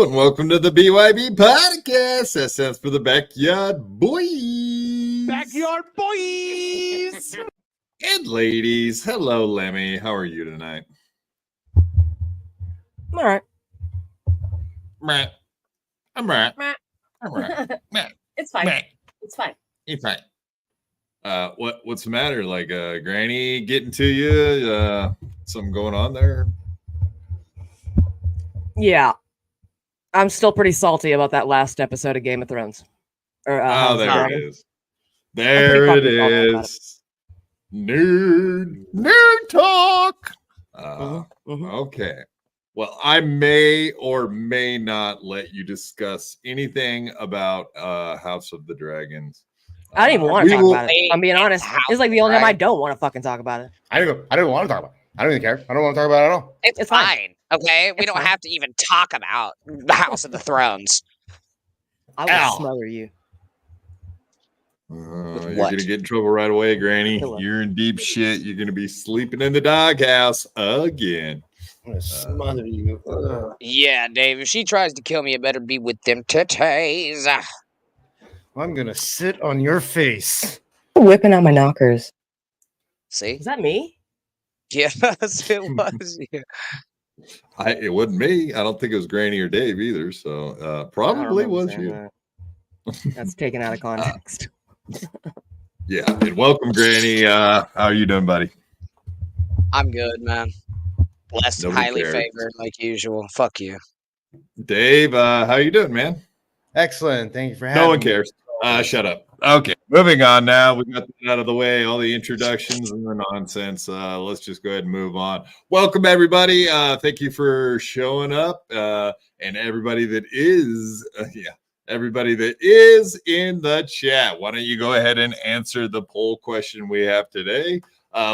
Hello and welcome to the BYB Podcast. That stands for the Backyard Boys. Backyard Boys! And ladies. Hello, Lemmy. How are you tonight? I'm all right. Meh. I'm right. Meh. I'm right. Meh. It's fine. Meh. It's fine. It's fine. What's the matter? Like Granny getting to you? Something going on there? Yeah. I'm still pretty salty about that last episode of Game of Thrones. There Sorry. it is. There it is. Nerd talk. Okay. Well, I may or may not let you discuss anything about House of the Dragons. I don't even want to talk about it. I'm being honest. It's like the only time I don't want to fucking talk about it. I don't want to talk about it. I don't even care. I don't want to talk about it at all. It's fine. Okay? We don't have to even talk about the House of the Thrones. I will smother you. You're going to get in trouble right away, Granny. You're in deep shit. You're going to be sleeping in the doghouse again. I'm going to smother you. Yeah, Dave. If she tries to kill me, it better be with them titties. I'm going to sit on your face. Whipping out my knockers. See? Is that me? Yes, it was. Yeah. It wasn't me. I don't think it was Granny or Dave either. So probably was you. That's taken out of context. Yeah. And welcome, Granny. How are you doing, buddy? I'm good, man. Blessed and Nobody highly cares. favored, like usual. Fuck you. Dave, how you doing, man? Excellent. Thank you for having me. No one cares. Shut up. Okay, moving on now. We got that out of the way, all the introductions and the nonsense. Let's just go ahead and move on. Welcome, everybody. Thank you for showing up. And everybody that is, everybody that is in the chat. Why don't you go ahead and answer the poll question we have today,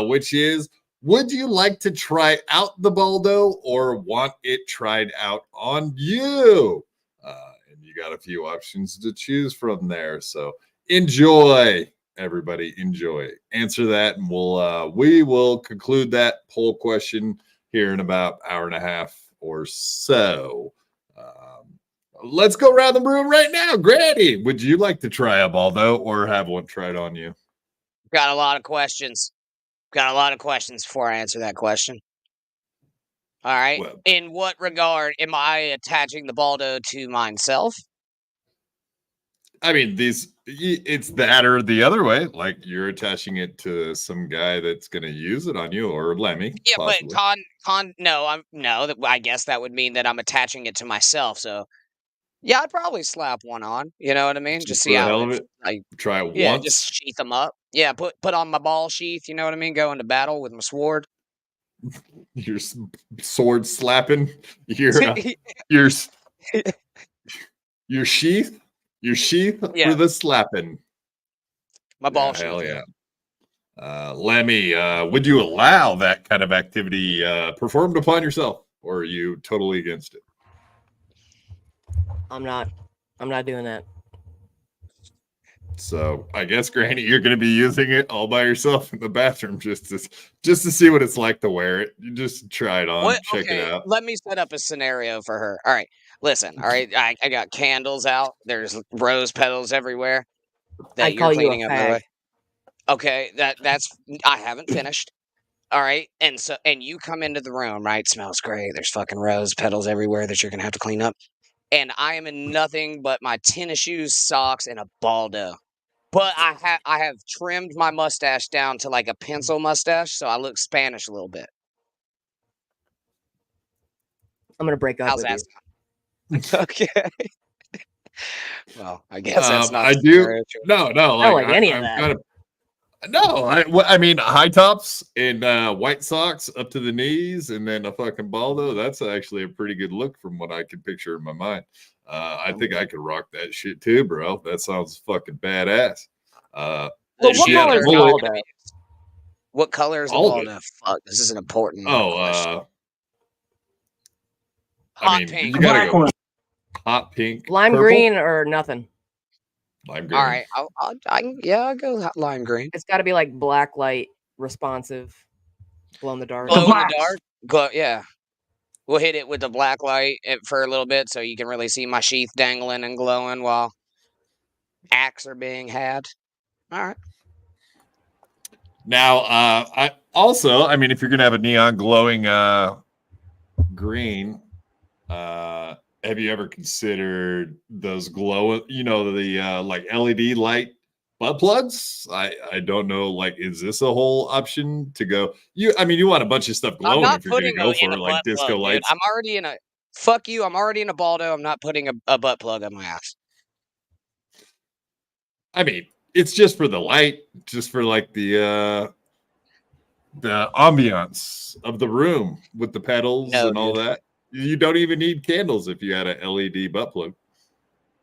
which is, would you like to try out the Baldo or want it tried out on you? And you got a few options to choose from there. So enjoy, everybody. Enjoy. Answer that, and we will conclude that poll question here in about an hour and a half or so. Let's go around the room right now. Granny, would you like to try a Baldo or have one tried on you? Got a lot of questions. Got a lot of questions before I answer that question. All right. Well, in what regard am I attaching the Baldo to myself? I mean, it's that or the other way. Like you're attaching it to some guy that's going to use it on you, or Lemmy. Yeah, possibly. but I guess that would mean that I'm attaching it to myself. So, yeah, I'd probably slap one on. You know what I mean? Just see for the how hell of it. Try it once. Just sheath them up. Yeah, put on my ball sheath. You know what I mean? Go into battle with my sword. Your sword slapping. Your sheath. Your sheath for the slapping. My ball sheath. Hell yeah. Lemmy, would you allow that kind of activity performed upon yourself, or are you totally against it? I'm not doing that. So I guess, Granny, you're going to be using it all by yourself in the bathroom just to see what it's like to wear it. You just try it on, check it out. Let me set up a scenario for her. All right, listen. All right, I got candles out. There's rose petals everywhere that you're cleaning up the way. Okay, that's I haven't finished. All right, and you come into the room, right? Smells great. There's fucking rose petals everywhere that you're gonna have to clean up. And I am in nothing but my tennis shoes, socks, and a Baldo. But I have trimmed my mustache down to like a pencil mustache, so I look Spanish a little bit. I'm gonna break up How's with that? Okay. Well, I guess that's not. I do. No. I don't like any of that. I mean, high tops and white socks up to the knees, and then a fucking Baldo. That's actually a pretty good look from what I can picture in my mind. I think I could rock that shit too, bro. That sounds fucking badass. What color is Baldo? What color is the Baldo? Fuck, this is an important question. Hot pink. You gotta go hot pink, lime purple? green, or nothing. Lime green. All right, I'll go lime green. It's got to be like black light responsive, glow in the dark. Glow in the dark. Yeah. We'll hit it with the black light for a little bit so you can really see my sheath dangling and glowing while acts are being had. All right. Now, I mean, if you're gonna have a neon glowing green, have you ever considered those glow? You know, the like LED light butt plugs. I don't know. Like, is this a whole option to go? You want a bunch of stuff glowing if you're gonna go for like disco lights. I'm already in a fuck you. I'm already in a baldo. I'm not putting a butt plug on my ass. I mean, it's just for the light, just for like the ambiance of the room with the pedals and all that. You don't even need candles if you had an LED butt plug.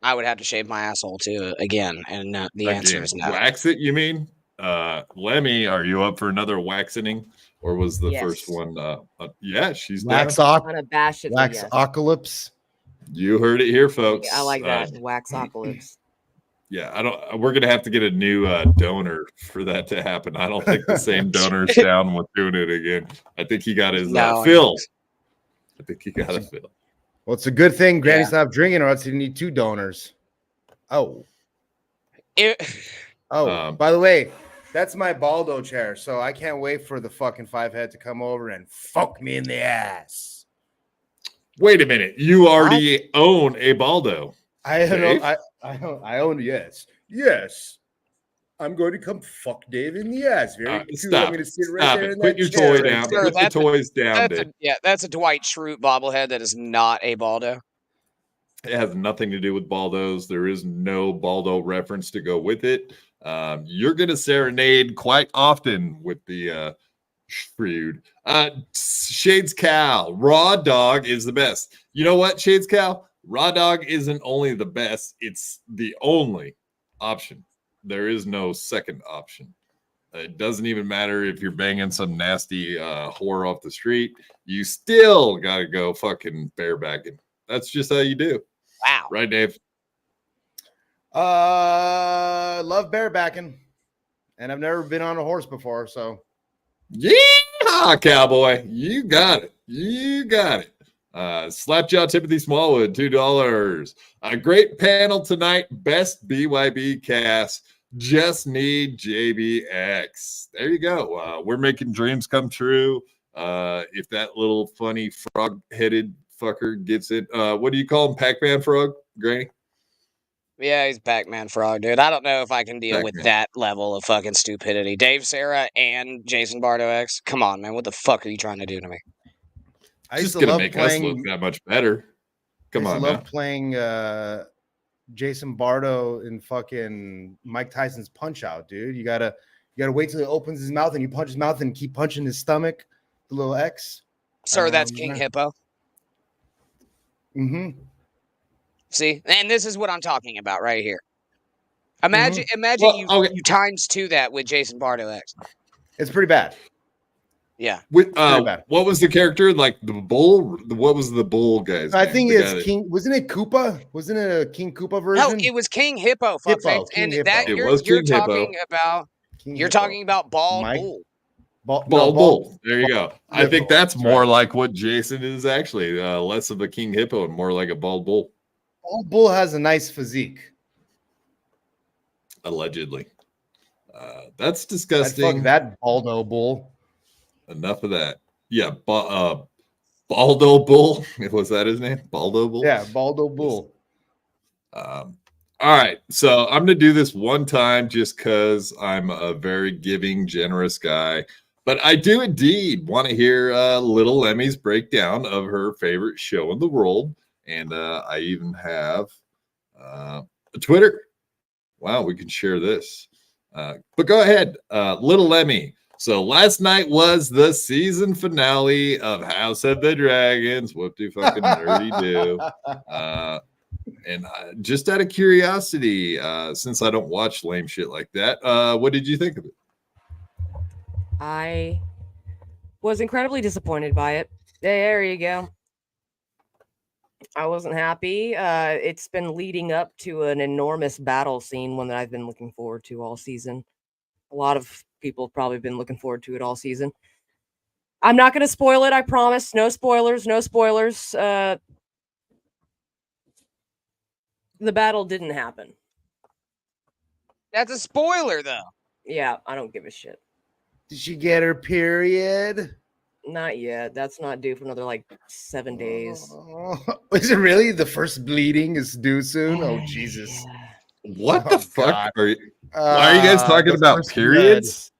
I would have to shave my asshole too again, and the answer is no. Wax it, you mean? Lemmy, are you up for another waxing? Or was the first one? Yeah, she's wax down. Waxocalypse. You heard it here, folks. I like that. Waxocalypse. Yeah, we're gonna have to get a new donor for that to happen. I don't think the same donor's down with doing it again. I think he got his fill. I think he got a fill. Well, it's a good thing Granny stopped drinking, or else you need 2 donors. Oh. By the way, that's my baldo chair, so I can't wait for the fucking 5-head to come over and fuck me in the ass. Wait a minute. You already own a baldo. I own, yes. Yes. I'm going to come fuck Dave in the ass. Very cute. Stop. I'm going to sit right there in Put your toy down. Put the toys down, Dave. That's a Dwight Schrute bobblehead that is not a baldo. It has nothing to do with baldos. There is no baldo reference to go with it. You're going to serenade quite often with the feud. Shades Cal, Raw Dog is the best. You know what, Shades Cal? Raw Dog isn't only the best, it's the only option. There is no second option. It doesn't even matter if you're banging some nasty whore off the street. You still got to go fucking barebacking. That's just how you do. Wow. Right, Dave? Love barebacking. And I've never been on a horse before, so. Yeah, cowboy. You got it. You got it. Slapjaw Timothy Smallwood, $2. A great panel tonight. Best BYB cast. Just need JBX. There you go. We're making dreams come true. If that little funny frog-headed fucker gets it. What do you call him? Pac-Man frog, Granny? Yeah, he's Pac-Man frog, dude. I don't know if I can deal with that level of fucking stupidity. Dave Sarah and Jason Bardo X. Come on, man. What the fuck are you trying to do to me? I used just to gonna love make playing, us look that much better. Come on, I love playing Jason Bardo in fucking Mike Tyson's Punch Out, dude. You gotta wait till he opens his mouth and you punch his mouth and keep punching his stomach, the little X. Sir, that's King Hippo. Mm-hmm. See, and this is what I'm talking about right here. Imagine you times 2 that with Jason Bardo X. It's pretty bad. Yeah. With what was the character like? The bull? What was the bull guy's I name? think it's King. Wasn't it Koopa? Wasn't it a King Koopa version? No, it was King Hippo. Fuckface. And that you're talking about. You're talking about Bald Bull. Bald Bull. There you go. I think that's more like what Jason is actually. Less of a King Hippo and more like a Bald Bull. Bald Bull has a nice physique. Allegedly. That's disgusting. Fuck that Baldo Bull. Enough of that. Yeah, Baldo Bull. Was that his name? Baldo Bull? Yeah, Baldo Bull. All right. So I'm going to do this one time just because I'm a very giving, generous guy. But I do indeed want to hear little Lemmy's breakdown of her favorite show in the world. And I even have a Twitter. Wow, we can share this. But go ahead, little Lemmy. So last night was the season finale of House of the Dragons. Whoop-de fucking nerdy do. And just out of curiosity, since I don't watch lame shit like that, what did you think of it? I was incredibly disappointed by it. There you go. I wasn't happy. It's been leading up to an enormous battle scene, one that I've been looking forward to all season. A lot of people have probably been looking forward to it all season. I'm not going to spoil it. I promise. No spoilers. No spoilers. The battle didn't happen. That's a spoiler, though. Yeah, I don't give a shit. Did she get her period? Not yet. That's not due for another like 7 days. Oh, is it really? The first bleeding is due soon? Oh, Jesus. Yeah. What Oh, the fuck God. are you? Why are you guys talking the about first periods?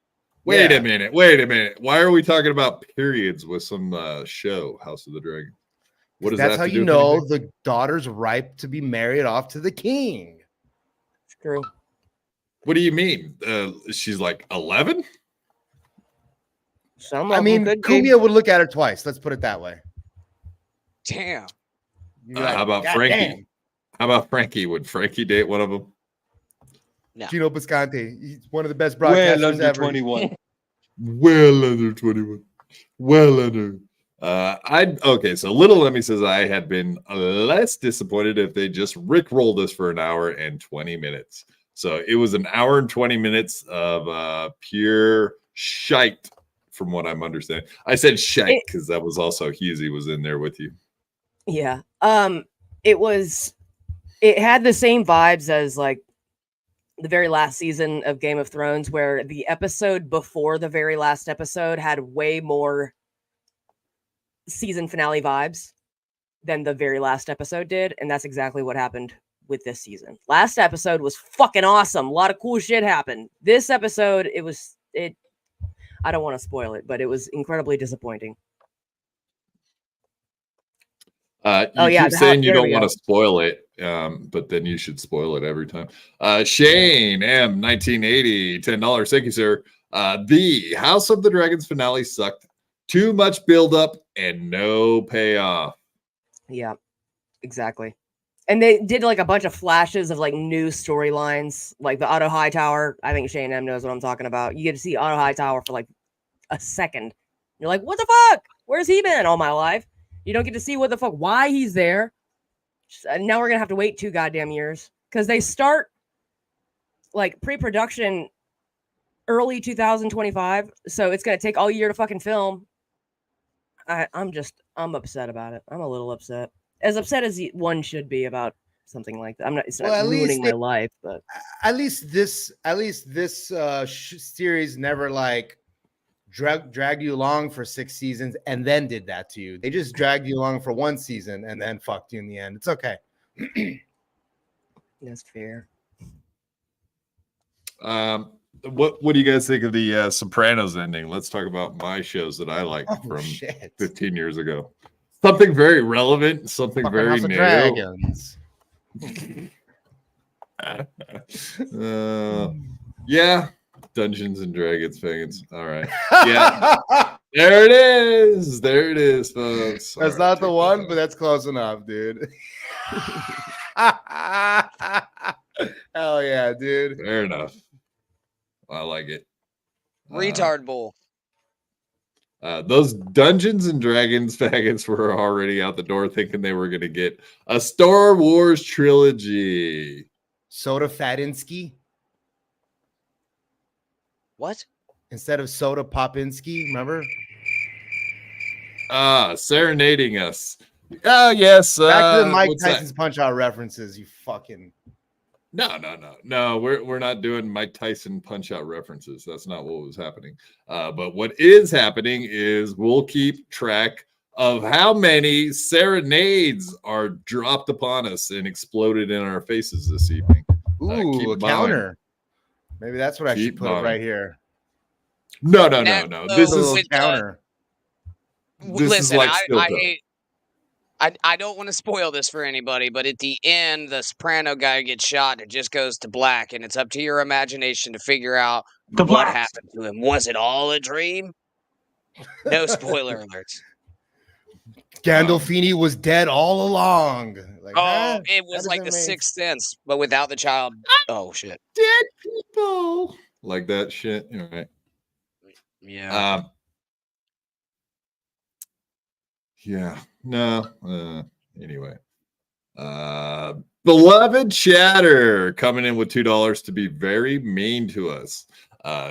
blood. Wait Yeah. a minute. Wait a minute. Why are we talking about periods with some show, House of the Dragon? What does That's that how have to you do with know anything? the daughter's ripe to be married off to the king. It's true. What do you mean? She's like 11? Some I of mean, them could be. Kumia would look at her twice. Let's put it that way. Damn. You'd be like, How about "God Frankie? damn." How about Frankie? Would Frankie date one of them? No. Gino Bisconte, he's one of the best broadcasters ever. 21. Well under 21. Well under. Okay, so Little Lemmy says I had been less disappointed if they just rickrolled us for an hour and 20 minutes. So it was an hour and 20 minutes of pure shite, from what I'm understanding. I said shite because that was also Husey was in there with you. Yeah. It had the same vibes as like the very last season of Game of Thrones, where the episode before the very last episode had way more season finale vibes than the very last episode did. And that's exactly what happened with this season. Last episode was fucking awesome. A lot of cool shit happened. This episode, I don't want to spoil it, but it was incredibly disappointing. Keep saying you don't want to spoil it, but then you should spoil it every time. Shane M 1980 $10. Thank you, sir. The House of the Dragons finale sucked. Too much buildup and no payoff. Yeah, exactly. And they did like a bunch of flashes of like new storylines, like the Otto Hightower. I think Shane M knows what I'm talking about. You get to see Otto Hightower for like a second. You're like, what the fuck? Where's he been all my life? You don't get to see what the fuck, why he's there. Now we're going to have to wait 2 goddamn years because they start like pre-production early 2025. So it's going to take all year to fucking film. I'm upset about it. I'm a little upset. As upset as one should be about something like that. It's not ruining my life, but at least this series never like dragged you along for 6 seasons and then did that to you. They just dragged you along for 1 season and then fucked you in the end. It's okay. That's fair. What do you guys think of the Sopranos ending? Let's talk about my shows that I liked from 15 years ago. Something very relevant, something Fucking very House of new. Dragons. Yeah, Dungeons and Dragons fans. All right. Yeah. There it is. There it is, folks. That's not the one, but that's close enough, dude. Hell yeah, dude. Fair enough. I like it. Retard Bull. Those Dungeons and Dragons faggots were already out the door thinking they were going to get a Star Wars trilogy. Soda Fadinsky? What? Instead of Soda Popinski, remember? Serenading us. Yes. Back to the Mike Tyson's Punch-Out references, you fucking... No. We're not doing Mike Tyson Punch-Out references. That's not what was happening. But what is happening is we'll keep track of how many serenades are dropped upon us and exploded in our faces this evening. Ooh, a counter. Maybe that's what I should put right here. No. This is a counter. Listen, I don't want to spoil this for anybody, but at the end, the Soprano guy gets shot and it just goes to black, and it's up to your imagination to figure out what happened to him. Was it all a dream? No spoiler alerts. Gandolfini was dead all along. Like, it was like the Sixth Sense, but without the child. Oh, shit. Dead people. Like that shit. All right. Yeah. Yeah. No. Anyway. Beloved Chatter coming in with $2 to be very mean to us.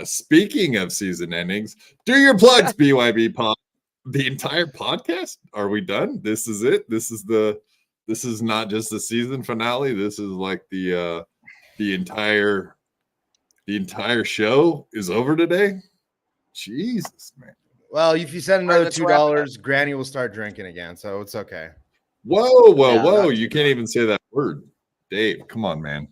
Speaking of season endings, do your plugs, BYB Pod. the entire podcast? Are we done? This is it. This is not just the season finale. This is like the entire show is over today. Jesus, man. Well, if you send another $2, Granny will start drinking again, so it's okay. Whoa! You can't even say that word, Dave. Come on, man.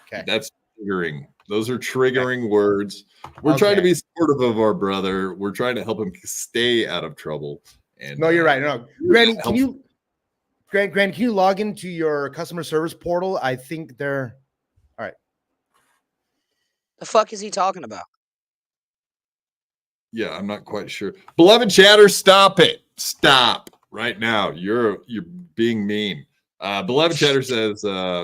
Okay, that's triggering. Those are triggering words. We're trying to be supportive of our brother. We're trying to help him stay out of trouble. And no, you're right. No, Granny, can you log into your customer service portal? I think they're all right. The fuck is he talking about? Yeah, I'm not quite sure. Beloved chatter, stop it. Stop right now. You're being mean. Beloved chatter says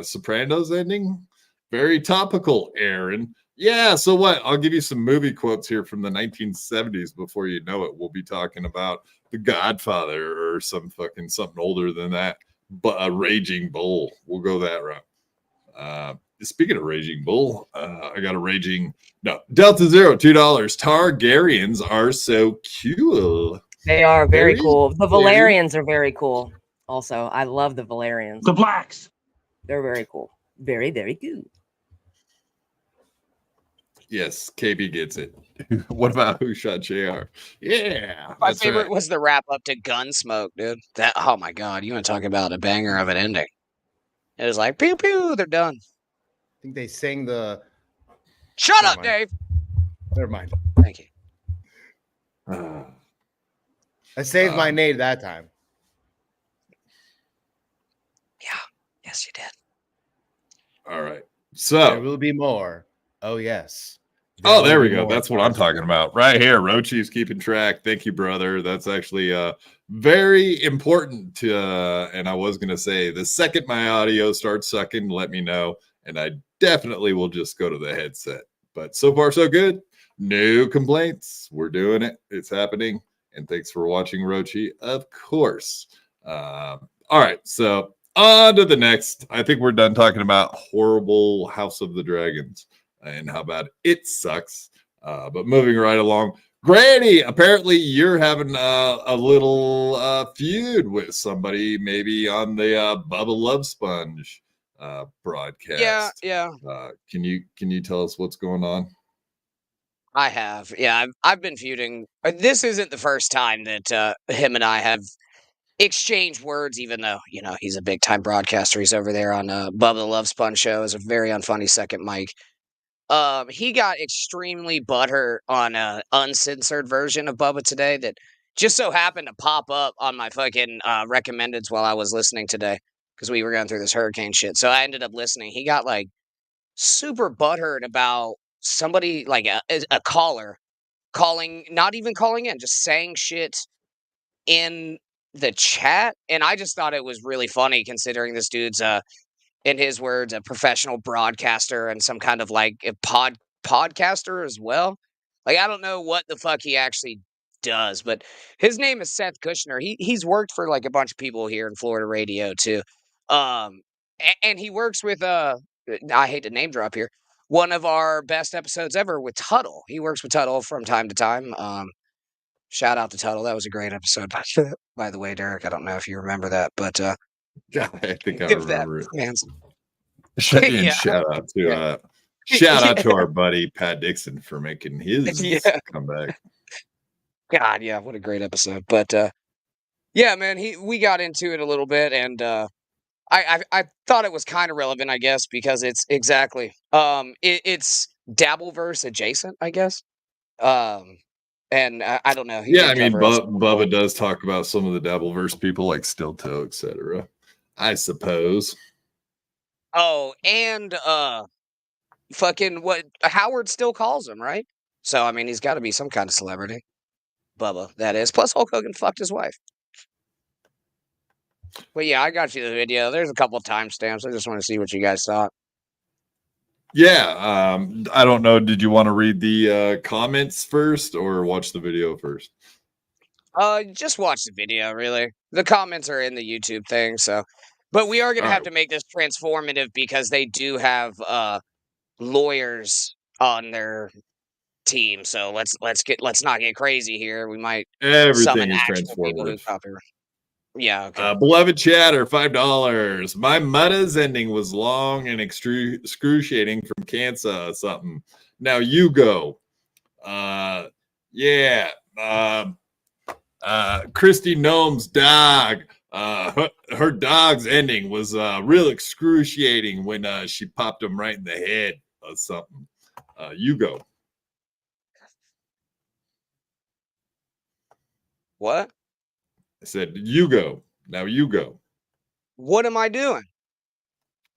Sopranos ending. Very topical, Aaron. Yeah, so what? I'll give you some movie quotes here from the 1970s before you know it. We'll be talking about The Godfather or something older than that. But a Raging Bull. We'll go that route. Speaking of Raging Bull, I got Delta Zero, $2. Targaryens are so cool. They are very cool. The Valerians are very cool. Also, I love the Valerians. The blacks. They're very cool. Very, very good. Yes, KB gets it. What about Who Shot JR? Yeah. My favorite was the wrap up to Gunsmoke, dude. Oh my god, you want to talk about a banger of an ending. It was like pew pew, they're done. I think they sang the Shut up, Dave. Never mind. Thank you. I saved my nade that time. Yeah. Yes, you did. All right. So there will be more. Oh, yes. There we go. That's what I'm talking about. Right here. Rochi's keeping track. Thank you, brother. That's actually very important to and I was gonna say the second my audio starts sucking, let me know. And I definitely will just go to the headset. But so far, so good. No complaints. We're doing it. It's happening. And thanks for watching, Rochi, of course. All right. So on to the next. I think we're done talking about horrible House of the Dragons and how bad it sucks. But moving right along. Granny, apparently you're having a little feud with somebody, maybe on the Bubba Love Sponge broadcast. Yeah. Can you tell us what's going on? I have. Yeah, I've been feuding. This isn't the first time that him and I have exchanged words, even though, he's a big time broadcaster. He's over there on Bubba the Love Sponge show as a very unfunny second mic. He got extremely butthurt on an uncensored version of Bubba today that just so happened to pop up on my fucking recommendeds while I was listening today because we were going through this hurricane shit. So I ended up listening. He got like super butthurt about somebody, like a caller not even calling in, just saying shit in the chat. And I just thought it was really funny considering this dude's in his words, a professional broadcaster and some kind of like a podcaster as well. Like, I don't know what the fuck he actually does, but his name is Seth Kushner. He's worked for like a bunch of people here in Florida radio too. And he works with I hate to name drop here, one of our best episodes ever with Tuttle. He works with Tuttle from time to time. Shout out to Tuttle. That was a great episode. By the way, Derek, I don't know if you remember that, but I think I remember it. Shout out to our buddy Pat Dixon for making his comeback. God, yeah, what a great episode. But yeah, man, we got into it a little bit, and I thought it was kind of relevant, I guess, because it's exactly it's Dabbleverse adjacent, I guess. And I don't know. Yeah, I mean, Bubba does talk about some of the Dabbleverse people like Stilto, etc. I suppose. Oh, and fucking what Howard still calls him, right? So I mean, he's got to be some kind of celebrity. Bubba, that is. Plus, Hulk Hogan fucked his wife. But yeah, I got you the video. There's a couple of timestamps. I just want to see what you guys thought. Yeah, I don't know. Did you want to read the comments first or watch the video first? Just watch the video, really. The comments are in the YouTube thing, so. But we are going to have to make this transformative because they do have lawyers on their team. So let's not get crazy here. We might Everything summon is actual people who transformative. copy. Yeah. Okay. Beloved chatter, $5. My Mudda's ending was long and excruciating from cancer or something. Now you go. Yeah. Christy Gnome's dog. Her dog's ending was real excruciating when she popped him right in the head or something. You go. What? I said, you go. Now you go. What am I doing?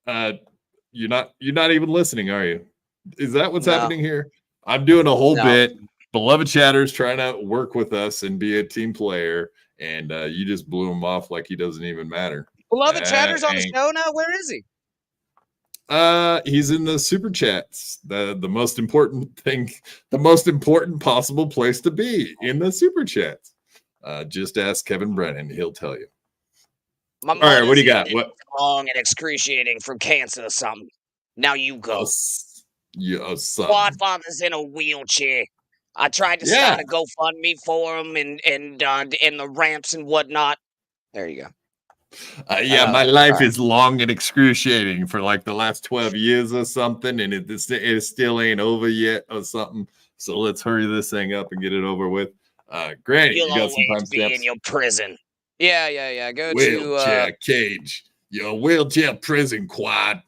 You're not even listening, are you? Is that what's No. happening here? I'm doing a whole No. bit. Beloved Chatter's trying to work with us and be a team player, and you just blew him off like he doesn't even matter. Beloved Chatter's on the show now. Where is he? He's in the super chats. The most important thing, the most important possible place to be in the super chats. Just ask Kevin Brennan; he'll tell you. My All right, what do you got? What long and excruciating from cancer or something? Now you go. Godfather's in a wheelchair. I tried to start a GoFundMe for him and the ramps and whatnot. There you go. My life is long and excruciating for like the last 12 years or something, and it still ain't over yet or something. So let's hurry this thing up and get it over with. Granny, You'll you got some always be in your prison. Yeah. Go wheelchair to cage. Your wheelchair prison quad.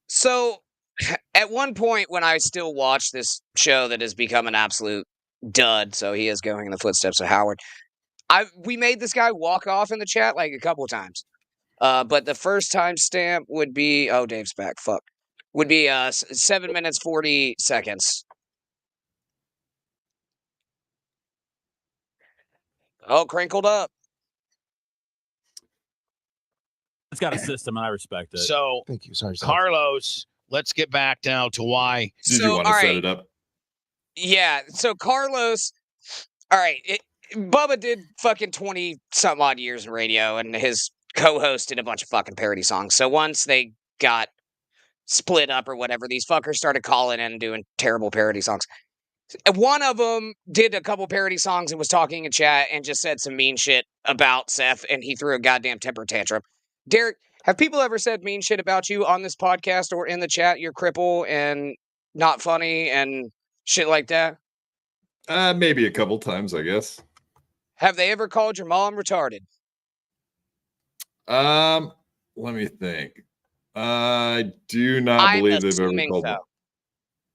So, at one point when I still watched this show that has become an absolute dud, so he is going in the footsteps of Howard. We made this guy walk off in the chat like a couple times. But the first time stamp would be Dave's back. Fuck. Would be 7 minutes 40 seconds. Oh, crinkled up. It's got a system, and I respect it. So, Thank you. Sorry, Carlos, let's get back now to why. Did you want to set it up? Yeah. So, Carlos, all right. Bubba did fucking 20-some odd years in radio, and his co-host did a bunch of fucking parody songs. So, once they got split up or whatever, these fuckers started calling in and doing terrible parody songs. One of them did a couple parody songs and was talking in chat and just said some mean shit about Seth, and he threw a goddamn temper tantrum. Derek, have people ever said mean shit about you on this podcast or in the chat? You're cripple and not funny and shit like that? Maybe a couple times, I guess. Have they ever called your mom retarded? Let me think. I do not believe they've ever called so.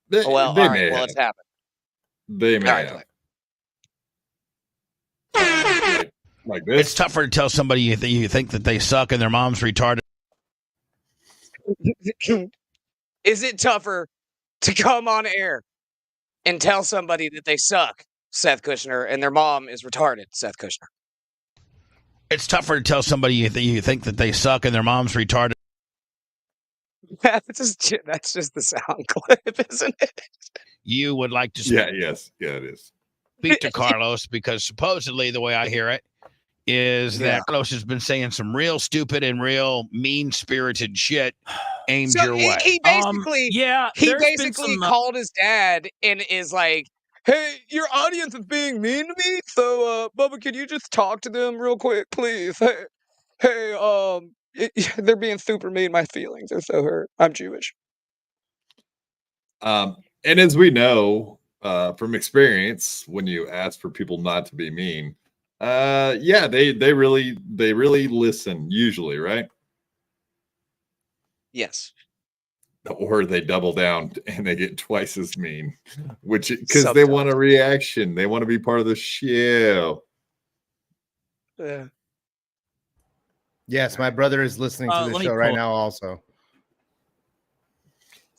They Well, may have. it's happened. They may have. Like this. It's tougher to tell somebody you think that they suck and their mom's retarded. Is it tougher to come on air and tell somebody that they suck, Seth Kushner, and their mom is retarded, Seth Kushner? It's tougher to tell somebody you think that they suck and their mom's retarded. That's just the sound clip, isn't it? You would like to Yeah, it is. speak to Carlos because supposedly the way I hear it is that Carlos has been saying some real stupid and real mean-spirited shit aimed your way. He basically, he basically called his dad and is like, "Hey, your audience is being mean to me, so Bubba, could you just talk to them real quick, please? Hey, they're being super mean. My feelings are so hurt. I'm Jewish." And as we know from experience, when you ask for people not to be mean, they really listen usually, right? Yes. Or they double down and they get twice as mean, which because they want a reaction, they want to be part of the show. Yeah. Yes, my brother is listening to the show right now also.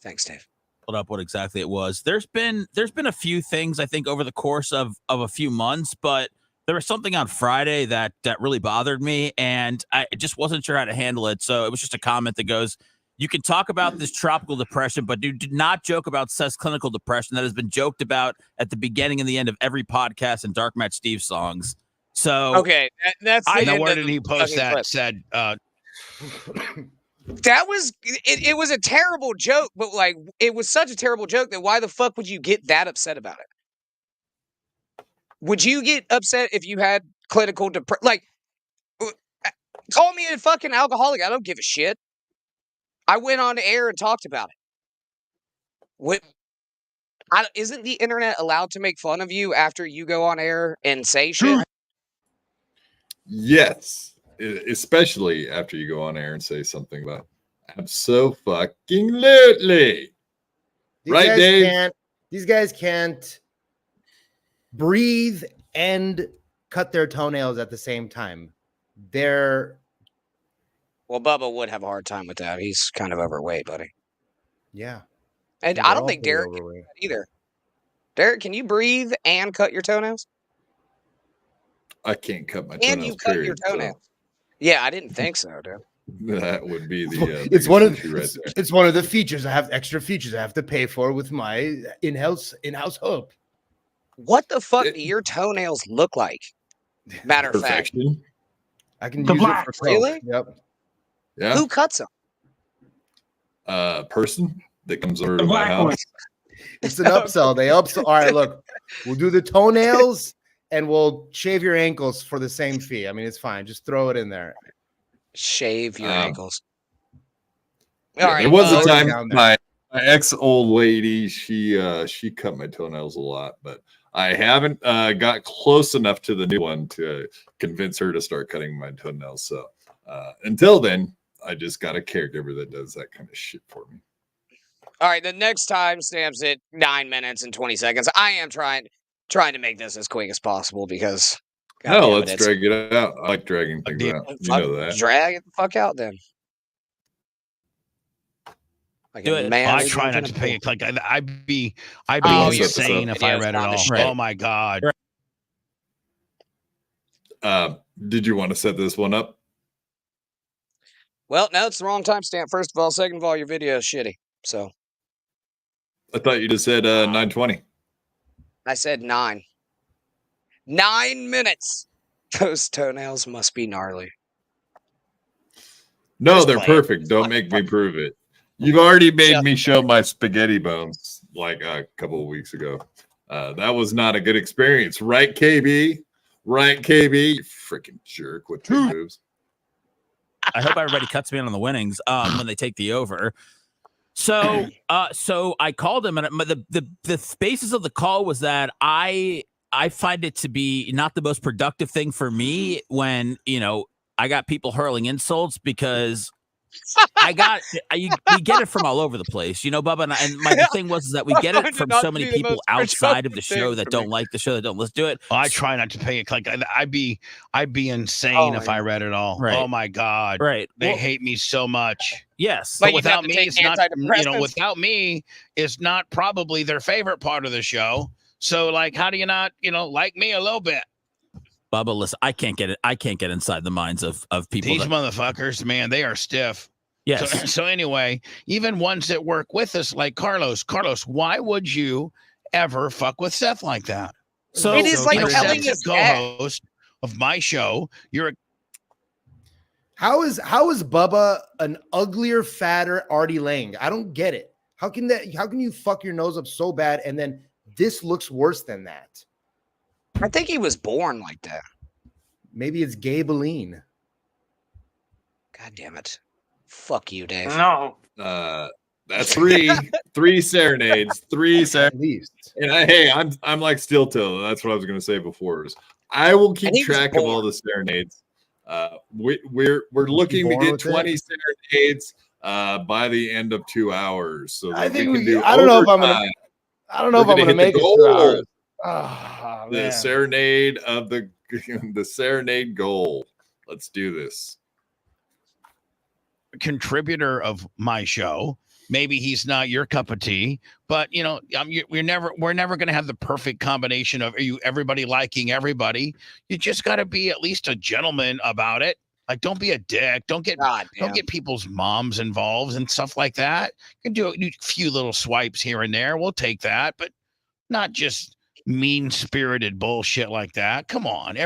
Thanks, Dave. Pulled up what exactly it was. There's been a few things, I think, over the course of a few months, but there was something on Friday that really bothered me, and I just wasn't sure how to handle it. So it was just a comment that goes, "You can talk about this tropical depression, but do not joke about Seth's clinical depression that has been joked about at the beginning and the end of every podcast and Dark Match Steve songs." So okay, that's I know where did he post that? Said That was it was a terrible joke, but like it was such a terrible joke that why the fuck would you get that upset about it? Would you get upset if you had clinical depression? Like, call me a fucking alcoholic. I don't give a shit. I went on air and talked about it. What? Isn't the internet allowed to make fun of you after you go on air and say shit? Yes, especially after you go on air and say something about abso-fucking-lutely. Right, Dave? These guys can't breathe and cut their toenails at the same time. Well, Bubba would have a hard time with that. He's kind of overweight, buddy. Yeah. And I don't think Derek can do that either. Derek, can you breathe and cut your toenails? I can't cut my toenails. And you cut your toenails. So. Yeah, I didn't think so, dude. That would be the. It's one of it's one of the features. I have extra features I have to pay for with my in-house hook. What the fuck do your toenails look like? Matter of fact, I can use it for really. Yep. Yeah. Who cuts them? Person that comes over to my house. It's an upsell. They upsell. All right, look, we'll do the toenails and we'll shave your ankles for the same fee. I mean, it's fine. Just throw it in there. Shave your ankles. Yeah, all right. There was a time my ex-old lady, she cut my toenails a lot, but I haven't got close enough to the new one to convince her to start cutting my toenails. So until then, I just got a caregiver that does that kind of shit for me. All right, the next time stamps at 9 minutes and 20 seconds. I am trying to make this as quick as possible because hell, let's drag it out. I like dragging things out. You know that. Drag it the fuck out then. Like I try not to pay it. Like I'd be insane if I read it all. Right. Oh my god. Did you want to set this one up? Well, no, it's the wrong timestamp. First of all, second of all, your video is shitty. So I thought you just said 9:20. I said 9. 9 minutes. Those toenails must be gnarly. No, they're perfect. Don't make me prove it. You've already made me show my spaghetti bones like a couple of weeks ago. That was not a good experience. Right, KB? Right, KB? You freaking jerk with two moves. I hope everybody cuts me in on the winnings when they take the over. So I called him, and the basis of the call was that I find it to be not the most productive thing for me when, I got people hurling insults because we get it from all over the place, Bubba. And my thing was that we get it from so many people outside of the show that don't like the show, that don't listen to it. I try not to pay it. Like I'd be insane if I read it all. Right. Oh my god. Right. They hate me so much. Yes. But without me, it's not. Without me, it's not probably their favorite part of the show. So like, how do you not, like me a little bit? Bubba, listen, I can't get it. I can't get inside the minds of people. These motherfuckers, man, they are stiff. Yes. So anyway, even ones that work with us, like Carlos, why would you ever fuck with Seth like that? So it is like telling Seth's a co-host of my show. How is Bubba an uglier, fatter Artie Lang? I don't get it. How can you fuck your nose up so bad and then this looks worse than that? I think he was born like that. Maybe it's Gabeline. God damn it. Fuck you, Dave. No. That's three serenades. At least. And I'm like Steel Toe. That's what I was going to say before. I will keep track of all the serenades. We're looking to get 20 serenades by the end of 2 hours. So I think we can do. I don't know if I'm going to make it 2 hours. Oh, the serenade of the serenade goal. Let's do this. Contributor of my show. Maybe he's not your cup of tea, but we're never going to have the perfect combination of everybody liking everybody. You just got to be at least a gentleman about it. Like, don't be a dick. Don't get people's moms involved and stuff like that. You can do a few little swipes here and there. We'll take that, but not just mean-spirited bullshit like that. Come on.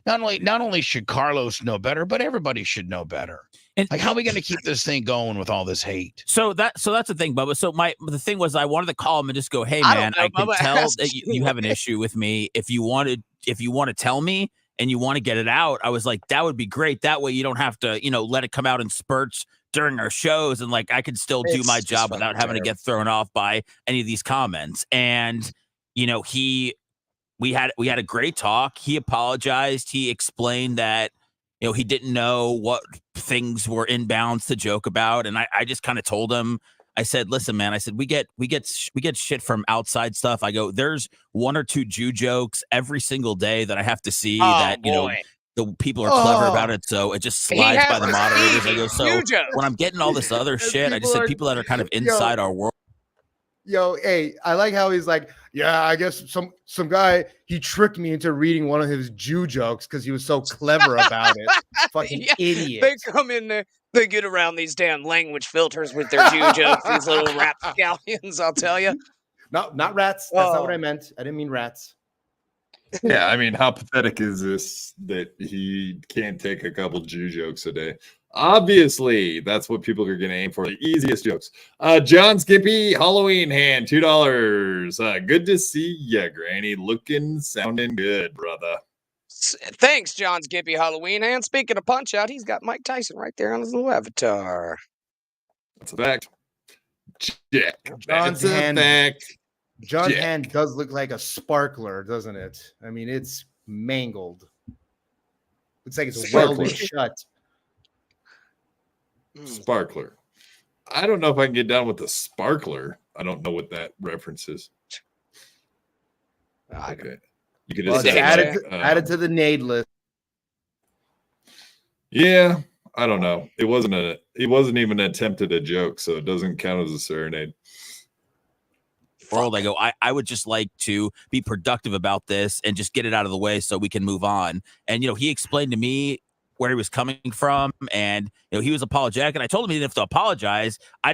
Not only should Carlos know better, but everybody should know better. And Like, how are we going to keep this thing going with all this hate? so that's the thing, Bubba. So the thing was, I wanted to call him and just go, hey I man, don't know, I can Bubba, tell ask that you have an issue with me. If you want to tell me and you want to get it out, I was like, that would be great. That way you don't have to, let it come out in spurts during our shows, and like I could still do It's my just job fucking without having to get thrown off by any of these comments. And we had a great talk. He apologized. He explained that he didn't know what things were inbounds to joke about, and I just kind of told him. I said, listen, man, I said, we get shit from outside stuff. I go, there's 1 or 2 Jew jokes every single day that I have to see that, boy. the people are clever about Oh. it. So it just He slides has by the to moderators. see I go, these so Jew jokes. when I'm getting all this other shit, I just said people that are kind of inside our world. Yo, hey, I like how he's like, yeah, I guess some guy, he tricked me into reading one of his Jew jokes because he was so clever about it. Fucking Yeah, idiot. They come in there, they get around these damn language filters with their Jew jokes, these little rapscallions, I'll tell you. Not rats. That's not what Oh. I meant. I didn't mean rats. Yeah, I mean, how pathetic is this that he can't take a couple Jew jokes a day? Obviously, that's what people are going to aim for. The easiest jokes. John Skippy, Halloween hand, $2. Good to see ya, Granny. Looking, sounding good, brother. Thanks, John Skippy Halloween. And speaking of Punch Out, he's got Mike Tyson right there on his little avatar. That's a fact. Check. John's That's a hand. fact. John's Jack. hand does look like a sparkler, doesn't it? I mean, it's mangled. Looks like it's Sparkler. welded shut. Sparkler. I don't know if I can get down with the sparkler. I don't know what that reference is. Okay. You could Well, just Is just it say, add it to the nade list. Yeah, I don't know. It wasn't even attempted a joke, so it doesn't count as a serenade. World, I go, I would just like to be productive about this and just get it out of the way so we can move on. And he explained to me where he was coming from, and he was apologetic, and I told him he didn't have to apologize. I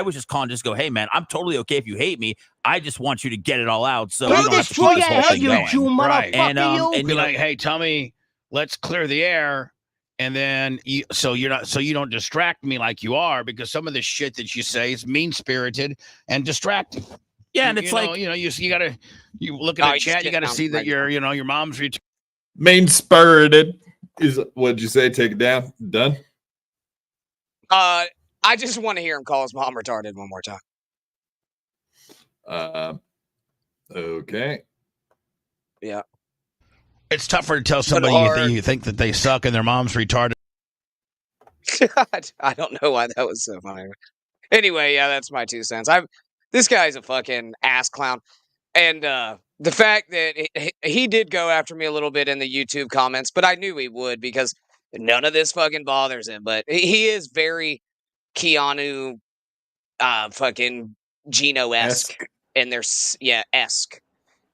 was just calling, just go, hey man, I'm totally okay if you hate me. I just want you to get it all out, so we don't have to keep this whole thing going. Right. And Be like, hey, tell me, let's clear the air. And then you don't distract me like you are, because some of the shit that you say is mean spirited and distracting. Yeah, and it's you look at the chat, you gotta see that your mom's Main spirited is what'd you say? Take it down. Done. I just want to hear him call his mom retarded one more time. Okay. Yeah. It's tougher to tell somebody you think that they suck and their mom's retarded. I don't know why that was so funny. Anyway, yeah, that's my 2 cents. This guy's a fucking ass clown. And the fact that he did go after me a little bit in the YouTube comments, but I knew he would, because none of this fucking bothers him. But he is very Keanu fucking Gino-esque in their esque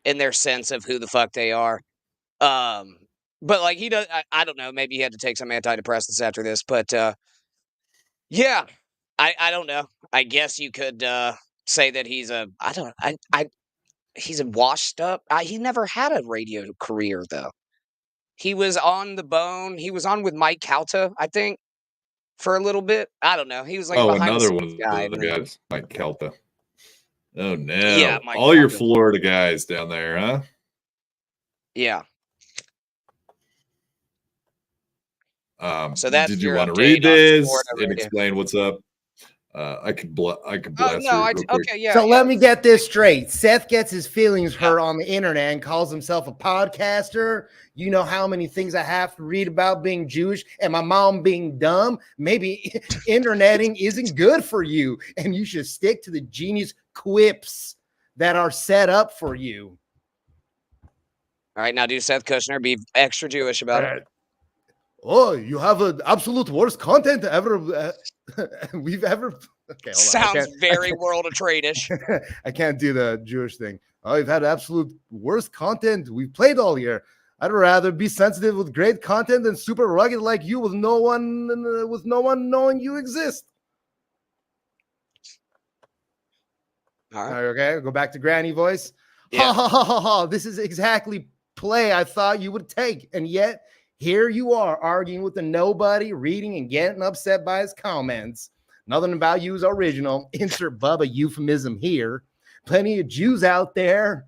in their sense of who the fuck they are. But like he does, I don't know, maybe he had to take some antidepressants after this, but yeah, I don't know. I guess you could say that he's he's a washed up. He never had a radio career though. He was on The Bone. He was on with Mike Calta, I think, for a little bit. I don't know. He was like another one of the guy, guys, Mike Calta. Oh no! Yeah, Mike all your Calta. Florida guys down there, huh? Yeah. So did you want to read this and explain what's up? I could blast okay, yeah. So let me get this straight. Seth gets his feelings hurt on the internet and calls himself a podcaster. You know how many things I have to read about being Jewish and my mom being dumb? Maybe interneting isn't good for you, and you should stick to the genius quips that are set up for you. All right, now do Seth Kushner. Be extra Jewish about it. Oh, you have an absolute worst content ever we've ever. Okay, sounds very World of Trade-ish. I can't do the Jewish thing. Oh, you've had absolute worst content we've played all year. I'd rather be sensitive with great content than super rugged like you with no one knowing you exist. All right. Okay, go back to granny voice. Yeah. Ha ha ha ha ha. This is exactly play I thought you would take, and yet Here you are arguing with a nobody, reading and getting upset by his comments. Nothing about you is original. Insert Bubba euphemism here. Plenty of Jews out there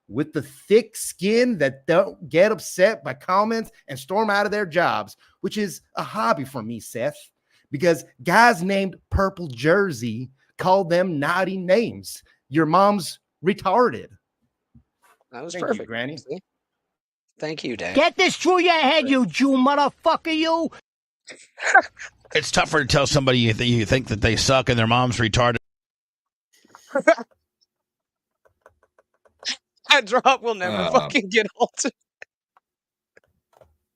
with the thick skin that don't get upset by comments and storm out of their jobs, which is a hobby for me, Seth, because guys named Purple Jersey called them naughty names. Your mom's retarded. That was Thank perfect, you, Granny. Thank you, Dad. Get this through your head, you Jew motherfucker, you. It's tougher to tell somebody you think that they suck and their mom's retarded. That drop will never fucking get altered.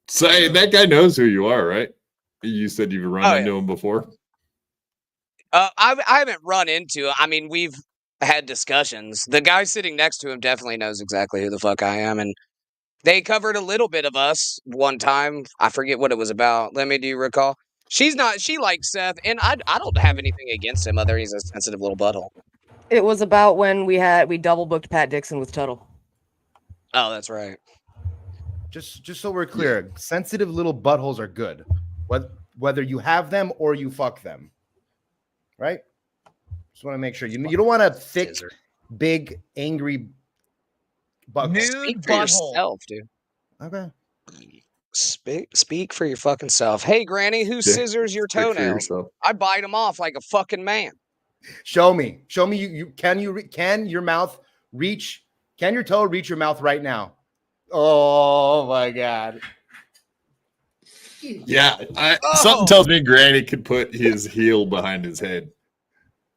Say that guy knows who you are, right? You said you've run into him before. I haven't run into him. I mean, we've had discussions. The guy sitting next to him definitely knows exactly who the fuck I am, and they covered a little bit of us one time. I forget what it was about. Lemmy, do you recall? She likes Seth, and I don't have anything against him other he's a sensitive little butthole. It was about when we double booked Pat Dixon with Tuttle. Oh, that's right. Just so we're clear, sensitive little buttholes are good, whether you have them or you fuck them, right? Just want to make sure you don't want a thick, big, angry butthole. Speak for yourself, dude. Okay. Speak for your fucking self. Hey, Granny, who scissors your toenails? I bite them off like a fucking man. Show me. Can your mouth reach? Can your toe reach your mouth right now? Oh my God. Yeah, something tells me Granny could put his heel behind his head.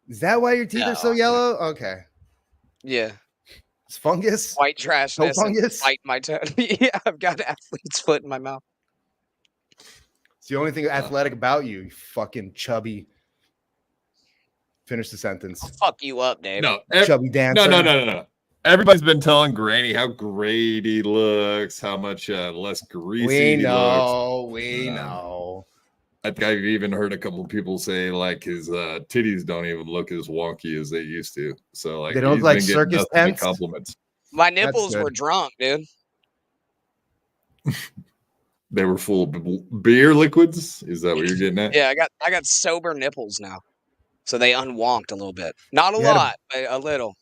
Is that why your teeth are so yellow? Okay. Yeah. It's fungus. White trash. Toe fungus. Bite my toe. Yeah, I've got athlete's foot in my mouth. It's the only thing athletic about you, you fucking chubby. Finish the sentence. I'll fuck you up, Dave. No, chubby dancer. No. Everybody's been telling Granny how great he looks, how much less greasy he looks. We know. I think I've even heard a couple of people say like his titties don't even look as wonky as they used to. So like they don't look like circus tents. Compliments. My nipples were drunk, dude. They were full of beer liquids. Is that what you're getting at? Yeah, I got sober nipples now, so they unwonked a little bit. Not a lot, but a little.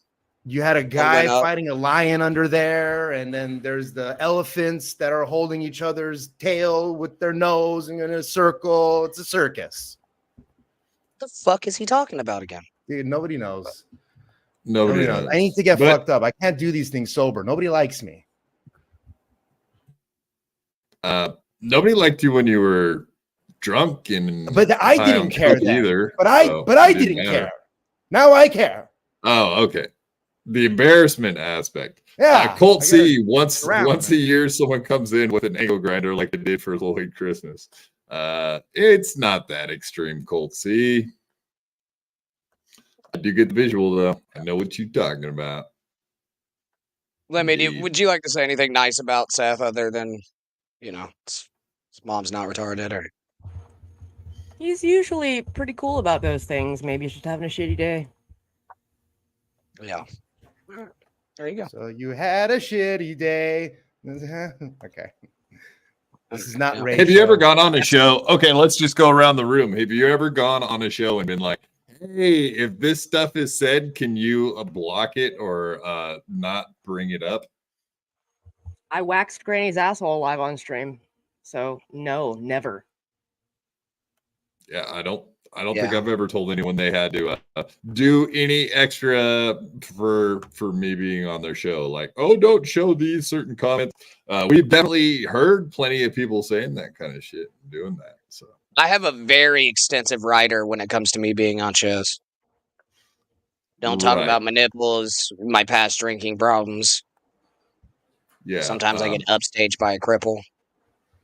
You had a guy fighting a lion under there, and then there's the elephants that are holding each other's tail with their nose and in a circle. It's a circus. What the fuck is he talking about again? Dude, nobody knows. Nobody knows. I need to get fucked up. I can't do these things sober. Nobody likes me. Nobody liked you when you were drunk, but I didn't care then. Either. But I didn't care. Now I care. Oh, okay. The embarrassment aspect. Yeah. Colt C, once a year, someone comes in with an angle grinder like they did for Lloyd Christmas. It's not that extreme, Colt C. I do get the visual, though. I know what you're talking about. Lemmy, would you like to say anything nice about Seth other than, his mom's not retarded? Or he's usually pretty cool about those things. Maybe he's just having a shitty day. Yeah. There you go. So you had a shitty day. Okay. This is not racial. Have you ever gone on a show? Okay, let's just go around the room. Have you ever gone on a show and been like, hey, if this stuff is said, can you block it or not bring it up? I waxed Granny's asshole live on stream. So no, never. Yeah, I don't think I've ever told anyone they had to do any extra for me being on their show. Like, oh, don't show these certain comments. We've definitely heard plenty of people saying that kind of shit, doing that. So I have a very extensive rider when it comes to me being on shows. Don't talk about my nipples, my past drinking problems. Yeah. Sometimes I get upstaged by a cripple.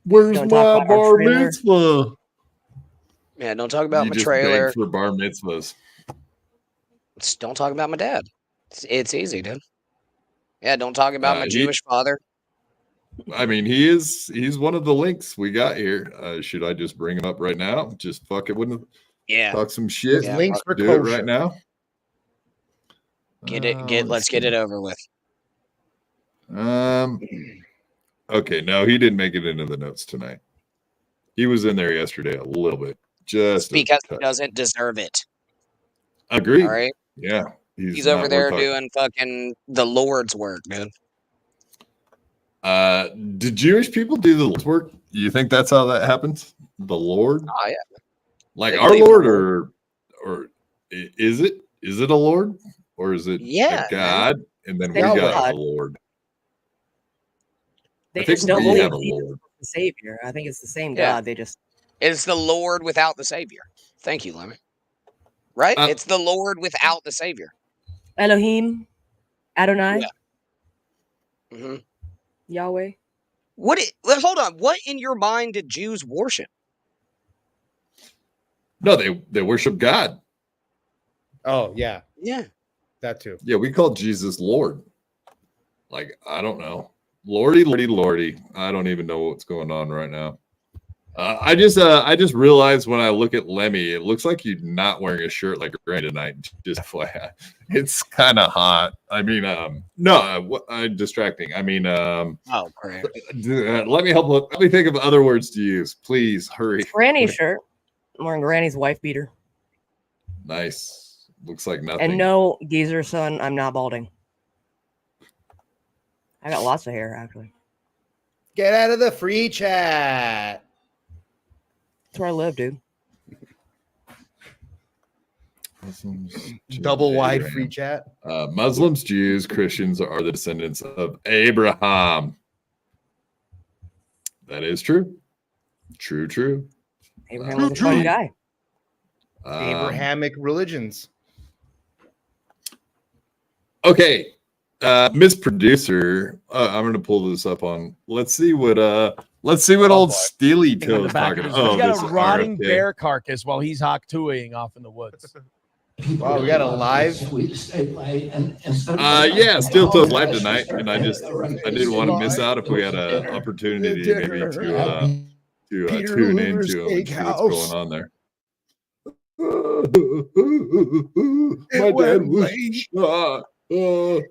Where's my bar mitzvah? Yeah, don't talk about my trailer. For bar mitzvahs. Don't talk about my dad. It's easy, dude. Yeah, don't talk about my Jewish father. I mean, he's one of the links we got here. Should I just bring him up right now? Just fuck it, wouldn't? Yeah. Talk some shit. Yeah, links for do it right now. Let's get it over with. Okay, no, he didn't make it into the notes tonight. He was in there yesterday a little bit. Just because he doesn't deserve it. Agreed. All right. Yeah. He's over there doing fucking the Lord's work, dude. Do Jewish people do the Lord's work? You think that's how that happens? The Lord? Oh yeah. Like They our believe in Lord, the or is it a Lord, or is it Yeah, a God? And then we They're got God. a Lord. They I think just don't we believe have a Jesus Lord. is the Savior. I think it's the same Yeah. God. They just It's the Lord without the Savior. Thank you, Lemon. Right? It's the Lord without the Savior. Elohim, Adonai, Mm-hmm. Yahweh. Hold on. What in your mind did Jews worship? No, they worship God. Oh yeah, Yeah. that too. Yeah, we call Jesus Lord. Like, I don't know. Lordy, Lordy, Lordy. I don't even know what's going on right now. I just realized when I look at Lemmy, it looks like you're not wearing a shirt like Granny tonight. Just FYI. It's kind of hot. I mean, no, distracting. I mean, Oh, crap. let me think of other words to use. Please hurry. Granny's shirt. I'm wearing Granny's wife beater. Nice. Looks like nothing. And no, geezer son, I'm not balding. I got lots of hair, actually. Get out of the free chat. That's where I live, dude. Double wide free chat. Muslims, Jews, Christians are the descendants of Abraham. That is true. True. Abraham was a fun guy. Abrahamic religions. Okay. Miss Producer, I'm gonna pull this up on. Let's see what old Steely Toe's talking about. He's got this a rotting RFK. bear carcass while he's hawk tooing off in the woods. Wow, we got a live. Yeah, Steel Toe's live tonight, and I didn't want to miss out if we had an opportunity maybe to tune into him and see what's going on there. My dad was shot. Hey,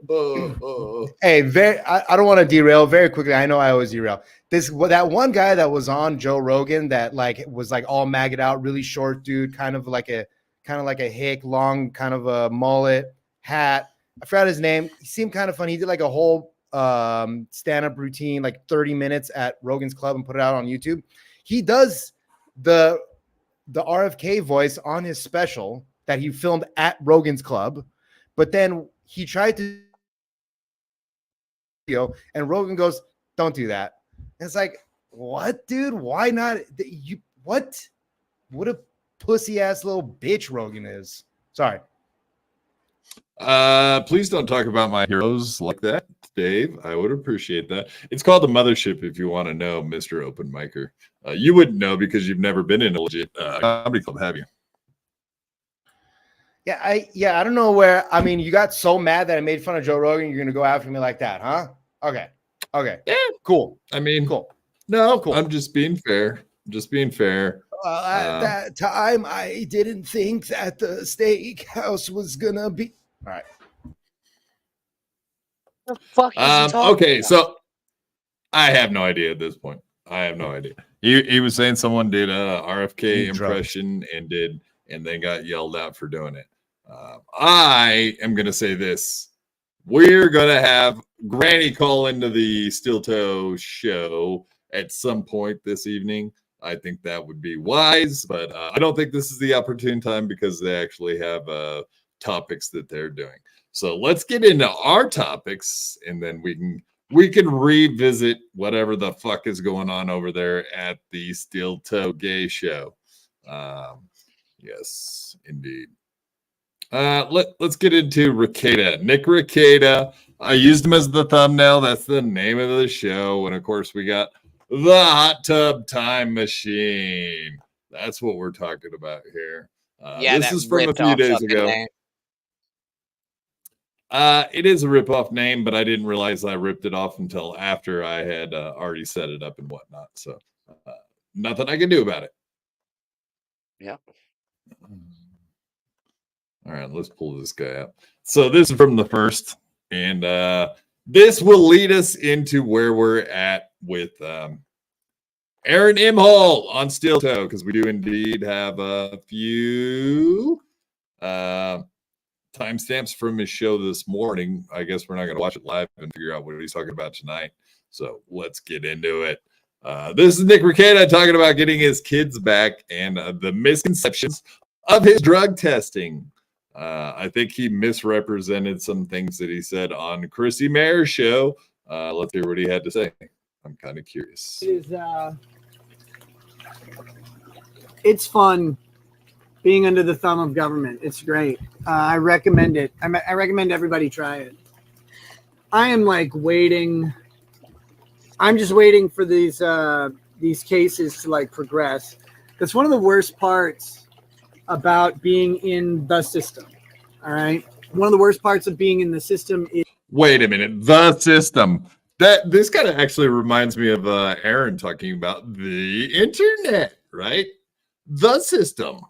I don't want to derail very quickly. I know I always derail. That one guy that was on Joe Rogan that was all maggot out, really short dude, kind of like a hick, long, kind of a mullet, hat. I forgot his name. He seemed kind of funny. He did like a whole stand-up routine, like 30 minutes at Rogan's Club, and put it out on YouTube. He does the RFK voice on his special that he filmed at Rogan's Club, but then he tried to, and Rogan goes, "Don't do that." And it's like, what, dude? Why not? What a pussy ass little bitch Rogan is. Sorry. Please don't talk about my heroes like that, Dave. I would appreciate that. It's called the Mothership if you want to know, Mr. Open Micer. You wouldn't know because you've never been in a legit comedy club, have you? Yeah, I don't know where. I mean, you got so mad that I made fun of Joe Rogan. You're gonna go after me like that, huh? Okay. Yeah, cool. I mean, cool. No, cool. I'm just being fair. At that time, I didn't think that the steakhouse was gonna be. All right. The fuck is he talking okay, about? so I have no idea at this point. I have no idea. He was saying someone did a RFK impression and then got yelled out for doing it. I am going to say this. We're going to have Granny call into the Steel Toe show at some point this evening. I think that would be wise, but I don't think this is the opportune time because they actually have topics that they're doing. So let's get into our topics, and then we can revisit whatever the fuck is going on over there at the Steel Toe Gay Show. Yes, indeed. Let's get into Rekieta. Nick Rekieta. I used him as the thumbnail. That's the name of the show. And of course, we got the Hot Tub Time Machine. That's what we're talking about here. This is from a few days ago. It is a rip-off name, but I didn't realize I ripped it off until after I had already set it up and whatnot. So nothing I can do about it. Yep. All right, let's pull this guy up. So this is from the first, and this will lead us into where we're at with Aaron Imhol on Steel Toe, because we do indeed have a few timestamps from his show this morning. I guess we're not going to watch it live and figure out what he's talking about tonight. So let's get into it. This is Nick Rekieta talking about getting his kids back and the misconceptions of his drug testing. I think he misrepresented some things that he said on Chrissy Mayer's show. Let's hear what he had to say. I'm kind of curious. It's fun being under the thumb of government. It's great. I recommend it. I recommend everybody try it. I am like waiting. I'm just waiting for these cases to like progress. That's one of the worst parts about being in the system. All right. One of the worst parts of being in the system is. Wait a minute. The system. This kind of actually reminds me of Aaron talking about the internet, right? The system.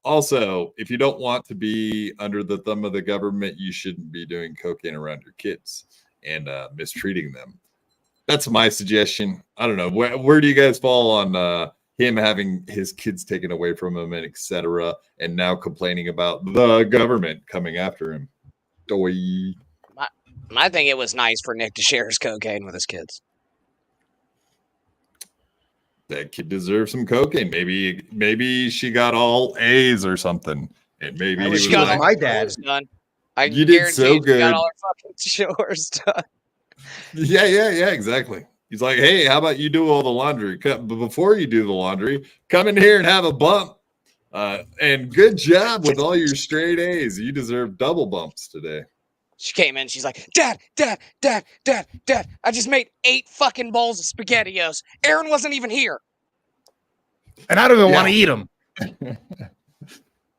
Also, if you don't want to be under the thumb of the government, you shouldn't be doing cocaine around your kids and mistreating them. That's my suggestion. I don't know. Where do you guys fall on him having his kids taken away from him and etc. and now complaining about the government coming after him? Doy. I think it was nice for Nick to share his cocaine with his kids. That kid deserves some cocaine. Maybe she got all A's or something. And maybe he was got my dad. Done. I You did so guarantee good. Got all our fucking chores done. Yeah, exactly. He's like, hey, how about you do all the laundry? But before you do the laundry, come in here and have a bump. And good job with all your straight A's. You deserve double bumps today. She came in. She's like, Dad. I just made 8 fucking bowls of SpaghettiOs. Aaron wasn't even here. And I don't even want to eat them.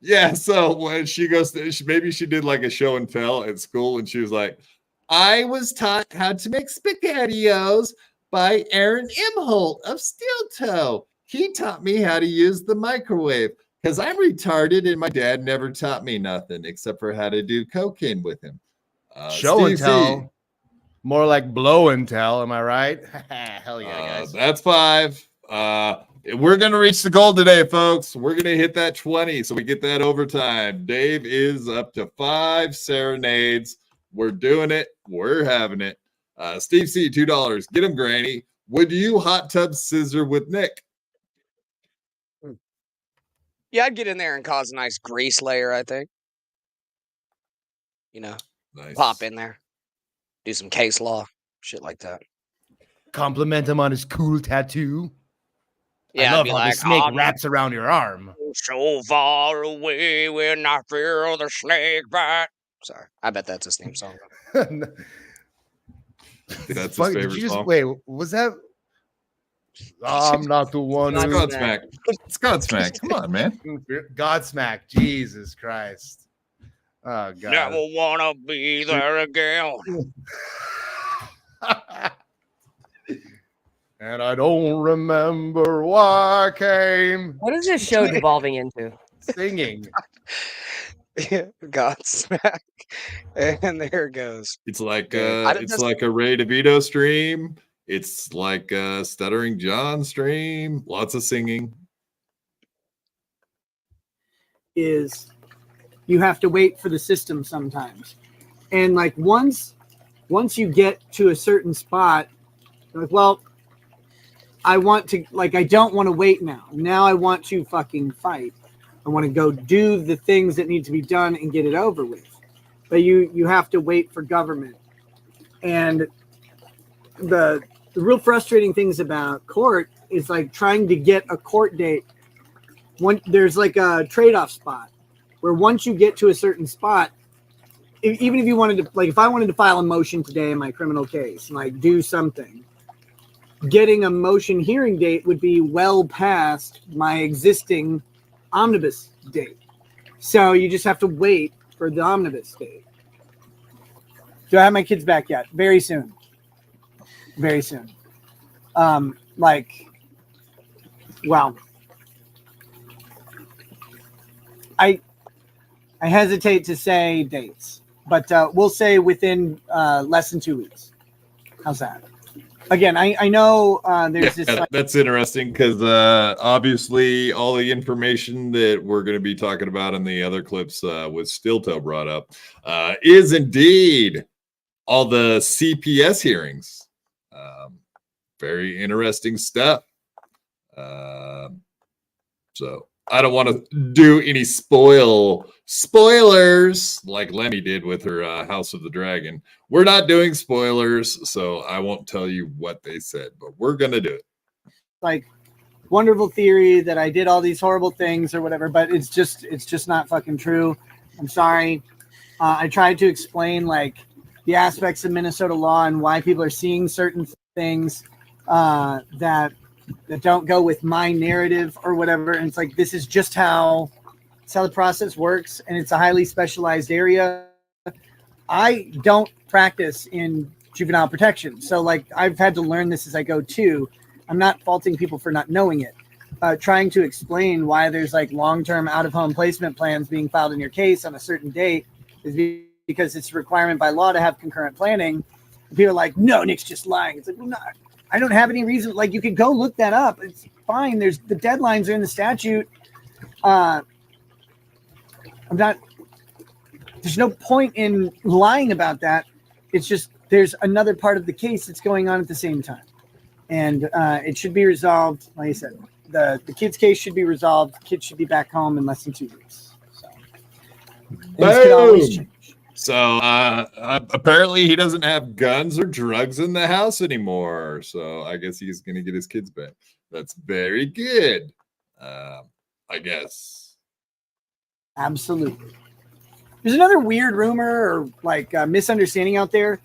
Yeah. So when she goes, maybe she did like a show and tell at school, and she was like, I was taught how to make SpaghettiOs by Aaron Imholt of Steel Toe. He taught me how to use the microwave because I'm retarded and my dad never taught me nothing except for how to do cocaine with him. Show and tell. More like blow and tell. Am I right? Hell yeah, guys. That's 5. We're going to reach the goal today, folks. We're going to hit that 20 so we get that overtime. Dave is up to 5 serenades. We're doing it. We're having it. Steve C, $2. Get him, Granny. Would you hot tub scissor with Nick? Yeah, I'd get in there and cause a nice grease layer, I think. You know, Nice. pop in there. Do some case law. Shit like that. Compliment him on his cool tattoo. Yeah, I love I'd be how like, the snake "I'm wraps around your arm. so far away when I feel the snake bite." Sorry, I bet that's his theme song. That's his Funny, favorite did you just song. wait? Was that? I'm not the one. It's who- Godsmack. It's Godsmack. Come on, man. Godsmack. Jesus Christ. Oh God. Never wanna be there again. And I don't remember why I came What is this show devolving into? singing. Godsmack, and there it goes. It's like I it's just- like a Ray DeVito stream. It's like a Stuttering John stream. Lots of singing. Is you have to wait for the system sometimes. And like once you get to a certain spot, you're like, well, I want to, like, I don't want to wait now. Now I want to fucking fight. I want to go do the things that need to be done and get it over with. But you have to wait for government. And the real frustrating things about court is like trying to get a court date. There's like a trade-off spot where once you get to a certain spot, even if you wanted to, like if I wanted to file a motion today in my criminal case, like do something, getting a motion hearing date would be well past my existing omnibus date. So you just have to wait for the omnibus date. Do I have my kids back yet? Very soon. Very soon. Well, I hesitate to say dates, but we'll say within less than 2 weeks. How's that? again, I know there's this. That's interesting because obviously all the information that we're going to be talking about in the other clips with Stilto brought up is indeed all the CPS hearings. Very interesting stuff. So I don't want to do any spoilers like Lemmy did with her House of the Dragon. We're not doing spoilers, so I won't tell you what they said, but we're gonna do it. Like wonderful theory that I did all these horrible things or whatever, but it's just not fucking true. I'm sorry. I tried to explain like the aspects of Minnesota law and why people are seeing certain things that don't go with my narrative or whatever. And it's like, this is just how the process works. And it's a highly specialized area. I don't practice in juvenile protection. So like, I've had to learn this as I go too. I'm not faulting people for not knowing it. Trying to explain why there's like long-term out-of-home placement plans being filed in your case on a certain date is because it's a requirement by law to have concurrent planning. And people are like, no, Nick's just lying. It's like, well, no, I don't have any reason. Like, you could go look that up. It's fine. There's the deadlines are in the statute. There's no point in lying about that. It's just there's another part of the case that's going on at the same time. And it should be resolved. Like I said, the kid's case should be resolved. The kid should be back home in less than 2 weeks. So things can always change. So apparently he doesn't have guns or drugs in the house anymore. So I guess he's going to get his kids back. That's very good. I guess. Absolutely. There's another weird rumor or like misunderstanding out there.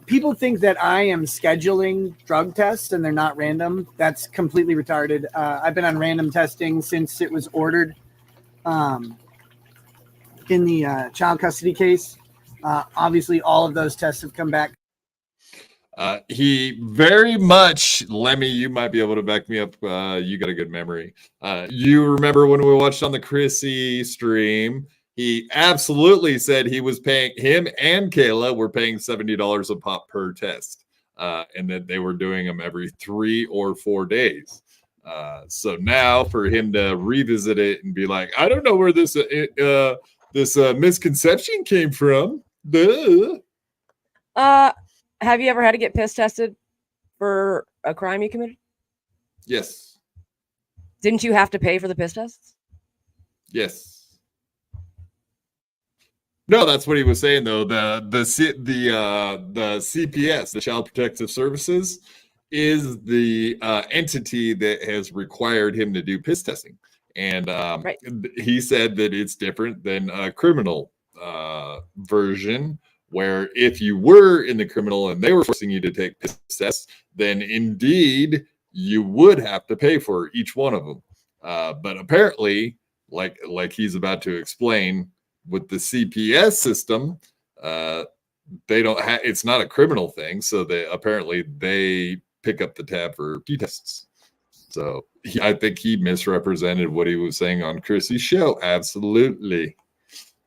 People think that I am scheduling drug tests and they're not random. That's completely retarded. I've been on random testing since it was ordered. In the child custody case. Obviously, all of those tests have come back. He very much, Lemmy, you might be able to back me up. You got a good memory. You remember when we watched on the Chrissy stream, he absolutely said he was paying, him and Kayla were paying $70 a pop per test. And that they were doing them every 3 or 4 days. So now for him to revisit it and be like, I don't know where this misconception came from. Duh. Have you ever had to get piss tested for a crime you committed? Yes. Didn't you have to pay for the piss tests? Yes. No, that's what he was saying though. The CPS, the Child Protective Services, is the entity that has required him to do piss testing. And right. He said that it's different than a criminal version, where if you were in the criminal and they were forcing you to take piss tests, then indeed you would have to pay for each one of them. But apparently, like he's about to explain, with the CPS system, they don't have. It's not a criminal thing, so they pick up the tab for P tests. So I think he misrepresented what he was saying on Chrissy's show. Absolutely.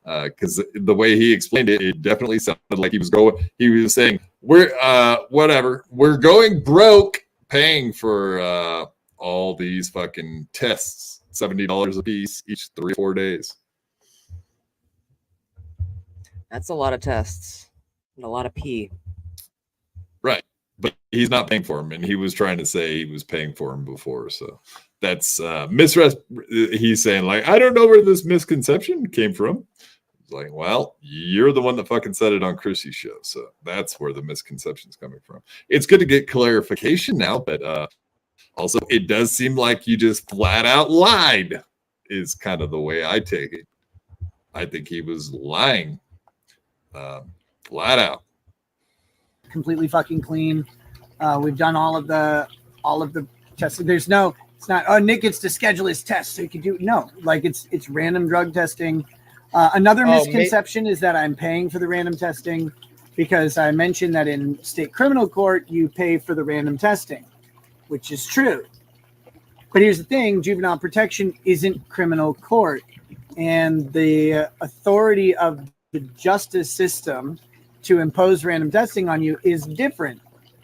Because the way he explained it, it definitely sounded like he was saying, we're going broke paying for all these fucking tests, $70 a piece each 3 or 4 days. That's a lot of tests and a lot of pee. Right. But he's not paying for them, and he was trying to say he was paying for them before. So that's he's saying, like, I don't know where this misconception came from. It's like, well, you're the one that fucking said it on Chrissy's show. So that's where the misconception's coming from. It's good to get clarification now, but also it does seem like you just flat out lied, is kind of the way I take it. I think he was lying flat out. Completely fucking clean. We've done all of the testing. It's not, oh, Nick gets to schedule his test so he can do it. No, like it's random drug testing. Another misconception is that I'm paying for the random testing, because I mentioned that in state criminal court, you pay for the random testing, which is true. But here's the thing, juvenile protection isn't criminal court, and the authority of the justice system to impose random testing on you is different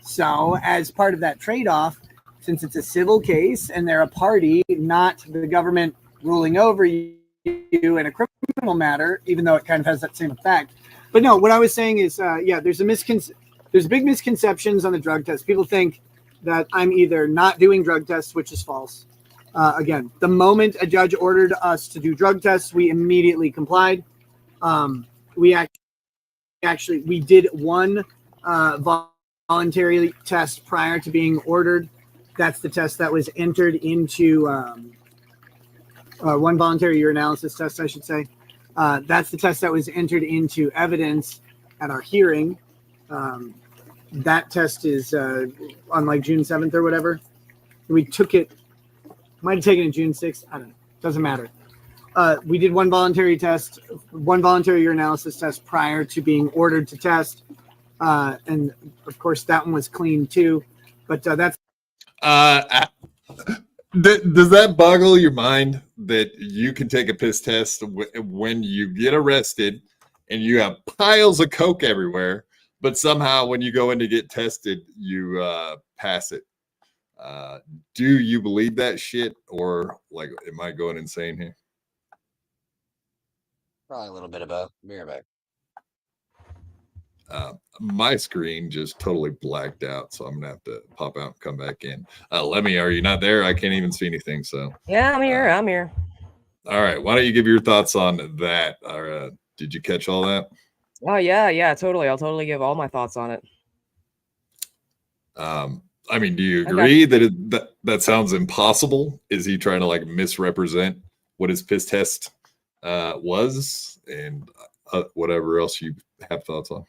So as part of that trade-off, since it's a civil case and they're a party, not the government ruling over you in a criminal matter, even though it kind of has that same effect. But no, what I was saying is, there's big misconceptions on the drug test. People think that I'm either not doing drug tests, which is false. Again, the moment a judge ordered us to do drug tests, we immediately complied. We did one voluntary test prior to being ordered. That's the test that was entered into one voluntary urinalysis test, I should say. That's the test that was entered into evidence at our hearing. That test is on like June 7th or whatever. We took it, might have taken it June 6th. I don't know. Doesn't matter. We did one voluntary urinalysis test prior to being ordered to test. And of course, that one was clean too. But that's. Does that boggle your mind that you can take a piss test when you get arrested and you have piles of coke everywhere, but somehow when you go in to get tested, you pass it? Do you believe that shit, or like, am I going insane here? Probably a little bit of both. Be right back. My screen just totally blacked out, so I'm gonna have to pop out and come back in. Lemmy, are you not there? I can't even see anything. So yeah, I'm here. I'm here. All right, why don't you give your thoughts on that? Did you catch all that? Oh yeah, totally. I'll totally give all my thoughts on it. I mean, do you agree that sounds impossible? Is he trying to like misrepresent what his piss test was, and whatever else you have thoughts on?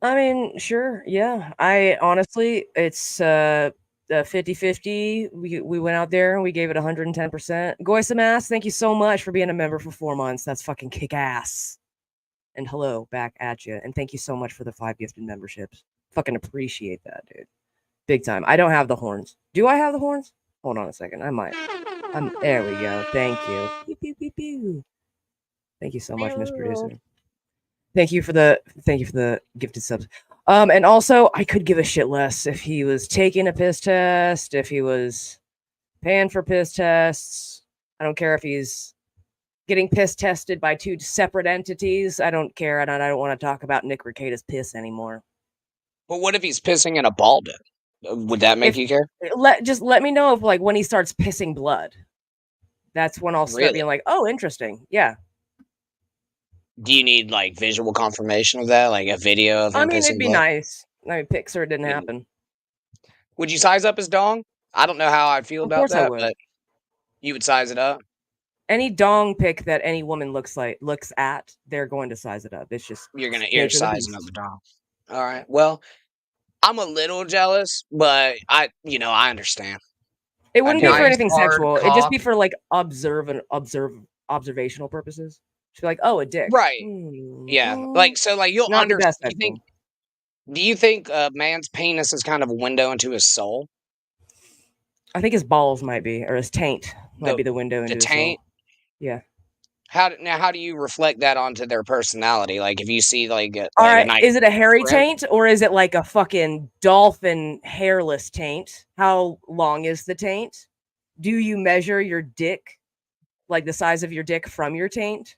I mean, sure. Yeah. I honestly, it's 50-50. We went out there and we gave it 110%. Goisamass, thank you so much for being a member for 4 months. That's fucking kick ass. And hello back at you. And thank you so much for the 5 gifted memberships. Fucking appreciate that, dude. Big time. I don't have the horns. Do I have the horns? Hold on a second. I might. There we go. Thank you. Pew, pew, pew, pew. Thank you so much, Miss Producer. Thank you for the gifted subs. And also, I could give a shit less if he was taking a piss test, if he was paying for piss tests. I don't care if he's getting piss tested by 2 separate entities. I don't care, and I don't want to talk about Nick Rekieta's piss anymore. But what if he's pissing in a ball pit? Would that make you care? Just let me know if, like, when he starts pissing blood. That's when I'll start being like, oh, interesting. Yeah. Do you need like visual confirmation of that, like a video of him? I mean, pissing it'd be blood? nice. I mean, Pixar didn't happen. Would you size up his dong? I don't know how I feel about that, but you would size it up. Any dong pic that any woman looks at, they're going to size it up. It's just you're sizing up the dong. All right. Well, I'm a little jealous, but I understand. It wouldn't be for anything sexual. It'd just be for like observational purposes. She's like, oh, a dick. Right. Yeah. Like, so like you'll understand. Do you think a man's penis is kind of a window into his soul? I think his balls might be, or his taint might be the window into his taint. Soul. Yeah. How do you reflect that onto their personality? Like if you see like all right, is it a hairy taint or is it like a fucking dolphin hairless taint? How long is the taint? Do you measure your dick, like the size of your dick from your taint?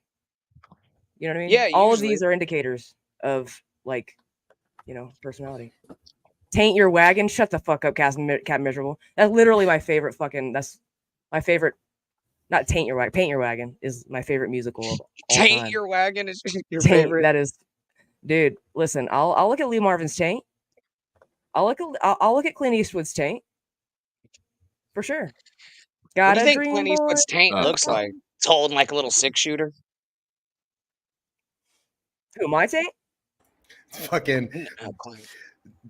You know what I mean? Yeah. All of these are indicators of like, personality. Taint your wagon. Shut the fuck up, Cat Miserable. That's literally my favorite that's my favorite. Not Taint Your Wagon. Paint Your Wagon is my favorite musical of all Taint time. Your Wagon is your favorite. That is, dude. Listen, I'll look at Lee Marvin's taint. I'll look at Clint Eastwood's taint. For sure. What do you think Clint Eastwood's taint looks like? It's holding like a little 6-shooter. Who, my taint? Fucking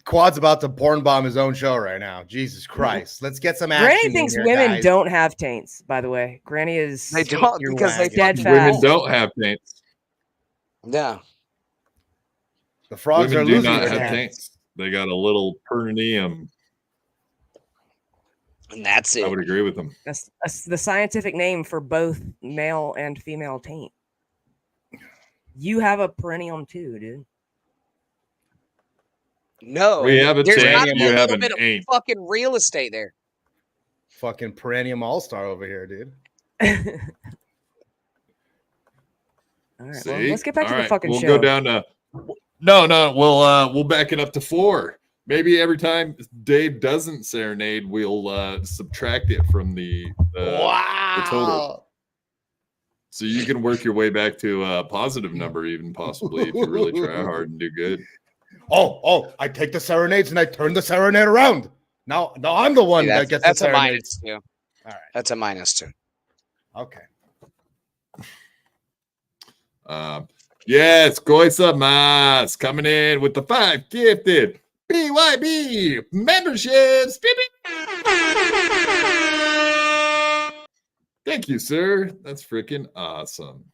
Quad's about to porn bomb his own show right now. Jesus Christ. Let's get some action. Granny thinks women don't have taints, by the way. Granny is they don't because they dead fast. Women don't have taints. Yeah. The frogs women are losing do not their have taints. They got a little perineum. And that's it. I would agree with them. That's the scientific name for both male and female taint. You have a perineum too, dude. No, We have a there's tank, got to be you a have little an bit of ain't. fucking real estate there. Fucking perennial all-star over here, dude. All right, See? well, let's get back All to the right, fucking we'll show. go down to no. We'll back it up to 4. Maybe every time Dave doesn't serenade, we'll subtract it from the total. So you can work your way back to a positive number, even possibly, if you really try hard and do good. Oh, I take the serenades and I turn the serenade around. Now I'm the one that gets that's the a serenades. -2. All right. That's a -2. Okay. Yes, Goisa Mas coming in with the 5 gifted BYB memberships. Thank you, sir. That's freaking awesome.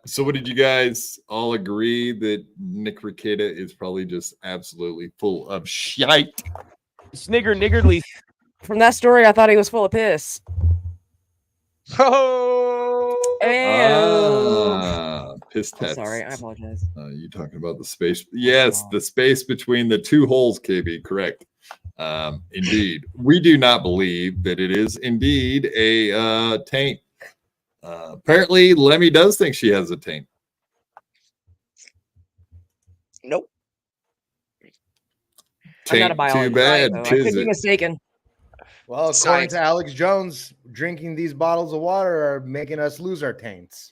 So what did you guys all agree that Nick Rekieta is probably just absolutely full of shite? Niggardly. From that story, I thought he was full of piss. Oh, Piss test. Sorry, I apologize. You talking about the space? Yes, the space between the 2 holes, KB. Correct. Indeed, we do not believe that it is indeed a taint. Apparently, Lemmy does think she has a taint. nope. I'm not a Taint biologist. too bad. I could Tis be it. mistaken. Well, according Science. to Alex Jones, drinking these bottles of water are making us lose our taints.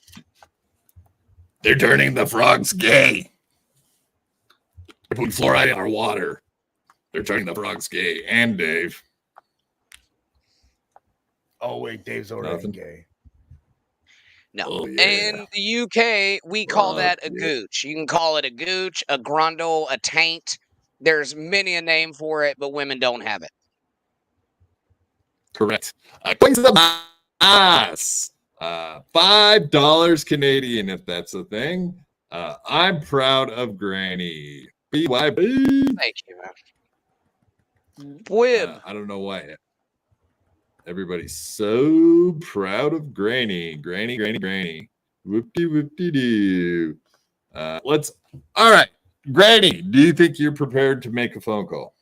They're turning the frogs gay. They're putting fluoride in our water. They're turning the frogs gay. And Dave. Oh wait, Dave's already Nothing. gay. No. Oh, yeah. In the UK, we call that a Yeah. gooch. You can call it a gooch, a grundle, a taint. There's many a name for it, but women don't have it. Correct. $5 Canadian, if that's a thing. I'm proud of Granny. BYB. Thank you, man. Wib. I don't know why. Everybody's so proud of Granny. Granny. Whoop-de-whoop-de-doo. All right. Granny, do you think you're prepared to make a phone call?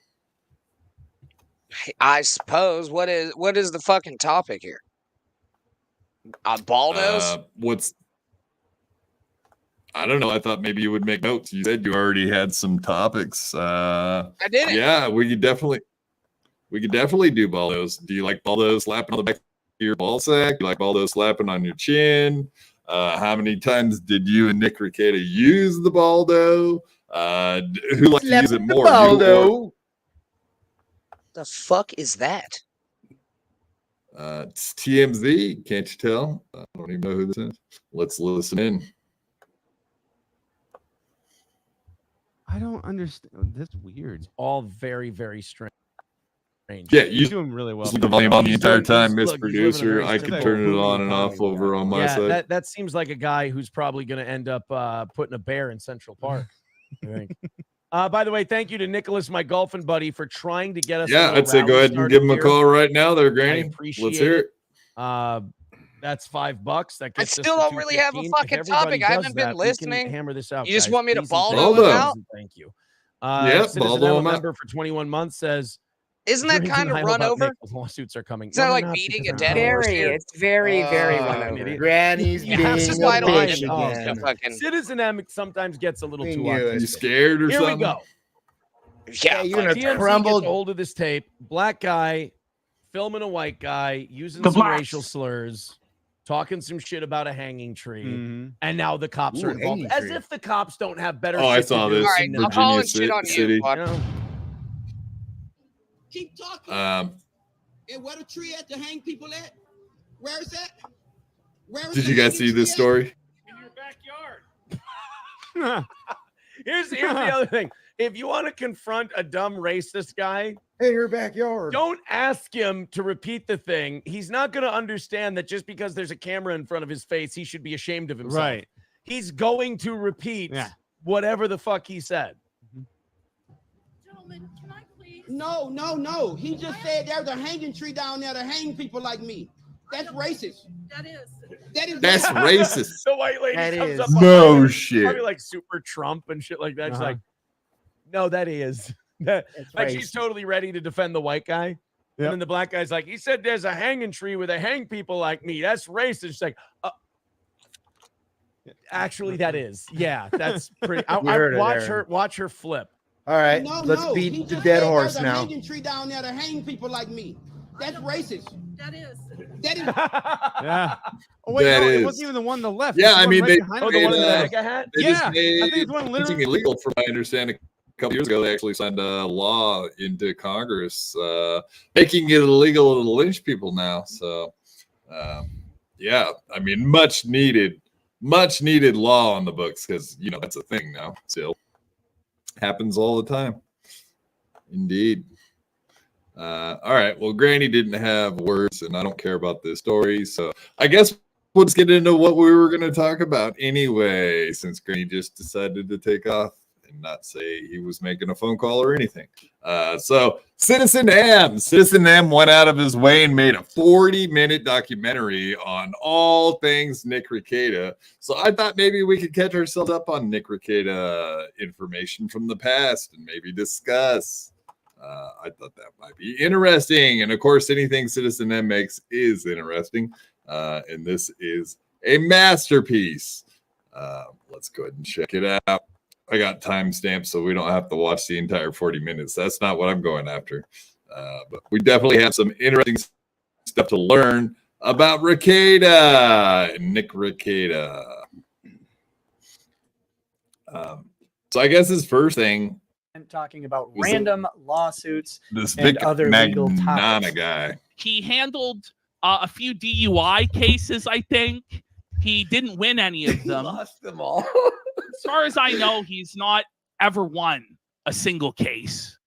I suppose. What is the fucking topic here? Baldos? I don't know. I thought maybe you would make notes. You said you already had some topics. I did it. Yeah, we could definitely do Baldos. Do you like Baldos slapping on the back of your ball sack? Do you like Baldos slapping on your chin? How many times did you and Nick Rekieta use the Baldo? Who likes to use it more? Baldo. The fuck is that? It's TMZ. Can't you tell? I don't even know who this is. Let's listen in. I don't understand. That's weird. All very, very strange. Yeah, He's doing really well. Just leave the volume on the entire He's- time, Miss look, he's living a Producer. very I can simple, turn it booming on and off economy. over on my side. That seems like a guy who's probably going to end up putting a bear in Central Park. I think. By the way, thank you to Nicholas, my golfing buddy, for trying to get us. Yeah, a I'd say go ahead and rally give him a started call right now there, here. I Granny. appreciate Let's hear it. That's $5. That I gets us still to don't really have a 215. If fucking everybody topic. I does haven't been that, we can listening. hammer this out. You just guys. want me to Please and baldo thank him you. out? Thank you. Yep, Citizen baldo Emma him out. member for 21 months says, Isn't that "Drinking kind of idle run about over? Nick, lawsuits are coming. Is that No, they're like not, beating because a I'm dead not. horse Very, here? it's very, very Ah, run an over. idiot. Granny's Yeah, being this This is a why I don't bitch want again. to fucking. Citizen M sometimes gets a little We too knew it. You autistic. scared or Here something? we go. Yeah, you're gonna TMZ gets crumble. a hold of this tape. Black guy filming a white guy using The some blacks. racial slurs, talking some shit about a hanging tree, Mhm. and now the cops Ooh, are involved. hanging As tree. if the cops don't have better. Oh, I shit to saw do this. All right, than I'm that. calling Virginia shit on City. you. Fuck. You know? Keep talking. And where the tree at to hang people at? Where is that? Where is Did the you guys hanging see this tree at? story? Here's the other thing. If you want to confront a dumb racist guy, In your backyard. don't ask him to repeat the thing. He's not going to understand that just because there's a camera in front of his face, he should be ashamed of himself. Right. He's going to repeat Yeah. whatever the fuck he said. Gentlemen, can I please? No. He just said there's a hanging tree down there to hang people like me. That's racist. That's racist. The white lady That comes is. up. No behind her, shit. Probably like super Trump and shit like that. She's like, no, that is. It's Like she's racist. totally ready to defend the white guy. Yep. And then the black guy's like, he said there's a hanging tree where they hang people like me. That's racist. She's like, actually, that is. Yeah, that's pretty. I heard it, watch Aaron. watch her flip. All right, No, let's no. He beat the just dead said horse there's a now. hanging tree down there to hang people like me. That's racist. That is. Yeah. Oh wait, That no, is. it wasn't even the one on the left. Yeah, It's the I one mean, right they behind Oh, it. the one in the made, mega hat? They Yeah, just I made think it's one hunting literally. illegal, from my understanding. A couple years ago, they actually signed a law into Congress making it illegal to lynch people now. So, yeah, I mean, much needed law on the books, because that's a thing now. Still happens all the time. Indeed. All right. Well, Granny didn't have words, and I don't care about this story, so I guess we'll just get into what we were going to talk about anyway, since Granny just decided to take off and not say he was making a phone call or anything. So Citizen M went out of his way and made a 40-minute documentary on all things Nick Rekieta. So I thought maybe we could catch ourselves up on Nick Rekieta information from the past and maybe discuss. I thought that might be interesting. And of course, anything Citizen M makes is interesting. And this is a masterpiece. Let's go ahead and check it out. I got timestamps so we don't have to watch the entire 40 minutes. That's not what I'm going after. But we definitely have some interesting stuff to learn about Rekieta, Nick Rekieta. So I guess his first thing, and talking about random lawsuits this and Vic other legal Magnana topics. guy. He handled a few DUI cases, I think. He didn't win any of them. Lost them all. As far as I know, he's not ever won a single case.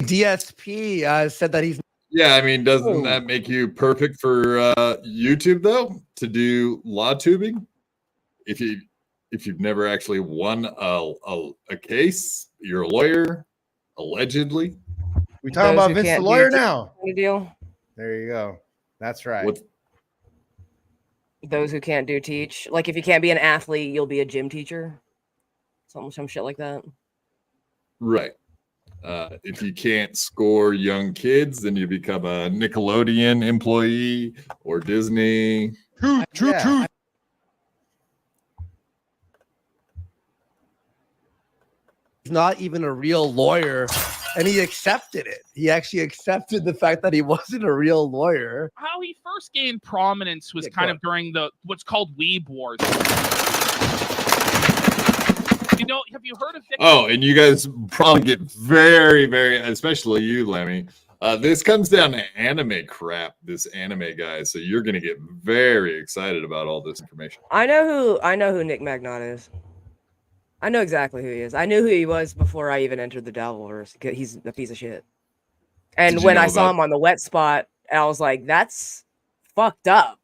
DSP said that he's. Yeah, I mean, doesn't that make you perfect for YouTube though, to do law tubing? If you've never actually won a case, you're a lawyer, allegedly. We talking Those about who Vince the can't lawyer do now. Deal. There you go. That's right. What? Those who can't do teach. Like if you can't be an athlete, you'll be a gym teacher. Some shit like that. Right. If you can't score young kids, then you become a Nickelodeon employee or Disney. True. He's not even a real lawyer, and he accepted it. He actually accepted the fact that he wasn't a real lawyer. How he first gained prominence was kind of during the what's called Weeb Wars. Have you heard of Vic? Oh, and you guys probably get very, very, especially you, Lemmy. This comes down to anime crap, this anime guy. So you're going to get very excited about all this information. I know who Nick Magnata is. I know exactly who he is. I knew who he was before I even entered the Dabbleverse. He's a piece of shit. And when I saw him on the wet spot, I was like, that's fucked up.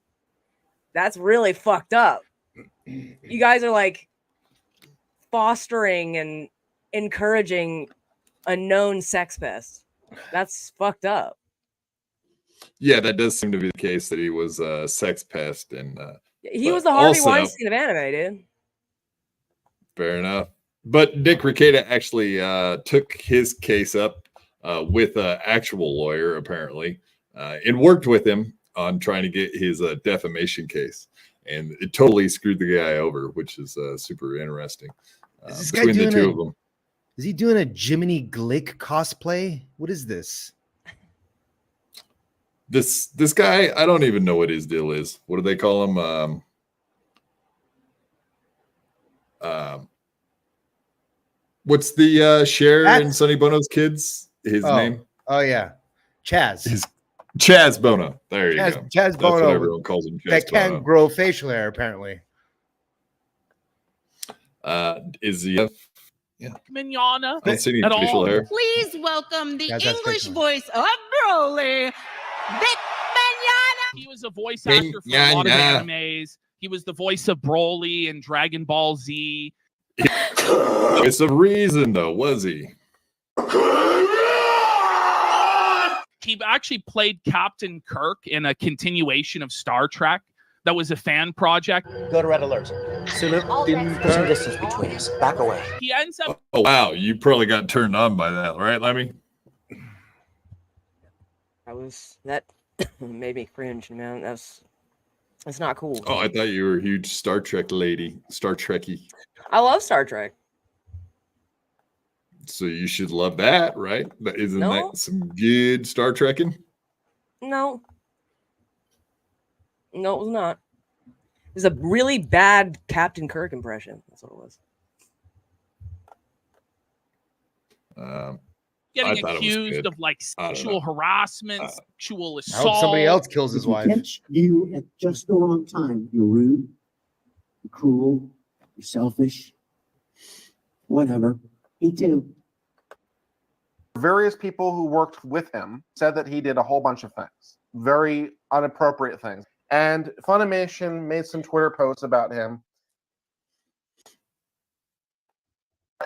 That's really fucked up. You guys are like fostering and encouraging a known sex pest. That's fucked up. Yeah, that does seem to be the case, that he was a sex pest. And he was the Harvey Weinstein of anime, dude. Fair enough. But Nick Rekieta actually took his case up with an actual lawyer, apparently, and worked with him on trying to get his defamation case. And it totally screwed the guy over, which is super interesting. Is this guy Between the doing two of them. Is he doing a Jiminy Glick cosplay? What is this? This guy, I don't even know what his deal is. What do they call him? What's the Cher and Sonny Bono's kids? His name? Oh yeah, Chaz. Chaz Bono. There you go. Chaz That's Bono. what everyone calls him. Chaz That can't Bono. grow facial hair, apparently. Is he? Yeah. Mignana. I don't see any at facial all. hair. Please welcome the Yeah, that's English facial. voice of Broly, Vic Mignogna. He was a voice actor for a lot of Mignogna. animes. He was the voice of Broly in Dragon Ball Z. It's a reason, though, was he? He actually played Captain Kirk in a continuation of Star Trek that was a fan project. Go to red alert. Sulu, put some distance between us. Back away. He ends up. Oh wow, you probably got turned on by that, right, Lemmy? That made me cringe, man. That's not cool. Oh, I thought you were a huge Star Trek lady, Star Trekkie. I love Star Trek. So you should love that, right? Isn't No. that some good Star Trekking? No, it was not. It was a really bad Captain Kirk impression. That's what it was. Getting accused of like sexual harassment, sexual I hope assault. somebody else kills his wife. Catch you at just the wrong time. You're rude, you're cruel, you're selfish. Whatever. Me too. Various people who worked with him said that he did a whole bunch of things, very inappropriate things. And Funimation made some Twitter posts about him.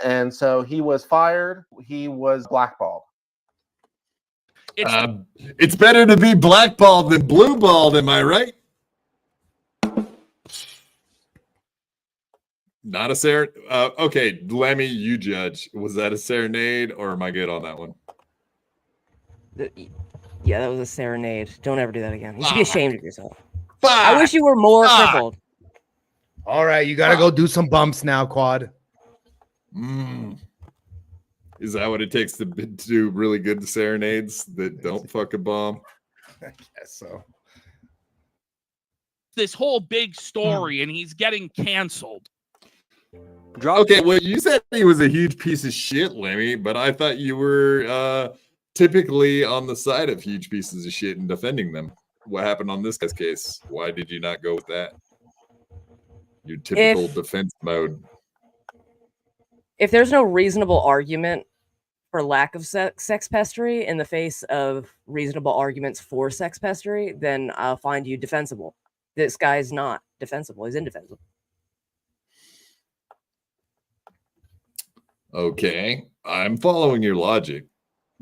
And so he was fired. He was blackballed. It's better to be blackballed than blueballed, am I right? Not a serenade. Okay, Lemmy, you judge. Was that a serenade, or am I good on that one? Yeah, that was a serenade. Don't ever do that again. You should be ashamed of yourself. I wish you were more crippled. All right, you gotta go do some bumps now, Quad. Is that what it takes to do really good serenades that don't fuck a bomb? I guess so. This whole big story, and he's getting canceled. Okay, well, you said he was a huge piece of shit, Lemmy, but I thought you were typically on the side of huge pieces of shit and defending them. What happened on this guy's case? Why did you not go with that? Your typical defense mode. If there's no reasonable argument for lack of sex pestery in the face of reasonable arguments for sex pestery, then I'll find you defensible. This guy's not defensible. He's indefensible. Okay, I'm following your logic.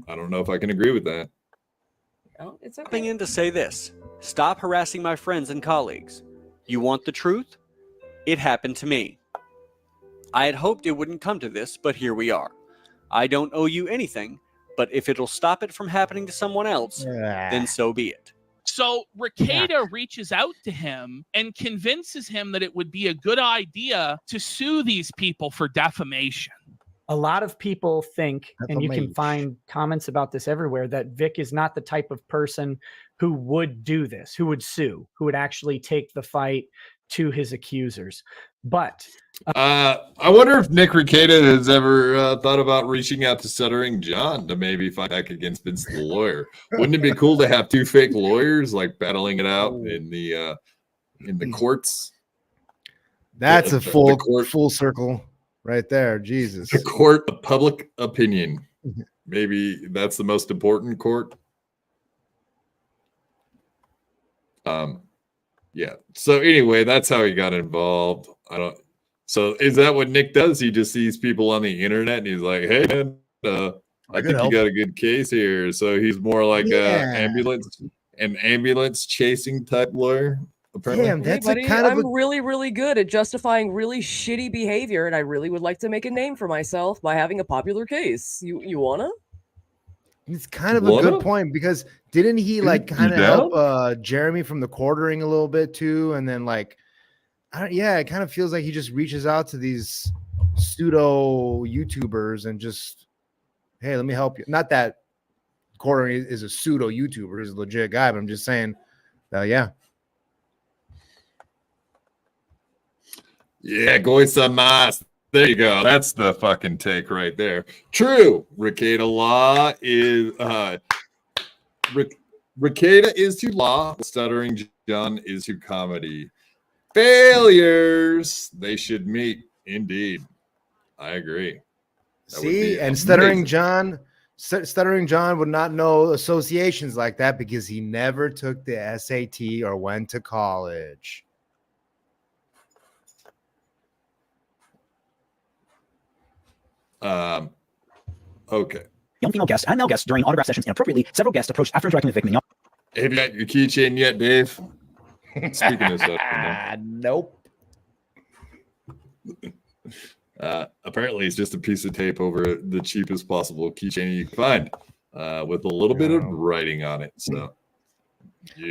I don't know if I can agree with that. Oh, it's okay. Coming in to say this: stop harassing my friends and colleagues. You want the truth? It happened to me. I had hoped it wouldn't come to this, but here we are. I don't owe you anything, but if it'll stop it from happening to someone else, then so be it. So Rekieta reaches out to him and convinces him that it would be a good idea to sue these people for defamation. A lot of people think, and you can find comments about this everywhere, that Vic is not the type of person who would do this, who would sue, who would actually take the fight to his accusers. But I wonder if Nick Rekieta has ever thought about reaching out to Stuttering John to maybe fight back against Vince the lawyer. Wouldn't it be cool to have two fake lawyers like battling it out in the courts? That's a full circle right there. Jesus. The court of public opinion. Maybe that's the most important court. Yeah. So anyway, that's how he got involved. So is that what Nick does? He just sees people on the internet and he's like, "Hey, man, I think you got a good case here." So he's more like an ambulance chasing type lawyer. Apparently. Damn, that's hey, buddy, I'm really, really good at justifying really shitty behavior, and I really would like to make a name for myself by having a popular case. You wanna? It's kind of a good point, because didn't he like kind of help Jeremy from the quartering a little bit too? And then like, it kind of feels like he just reaches out to these pseudo YouTubers and just, hey, let me help you. Not that quartering is a pseudo YouTuber, he's a legit guy, but I'm just saying, yeah. Yeah, goisa mas. There you go. That's the fucking take right there. True. Rekieta law is Rekieta is to law. Stuttering John is to comedy. Failures, they should meet. Indeed. I agree. See, and Stuttering John would not know associations like that because he never took the SAT or went to college. Okay. young female guests and male guests during autograph sessions inappropriately. Several guests approached after interacting with Vic. Have you got your keychain yet, Dave? Speaking of stuff. Nope. Apparently, it's just a piece of tape over the cheapest possible keychain you can find, with a little bit of writing on it. So,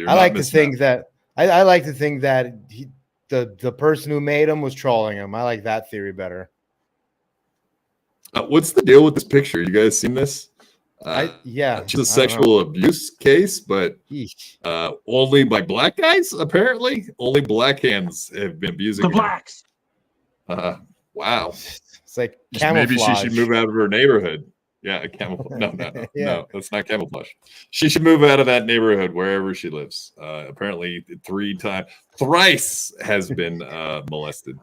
I like to think that I like to think that the person who made him was trolling him. I like that theory better. What's the deal with this picture? You guys seen this? It's just a sexual abuse case, but only by black guys. Apparently, only black hands have been abusing The blacks. Wow. It's like camouflage. Maybe she should move out of her neighborhood. Yeah, camouflage. No, no, that's not camouflage. She should move out of that neighborhood wherever she lives. Apparently, thrice has been molested.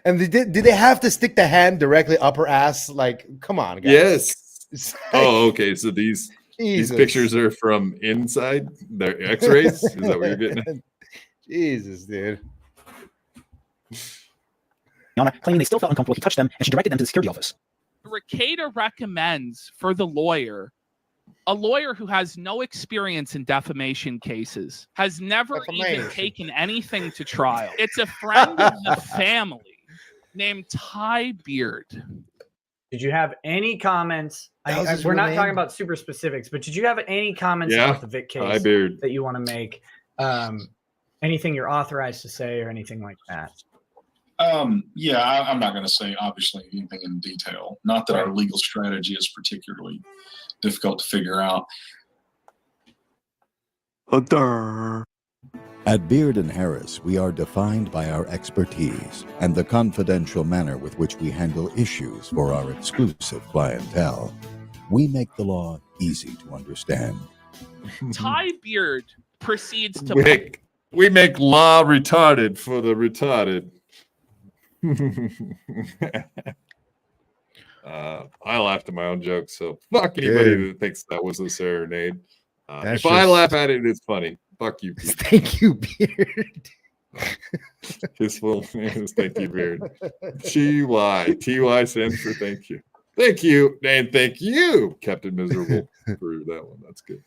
And did they have to stick the hand directly up her ass? Like, come on, guys. Yes. Oh, okay. So these pictures are from inside. They're X-rays. Is that what you're getting at? Jesus, dude. Claiming they still felt uncomfortable, he touched them, and she directed them to the security office. Rekieta recommends for the lawyer, a lawyer who has no experience in defamation cases, has never even taken anything to trial. It's a friend of the family named Ty Beard. Did you have any comments? We're not talking about super specifics, but did you have any comments about the Vic case that you want to make? Anything you're authorized to say or anything like that? I'm not going to say obviously anything in detail. Not that our legal strategy is particularly difficult to figure out. At Beard and Harris, we are defined by our expertise and the confidential manner with which we handle issues for our exclusive clientele. We make the law easy to understand. Ty Beard proceeds to we make law retarded for the retarded. I laughed at my own joke, so fuck anybody that thinks that was a serenade. If I laugh at it, it's funny. Fuck you, Pete. Thank you, Beard. His full name is Thank You, Beard. TY stands for thank you. Thank you, and thank you, Captain Miserable, for that one. That's good.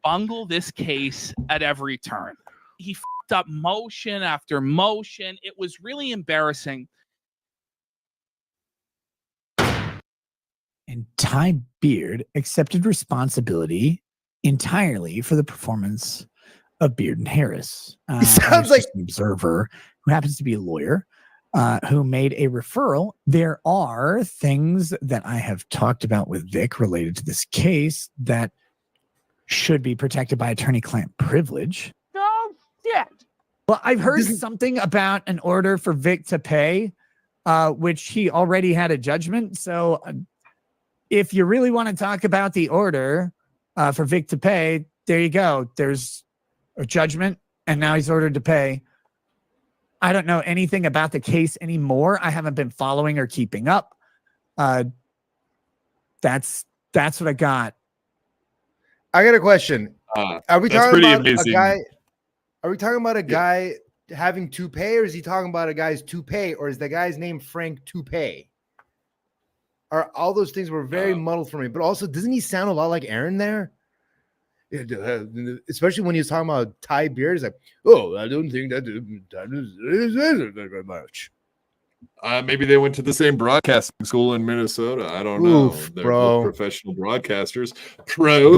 bungle this case at every turn. He fucked up motion after motion. It was really embarrassing. And Ty Beard accepted responsibility entirely for the performance of Beard and Harris. He sounds like an observer who happens to be a lawyer who made a referral. There are things that I have talked about with Vic related to this case that should be protected by attorney-client privilege. Oh, shit. Well, I've heard something about an order for Vic to pay, which he already had a judgment. So if you really want to talk about the order for Vic to pay, there you go. There's a judgment, and now he's ordered to pay. I don't know anything about the case anymore. I haven't been following or keeping up. That's what I got. I got a question. Are we talking about amazing. a guy? Are we talking about a guy having toupee, or is he talking about a guy's toupee, or is the guy's name Frank Toupee? Are all those things were very muddled for me. But also, doesn't he sound a lot like Aaron there? Especially when he was talking about Ty Beard. He's like, oh, I don't think that is very much. Maybe they went to the same broadcasting school in Minnesota. I don't know. They're both professional broadcasters.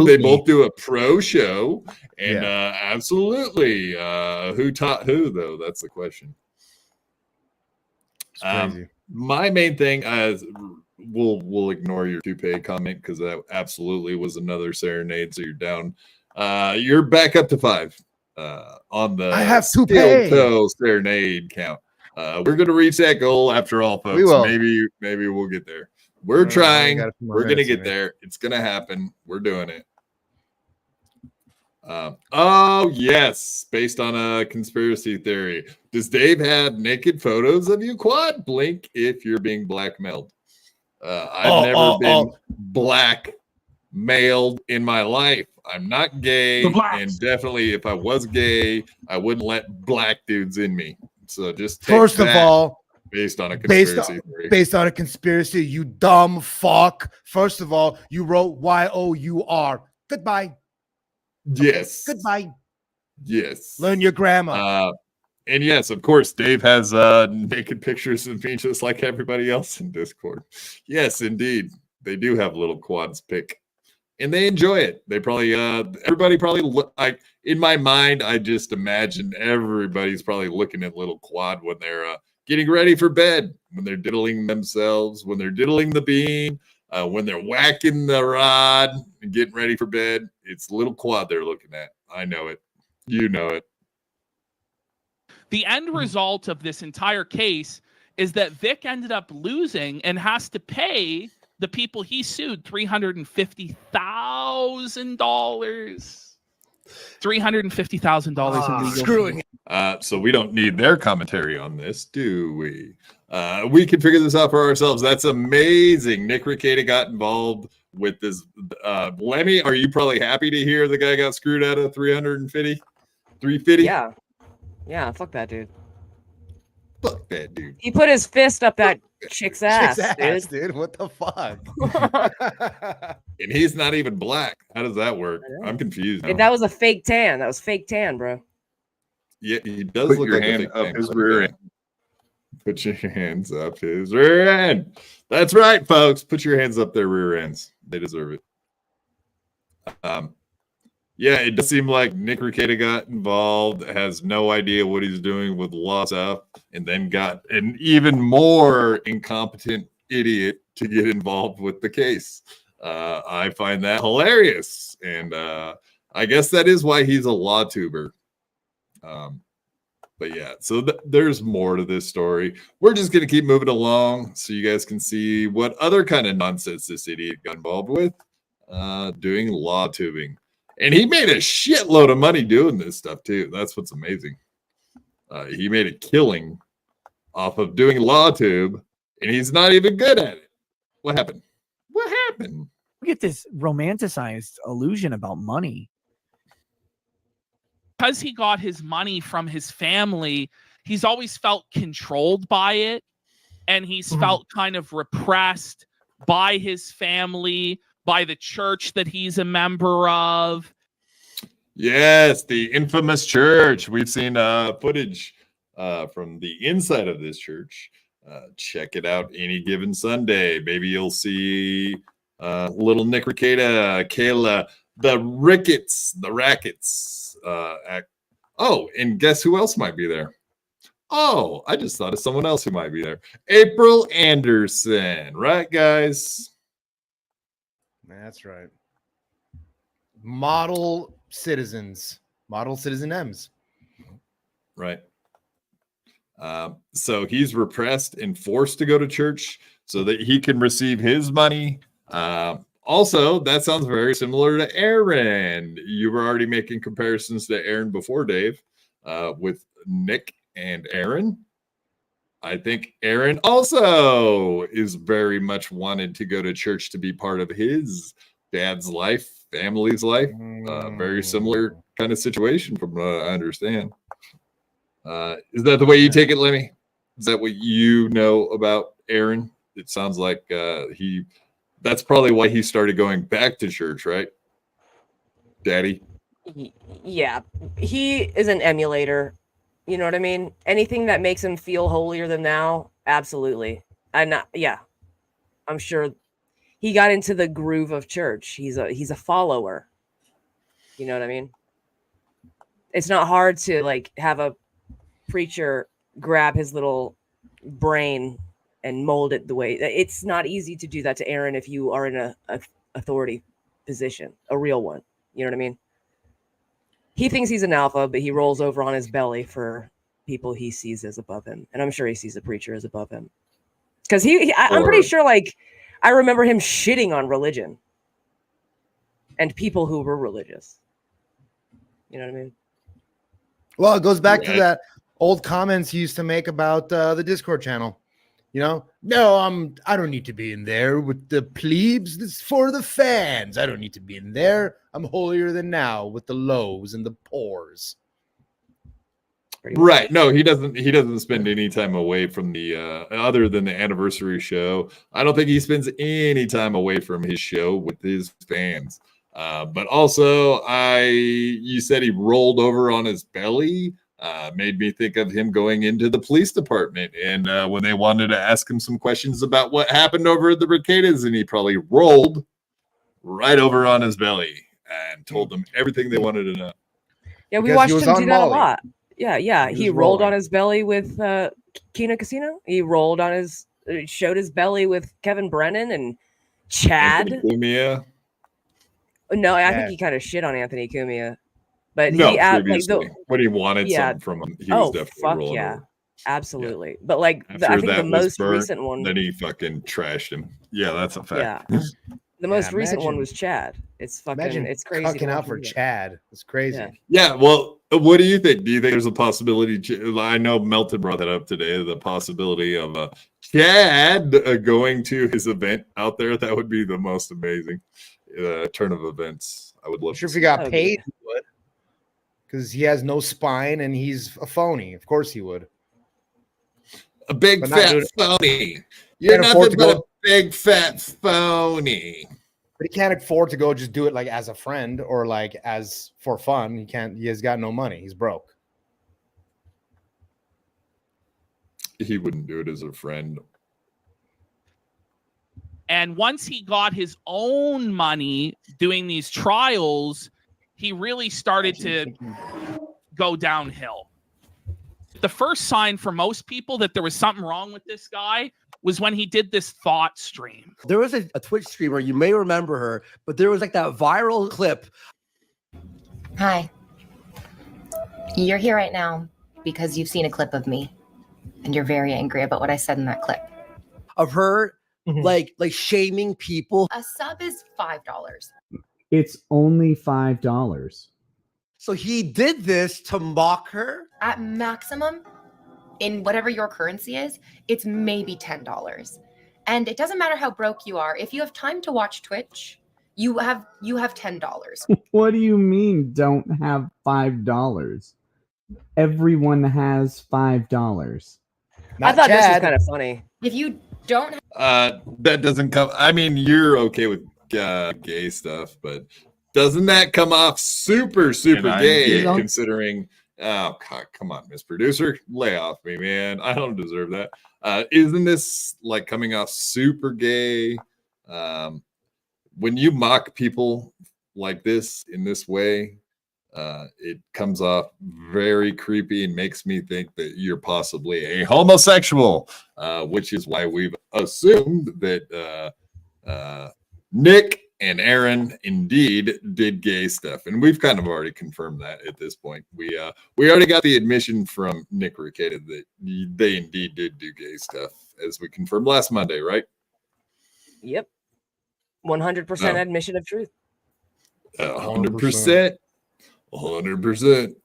They both do a pro show. And absolutely, who taught who, though? That's the question. My main thing is we'll ignore your toupee comment because that absolutely was another serenade. So you're down. You're back up to 5 on the I have toupee toe serenade count. We're gonna reach that goal after all, folks. We will. Maybe we'll get there. We're trying. We're gonna get there. It's gonna happen. We're doing it. Oh yes, based on a conspiracy theory. Does Dave have naked photos of you? Quad blink if you're being blackmailed. I've never been blackmailed in my life. I'm not gay, and definitely if I was gay, I wouldn't let black dudes in me. So just take First of all, Based on a conspiracy theory. Based on a conspiracy, you dumb fuck. First of all, you wrote Y-O-U-R. Goodbye. Yes. Okay, goodbye. Yes. Learn your grammar. And yes, of course, Dave has naked pictures of me just like everybody else in Discord. Yes, indeed. They do have little quads pick. And they enjoy it. They probably everybody probably in my mind, I just imagine everybody's probably looking at little quad when they're getting ready for bed, when they're diddling themselves, when they're diddling the bean, when they're whacking the rod and getting ready for bed. It's little quad they're looking at. I know it. You know it. The end result of this entire case is that Vic ended up losing and has to pay the people he sued $350,000. $350,000 in legal. Screwing. So we don't need their commentary on this, do we? We can figure this out for ourselves. That's amazing. Nick Rekieta got involved with this. Lemmy, are you probably happy to hear the guy got screwed out of 350? 350? Yeah, fuck that dude. Fuck that dude. He put his fist up that chick's ass, dude. What the fuck? And he's not even black. How does that work? I'm confused. Hey, that was a fake tan. That was fake tan, bro. Yeah, he does look like a fake tan. His rear end. Put your hands up his rear end. That's right, folks. Put your hands up their rear ends. They deserve it. Yeah, it does seem like Nick Rekieta got involved, has no idea what he's doing with law stuff, and then got an even more incompetent idiot to get involved with the case. I find that hilarious, and I guess that is why he's a law tuber. But yeah, so there's more to this story. We're just going to keep moving along so you guys can see what other kind of nonsense this idiot got involved with, doing law tubing. And he made a shitload of money doing this stuff, too. That's what's amazing. He made a killing off of doing law tube, and he's not even good at it. What happened? What happened? We get this romanticized illusion about money. Because he got his money from his family, he's always felt controlled by it, and he's felt kind of repressed by his family, by the church that he's a member of. Yes, the infamous church. We've seen footage from the inside of this church. Check it out any given Sunday. Maybe you'll see little Nick Rekieta, Kayla, the Rackets. Oh, and guess who else might be there? Oh, I just thought of someone else who might be there. April Anderson. Right, guys? That's right. Model citizens. Model citizen M's. Right. So he's repressed and forced to go to church so that he can receive his money. Also, that sounds very similar to Aaron. You were already making comparisons to Aaron before, Dave, with Nick and Aaron. I think Aaron also is very much wanted to go to church to be part of his dad's life, family's life. Very similar kind of situation from what I understand. Is that the way you take it, Lemmy? Is that what you know about Aaron? It sounds like that's probably why he started going back to church, right? Daddy? Yeah, he is an emulator. You know what I mean? Anything that makes him feel holier than thou, absolutely. I'm sure he got into the groove of church. He's a follower. You know what I mean? It's not hard to like have a preacher grab his little brain and mold it the way. It's not easy to do that to Aaron if you are in a authority position, a real one. You know what I mean? He thinks he's an alpha, but he rolls over on his belly for people he sees as above him. And I'm sure he sees a preacher as above him. Because I'm pretty sure, like, I remember him shitting on religion and people who were religious. You know what I mean? Well, it goes back to that old comments he used to make about the Discord channel. You know, no, I don't need to be in there with the plebes. This is for the fans. I don't need to be in there. I'm holier than now with the lows and the poors. Right. No, he doesn't spend any time away from the other than the anniversary show. I don't think he spends any time away from his show with his fans. But also you said he rolled over on his belly. Made me think of him going into the police department and when they wanted to ask him some questions about what happened over at the Rekietas, and he probably rolled right over on his belly and told them everything they wanted to know. Yeah, we watched him do that a lot. Yeah. He rolled on his belly with Kina Casino. He rolled on showed his belly with Kevin Brennan and Chad. Cumia. No, I think he kind of shit on Anthony Cumia. But no, previously, when he wanted something from him, he was definitely rolling over. Absolutely. Yeah. But I think the most recent one. Then he fucking trashed him. Yeah, that's a fact. Yeah. The most recent one was Chad. It's fucking, it's crazy. Fucking out for Chad. It's crazy. Yeah. Well, what do you think? Do you think there's a possibility? I know Melton brought that up today. The possibility of Chad going to his event out there. That would be the most amazing turn of events. I would love. Sure, if he got paid, he would. Because he has no spine and he's a phony. Of course he would. A big fat phony. You're nothing but a big fat phony. But he can't afford to go just do it like as a friend or like as for fun. He has got no money. He's broke. He wouldn't do it as a friend. And once he got his own money doing these trials, he really started to go downhill. The first sign for most people that there was something wrong with this guy was when he did this thought stream. There was a Twitch streamer, you may remember her, but there was like that viral clip. Hi. You're here right now because you've seen a clip of me and you're very angry about what I said in that clip. Of her like shaming people. A sub is $5. It's only $5. So he did this to mock her? At maximum, in whatever your currency is, it's maybe $10. And it doesn't matter how broke you are. If you have time to watch Twitch, you have $10. What do you mean don't have $5? Everyone has $5. I thought this was kind of funny. If you don't that doesn't come. I mean, you're okay with gay stuff, but doesn't that come off super gay considering? Oh God, come on, Miss Producer, lay off me, man. I don't deserve that. Isn't this like coming off super gay? When you mock people like this in this way, it comes off very creepy and makes me think that you're possibly a homosexual, which is why we've assumed that Nick and Aaron indeed did gay stuff, and we've kind of already confirmed that at this point. We already got the admission from Nick Rekieta that they indeed did do gay stuff, as we confirmed last Monday, right? Yep, 100% admission of truth. 100%. 100%.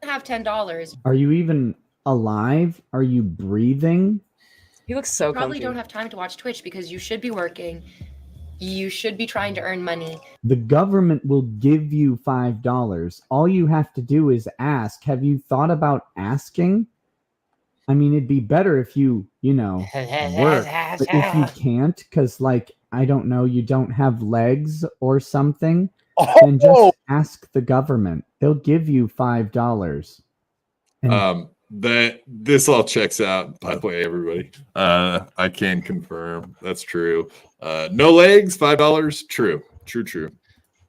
Have $10. Are you even alive? Are you breathing? He looks so Probably comfy. don't have time to watch Twitch because you should be working. You should be trying to earn money. The government will give you $5. All you have to do is ask. Have you thought about asking? I mean, it'd be better if you work. But if you can't, because, like, I don't know, you don't have legs or something, then just ask the government. They'll give you $5. And That this all checks out, by the way, everybody. I can confirm that's true. No legs, $5. True.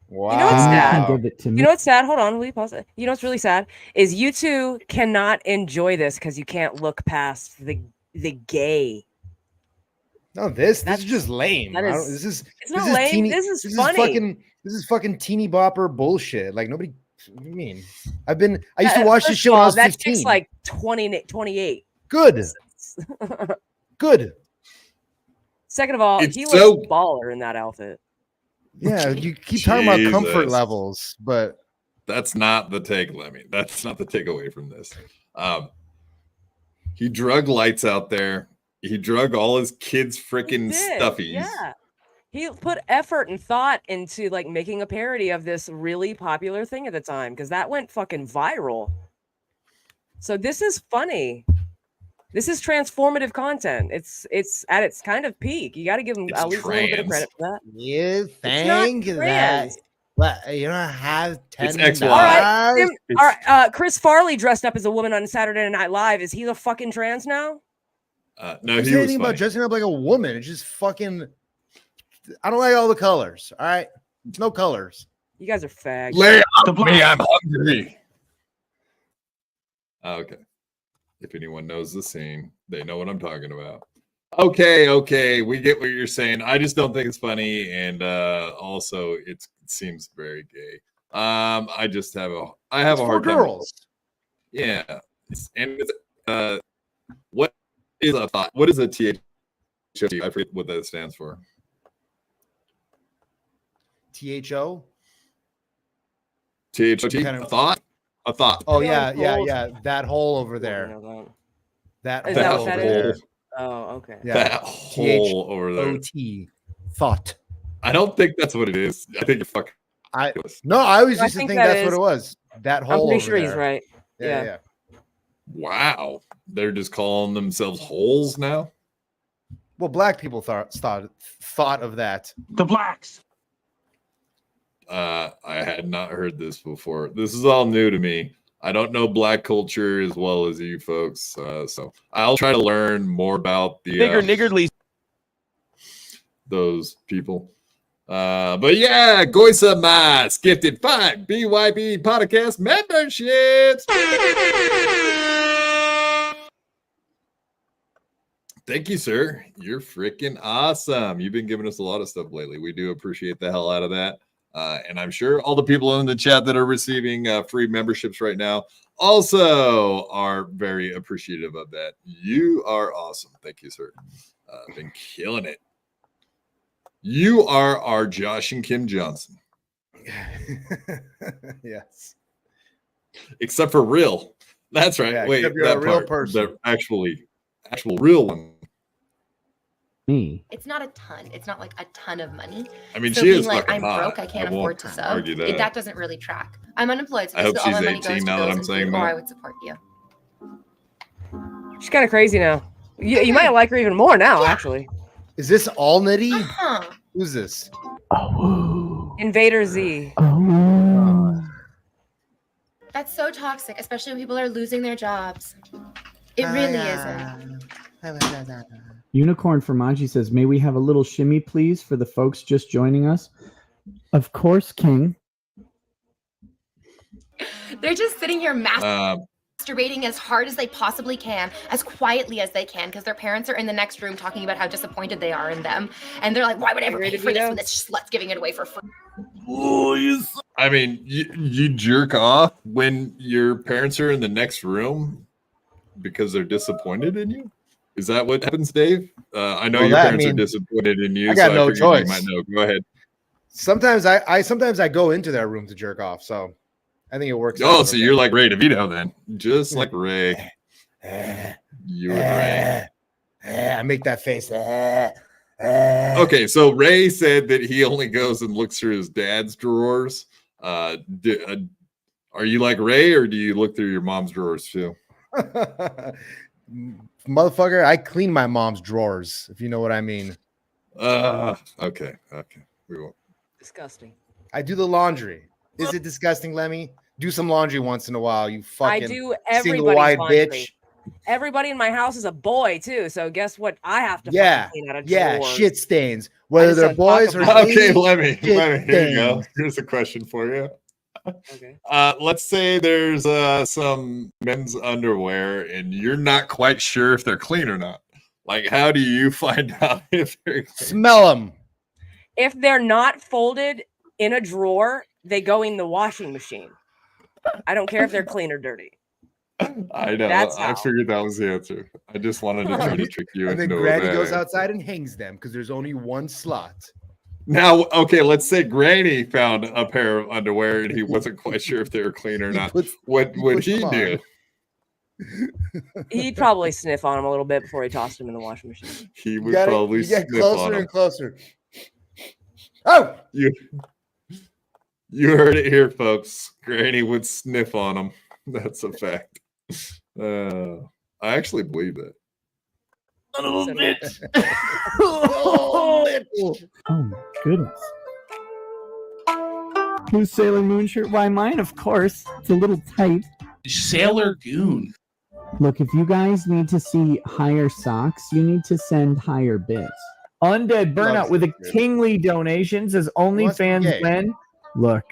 Wow. You know what's sad? Give it to me. You know what's sad? Hold on, will you pause it? You know what's really sad is you two cannot enjoy this because you can't look past the gay. No, this is just lame. It's not lame. This is funny. This is fucking teeny bopper bullshit. Like nobody. What do you mean? I used to watch this show when I was 15. That chick's like 28. Good. Good. Second of all, It's he so- looks baller in that outfit. Yeah, you keep talking about comfort Jesus. levels, but That's not the take, Lemmy. That's not the takeaway from this. He drug lights out there. He drug all his kids' freaking stuffies. Yeah. He put effort and thought into like making a parody of this really popular thing at the time because that went fucking viral. So this is funny. This is transformative content. It's at its kind of peak. You got to give them at least a little bit of credit for that. You not think that? trans. Well, you don't have $10. All right, Tim, all right. Chris Farley dressed up as a woman on Saturday Night Live. Is he the fucking trans now? No, Who's he was anything about funny. dressing up like a woman? It's just fucking. I don't like all the colors. All right, no colors. You guys are fags. Lay off me, I'm hungry. Okay. If anyone knows the scene, they know what I'm talking about. Okay, we get what you're saying. I just don't think it's funny, and also it seems very gay. I just have a hard time. Girls. Yeah, what is a thought? What is a THOT? I forget what that stands for. THO. THOT. Kind of- A thought. A thought. Oh yeah. That hole over there. That Is hole that over what that there. is? Oh, okay. Yeah. That hole over there. THOT. Thought. I don't think that's what it is. I think you're fucking. I always I used to think think that that's what is- it was. That hole. I'm pretty over sure he's there. right. Yeah. Wow, they're just calling themselves holes now. Well, black people thought of that. The blacks. I had not heard this before. This is all new to me. I don't know black culture as well as you folks, so I'll try to learn more about the niggardly those people. But yeah, Goisa Mas gifted 5 BYB Podcast memberships. Thank you, sir. You're freaking awesome. You've been giving us a lot of stuff lately. We do appreciate the hell out of that. And I'm sure all the people in the chat that are receiving free memberships right now also are very appreciative of that. You are awesome. Thank you, sir. Been killing it. You are our Josh and Kim Johnson. Yes. Except for real. That's right. Yeah, Wait, except you're that a real part, person. the actual real one. Me. It's not a ton. It's not like a ton of money. I mean, so she being is like, fucking I'm hot. broke, I can't I won't afford to sub. argue that. That doesn't really track. I'm unemployed, so I hope basically all she's my money 18 goes to now that bills I'm and saying food, that. or I would support you. She's kind of crazy now. You might like her even more now, actually. Is this all nitty? Uh-huh. Who's this? Invader Z. That's so toxic, especially when people are losing their jobs. It really isn't. Unicorn Formaggio says, "May we have a little shimmy, please, for the folks just joining us?" Of course, King. They're just sitting here masturbating as hard as they possibly can, as quietly as they can, because their parents are in the next room talking about how disappointed they are in them. And they're like, why would I ever pay for this when this slut's giving it away for free? I mean, you jerk off when your parents are in the next room because they're disappointed in you? Is that what happens, Dave? I know your parents are disappointed in you. I got so no figured choice. You might know. Go ahead. Sometimes I go into their room to jerk off, so I think it works. Oh, out so okay. you're like Ray DeVito then, just like Ray. You and Ray. I make that face. Okay, so Ray said that he only goes and looks through his dad's drawers. Are you like Ray, or do you look through your mom's drawers too? Motherfucker, I clean my mom's drawers, if you know what I mean. Okay. We won't. Disgusting. I do the laundry. Is it disgusting, Lemmy? Do some laundry once in a while, you I fucking do single everybody's wide laundry. bitch. Everybody in my house is a boy too, so guess what? I have to Yeah, fucking clean out of yeah, drawers. shit stains. Whether they're just don't talk boys or about it. Okay, ladies, let me. shit Here you go. stains. Here's a question for you. Okay. Let's say there's some men's underwear, and you're not quite sure if they're clean or not. Like, how do you find out if they're clean? Smell them. If they're not folded in a drawer, they go in the washing machine. I don't care if they're clean or dirty. I know. That's I how. figured that was the answer. I just wanted to try to trick you And then into Granny it. goes outside and hangs them because there's only one slot. Now, okay, let's say Granny found a pair of underwear and he wasn't quite sure if they were clean or not. What would pushed he them do? He'd probably sniff on them a little bit before he tossed them in the washing machine. He would probably you get sniff on closer them. and closer. Oh, You heard it here, folks. Granny would sniff on them. That's a fact. I actually believe that. A little bit. Oh my goodness. Who's Sailor Moon shirt? Why, mine, of course. It's a little tight. Sailor Goon. Look, if you guys need to see higher socks, you need to send higher bits. Undead Burnout with a kingly donation says OnlyFans when. Look,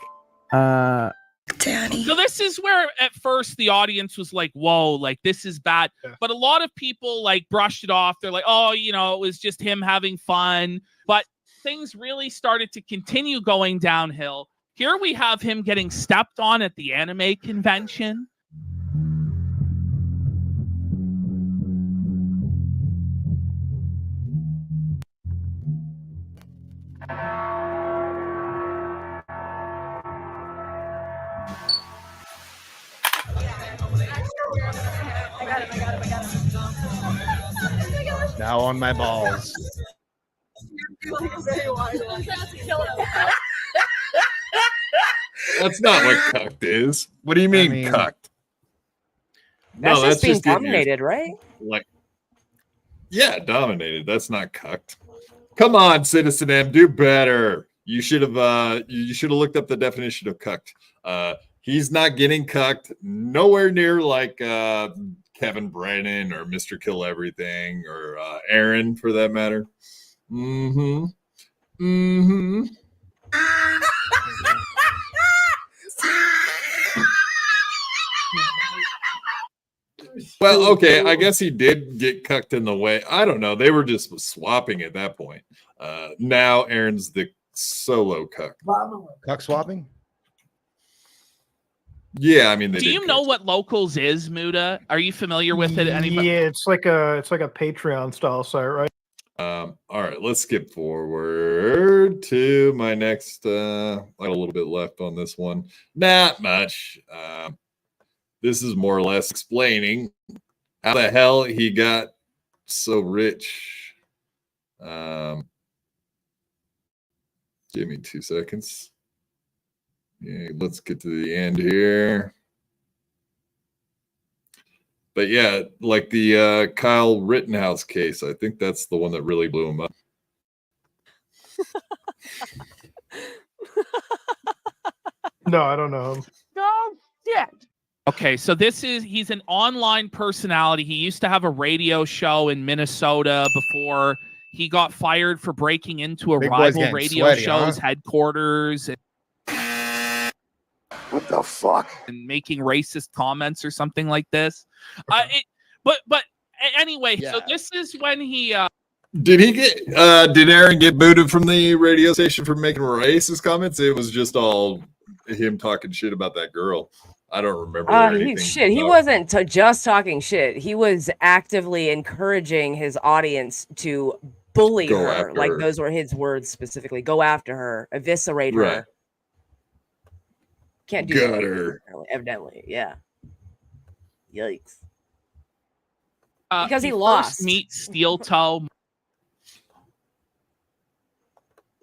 Daddy. So this is where at first the audience was like, whoa, like this is bad. But a lot of people like brushed it off. They're like, oh, you know, it was just him having fun. But things really started to continue going downhill. Here we have him getting stepped on at the anime convention. Now on my balls. That's not what cucked is. What do you mean, cucked? That's just being dominated, right? Like, yeah, dominated. That's not cucked. Come on, Citizen M, do better. You should have looked up the definition of cucked. He's not getting cucked. Nowhere near like Kevin Brennan or Mr. Kill Everything or Aaron for that matter. Mm-hmm. Mm-hmm. Well, okay, I guess he did get cucked in the way. I don't know. They were just swapping at that point. Now Aaron's the solo cuck. Cuck swapping? Yeah, I mean, do you know what Locals is, Muda? Are you familiar with it? Anybody? Yeah, it's like a Patreon style site, right? All right, let's skip forward to my next. I got a little bit left on this one. Not much. This is more or less explaining how the hell he got so rich. Give me 2 seconds. Yeah, let's get to the end here. But yeah, like the Kyle Rittenhouse case, I think that's the one that really blew him up. No, I don't know him. No, yeah. Okay, so he's an online personality. He used to have a radio show in Minnesota before he got fired for breaking into a rival radio show's headquarters. What the fuck? And making racist comments or something like this. But anyway, so this is when he did Aaron get booted from the radio station for making racist comments? It was just all him talking shit about that girl. I don't remember anything. He wasn't just talking shit. He was actively encouraging his audience to bully her. Like those were his words specifically. Go after her, eviscerate her. Can't do that. Evidently, yeah. Yikes. Because he lost. Meet Steel Toe.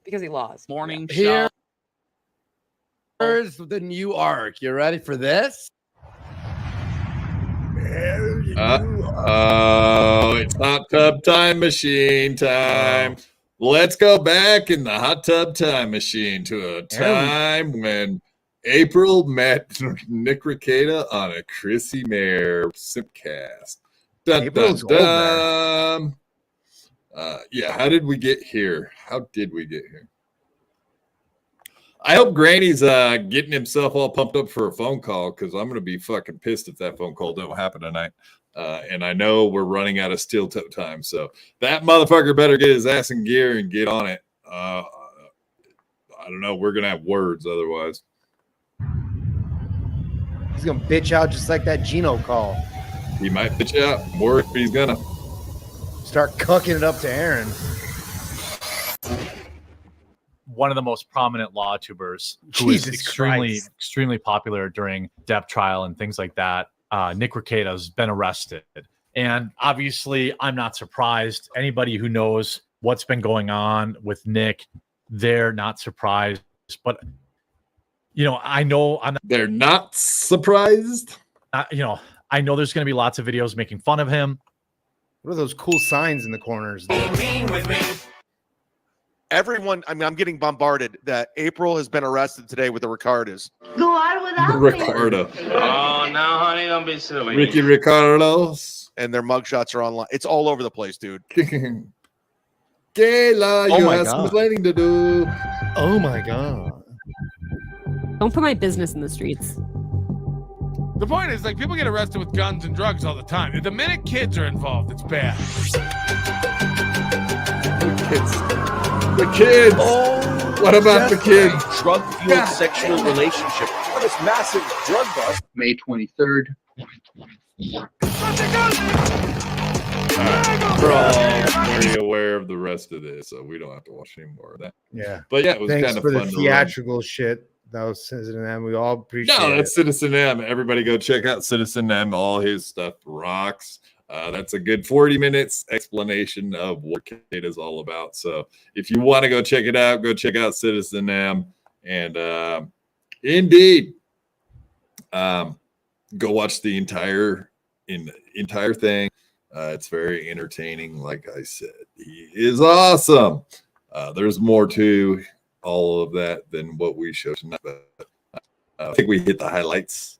Because he lost. Morning show. Here's the new arc. You ready for this? It's hot tub time machine time. Let's go back in the hot tub time machine to a time when April met Nick Rekieta on a Chrissy Mayer Simpcast. Dun, dun, dun. Yeah, how did we get here? How did we get here? I hope Granny's getting himself all pumped up for a phone call, because I'm going to be fucking pissed if that phone call don't happen tonight. And I know we're running out of steel toe time, so that motherfucker better get his ass in gear and get on it. I don't know. We're going to have words otherwise. He's going to bitch out just like that Gino call. He might bitch out more, but he's going to start cucking it up to Aaron. One of the most prominent law tubers who is extremely popular during Depp trial and things like that. Nick Rekieta has been arrested. And obviously, I'm not surprised. Anybody who knows what's been going on with Nick, they're not surprised. But, you know, I know they're not surprised. You know, I know there's going to be lots of videos making fun of him. What are those cool signs in the corners? Everyone, I mean, I'm getting bombarded that April has been arrested today with the Ricardas. Go on without Ricardo. Oh, no, honey, don't be silly. Ricky Ricardos. And their mugshots are online. It's all over the place, dude. Kayla, Oh you my have God. some explaining to do. Oh my God. Don't put my business in the streets. The point is, like, people get arrested with guns and drugs all the time. The minute kids are involved, it's bad. The kids. What about the kids? Drug-fueled sexual relationship. What is massive drug bust? May 23rd. We're all very aware of the rest of this, so we don't have to watch any more of that. Yeah. But yeah, it was Thanks kind of for fun the to run. theatrical shit. That was Citizen M. We all appreciate No, it. that's Citizen M. Everybody go check out Citizen M. All his stuff rocks. That's a good 40 minutes explanation of what Kate is all about. So if you want to go check it out, go check out Citizen M. And indeed, go watch the entire thing. It's very entertaining. Like I said, he is awesome. There's more to all of that than what we showed tonight, but I think we hit the highlights.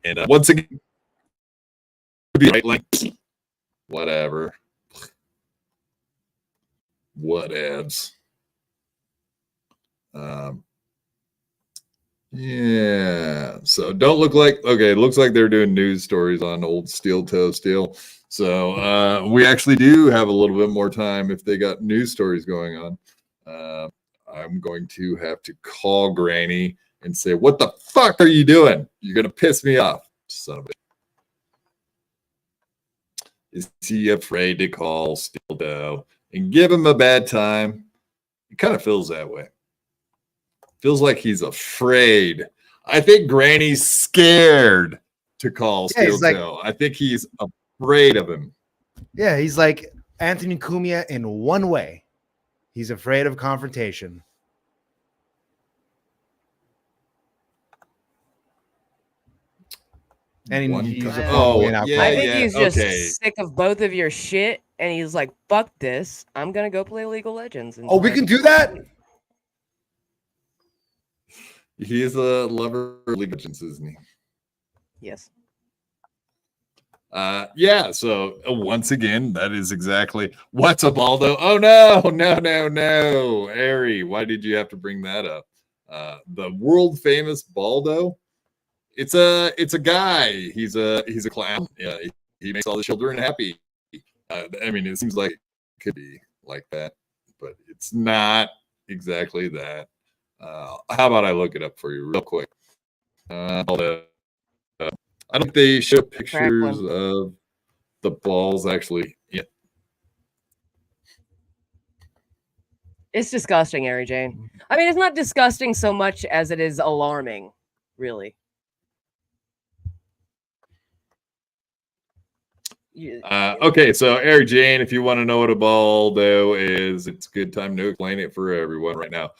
And once again, whatever. What ads? Yeah. So don't look like it looks like they're doing news stories on old Steel Toe Steel. So we actually do have a little bit more time if they got news stories going on. I'm going to have to call Granny and say, "What the fuck are you doing? You're gonna piss me off, son of a." Is he afraid to call Steel Toe and give him a bad time? It kind of feels that way. Feels like he's afraid. I think Granny's scared to call Steel Toe. I think he's afraid of him. Yeah, he's like Anthony Cumia in one way. He's afraid of confrontation. And I think he's just sick of both of your shit, and he's like, "Fuck this! I'm gonna go play League of Legends." And Oh, we can do that. He is a lover of League of Legends, isn't he? Yes. Yeah. So once again, that is exactly what's a Baldo. Oh no, Ari, why did you have to bring that up? The world famous Baldo. It's a guy. He's a clown. Yeah, he makes all the children happy. I mean, it seems like it could be like that, but it's not exactly that. How about I look it up for you real quick? I don't think they show pictures of the balls actually. Yeah. It's disgusting, Ari Jane. I mean, it's not disgusting so much as it is alarming, really. Okay, so Ari Jane, if you want to know what a baldo is, it's a good time to explain it for everyone right now.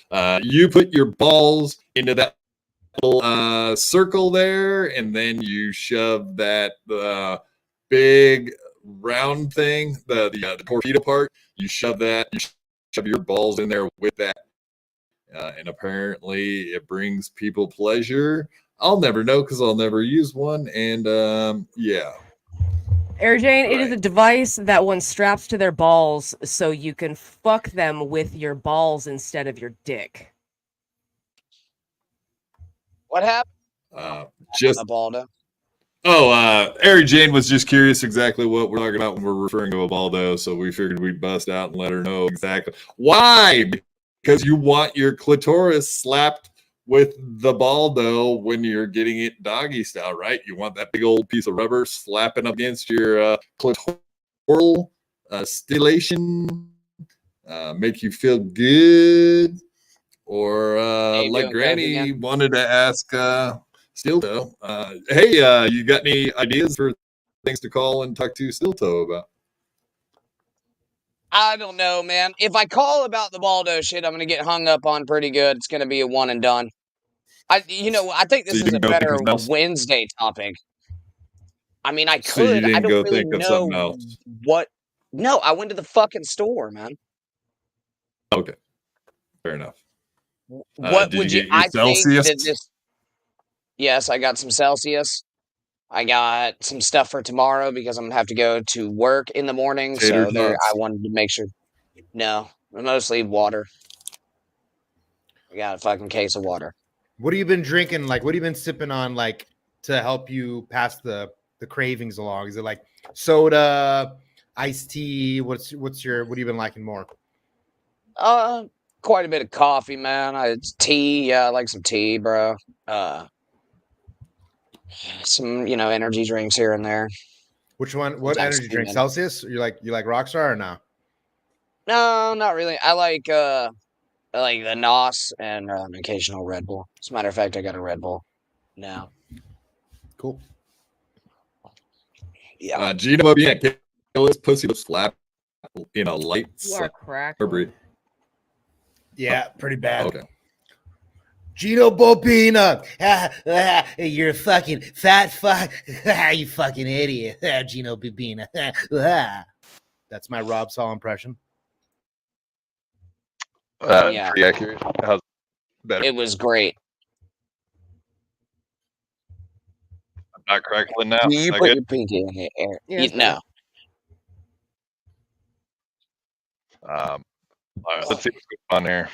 You put your balls into that little circle there, and then you shove that big round thing, the torpedo part. You shove your balls in there with that, and apparently it brings people pleasure. I'll never know because I'll never use one, and yeah. Ari Jane, it is a device that one straps to their balls so you can fuck them with your balls instead of your dick. What happened? Just a baldo. Ari Jane was just curious exactly what we're talking about when we're referring to a baldo, so we figured we'd bust out and let her know exactly why. Because you want your clitoris slapped with the baldo when you're getting it doggy style, right? You want that big old piece of rubber slapping up against your clitoral stimulation, make you feel good, or like Granny wanted to ask Steel Toe, hey, you got any ideas for things to call and talk to Steel Toe about? I don't know, man. If I call about the baldo shit, I'm gonna get hung up on pretty good. It's gonna be a one and done. I think this is a better Wednesday topic. I mean, I So you could. I didn't don't go really think of know something else. what. No, I went to the fucking store, man. Okay, fair enough. What did would you you? get your I think Celsius? that this. Yes, I got some Celsius. I got some stuff for tomorrow because I'm gonna have to go to work in the morning. Tater So there, I tots. wanted to make sure. No, mostly water. I got a fucking case of water. What have you been drinking? Like, what have you been sipping on, like, to help you pass the cravings along? Is it like soda, iced tea? What have you been liking more? Quite a bit of coffee, man. It's tea. Yeah, I like some tea, bro. Some energy drinks here and there. Which one? What Sometimes energy drink? man. Celsius? You like Rockstar or no? No, not really. I like the NOS and an occasional Red Bull. As a matter of fact, I got a Red Bull now. Cool. Yeah. Gino, this pussy was slap in a light. You are cracked. Yeah, pretty bad. Okay. Gino Bobina, you're a fucking fat fuck. You fucking idiot. Gino Bobina. That's my Rob Saul impression. Yeah. Pretty accurate. How's better? It was great. I'm not crackling now. You Is put that your pinky in the air. Yes, No. all right, let's see what's going on here.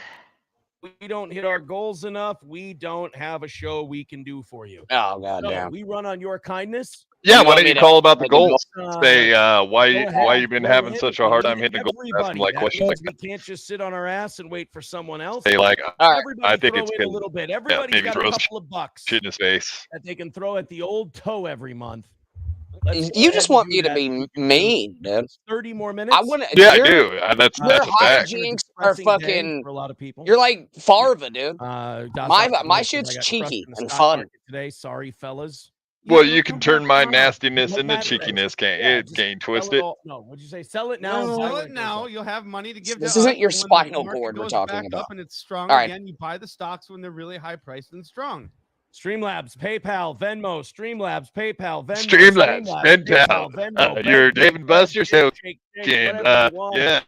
We don't hit our goals enough. We don't have a show we can do for you. Oh, goddamn. We run on your kindness. Yeah, You why want don't me you to call about the make a goal? goals? Say why Go ahead. you've been Go having ahead. such a hard We time need hitting the goals. Ask them everybody. like That questions means like we can't just sit on our ass and wait for someone else. Say like, All right. Everybody I think throw it's in a good. little bit. Yeah, Everybody's maybe got a throw couple of bucks shit in his face. that they can throw at the old toe every month. You just want me to be mean, dude. 30 more minutes. I want to. Yeah, I do. That's Your a fact. hijinks are fucking. for a lot of people. You're like Farva, dude. My shit's cheeky and stock fun. market today. Sorry, fellas. Well, you can turn my nastiness into cheekiness, can't you? Can't twist it. No, what'd you say? Sell it now. and buy Sell when it goes now. up. You'll have money to give. This to isn't us, your and when the spinal market cord we're goes talking back about. up and it's strong All right. again. You buy the stocks when they're really high priced and strong. Streamlabs, PayPal, Venmo, Streamlabs, PayPal, Venmo, Streamlabs, PayPal, Venmo. You're David Buster, so yeah.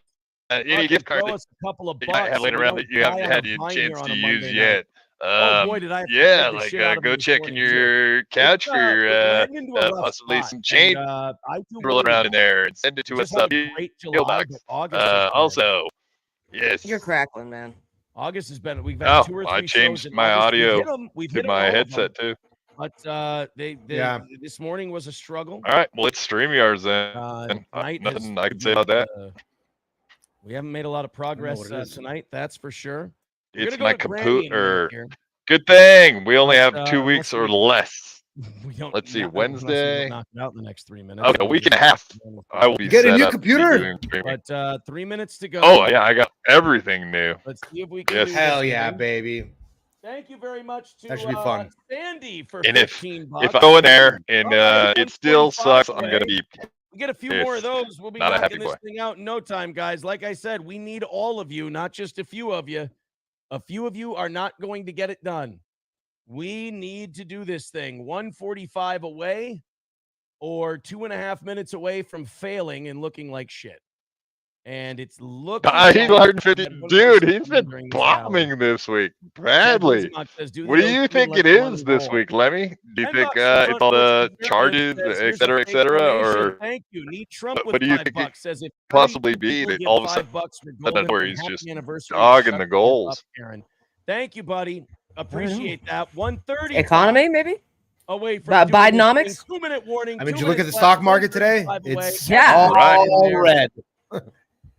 any gift card Throw that us a couple of you bucks. might have so later we around don't that you haven't die had on a vine here chance on to a use Monday yet. Oh, boy, did I Yeah, fed the like shit out of go me this check in morning, your couch we're for heading into a rough possibly spot, some change. and, I do Roll believe around in there and send it to just us had up. a great PO July, box. but August has been- Also, yes. You're crackling, man. August has been. We've had 2 or 3 I shows changed in my August. audio We've to hit 'em my all of them. headset too. But Yeah. this morning was a struggle. All right, well, it's StreamYards then. Tonight Nothing has- I can say about that. We haven't made a lot of progress what it is. tonight, that's for sure. We're It's gonna my go to Granny in a minute computer. here. Good thing we only have But, 2 unless weeks or we- less. We don't. Let's see, unless we don't Wednesday. knock it out in the next 3 minutes. Okay, a week and a half. I will be Get a set new up to be computer? doing streaming. But 3 minutes to go. Oh yeah, I got everything new. Let's see if we can. Yes. do Hell this, yeah, man. baby. Thank you very much to That should be fun. Sandy for And if 15 bucks. I go in there and All right, it still 145 sucks, I'm gonna today. be We get a few more of those. We'll be not a knocking happy this boy. thing out in no time, guys. Like I said, we need all of you, not just a few of you. A few of you are not going to get it done. We need to do this thing. 145 away or 2.5 minutes away from failing and looking like shit. And it's looking He's 150. Dude, he's been during this hour. bombing this week. Bradley, Bismarck says, do what the do you OT think like it the one is in this goal. week, Lemmy? Do you 10 think bucks in it's all the front, charges, says, et "Here's a cetera, et fake cetera, donation." or Thank you. Need Trump what with do you $5 think it says if possibly be people that give all of a sudden $5 for that's golden where and he's happy just anniversary, dogging shut the fuck goals? up, Aaron. Thank you, buddy. Appreciate that. 130 Economy, maybe? away from Bidenomics? 2-minute warning. I mean, did 2 you look at the minutes stock left, market today? 135 away. It's Yeah. all red.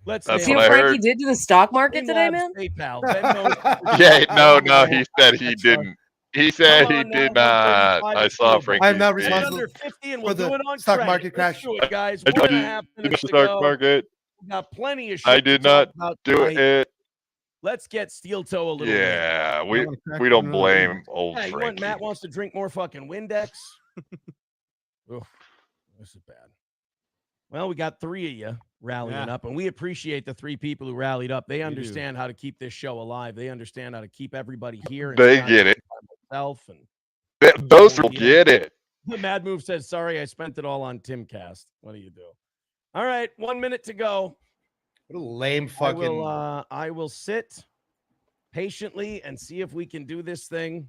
Let's That's See what what I Frankie heard. did to the stock market today, Streamlabs, man? PayPal, Venmo. Yeah, no, he said he didn't. He said he did not. I saw Frankie. I am not tweet. responsible Under 50 and for we'll do the it on stock credit. market Let's crash. do it, guys. I 1.5 did minutes the to stock go. market. We got plenty of shit I to did talk not about do tonight. it. Let's get steel toe a little bit. Yeah, we don't blame old Yeah, you want Frankie. Matt wants to drink more fucking Windex. Oof, this is bad. Well, we got 3 of you rallying up, and we appreciate the 3 people who rallied up. They understand how to keep this show alive. They understand how to keep everybody here. And They not get it. by myself and Those will get it. The Mad Move says, sorry, I spent it all on Timcast. What do you do? All right, 1 minute to go. What a lame fucking. I will sit patiently and see if we can do this thing.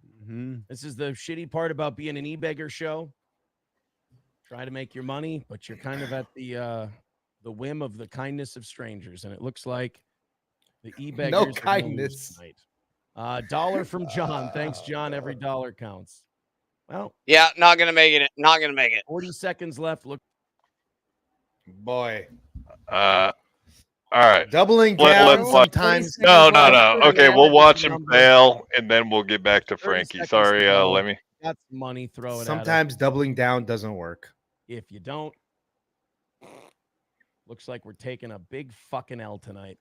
This is the shitty part about being an e-beggar show. Try to make your money, but you're kind of at the whim of the kindness of strangers, and it looks like the e-beggars. No kindness. Dollar from John. Thanks, John. Every dollar counts. Well, yeah, not gonna make it. Not gonna make it. 40 seconds left. Look, boy. All right. Doubling down sometimes. No. Okay, we'll watch him fail, and then we'll get back to Frankie. Sorry, Lemmy. That's money. Throw it. Sometimes doubling down doesn't work. If you don't, looks like we're taking a big fucking L tonight.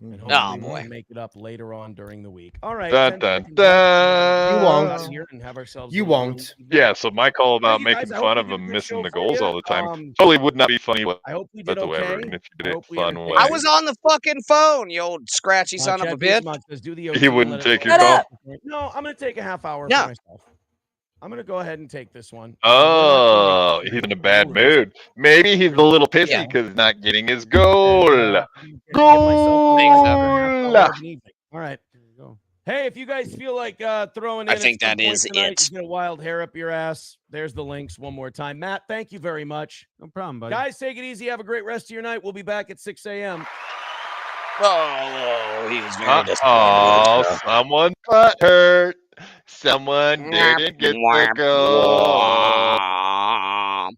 And hopefully we can make it up later on during the week. All right. Dun, dun, dun. You won't. Here and have ourselves you won't. Yeah, so my call about making fun of him missing the goals all the time totally would not be funny whatsoever. And if you did it fun way. I was on the fucking phone, you old scratchy son of a bitch. He wouldn't take your call. No, I'm going to take a half hour for myself. I'm going to go ahead and take this one. Oh, he's in a bad mood. Maybe he's a little pissy because he's not getting his goal. Goal! All right. Hey, if you guys feel like throwing in, I think that is it. You get a wild hair up your ass. There's the links one more time. Matt, thank you very much. No problem, buddy. Guys, take it easy. Have a great rest of your night. We'll be back at 6 a.m. Oh, he was very disappointed. Oh, someone got hurt. Someone didn't get the goal.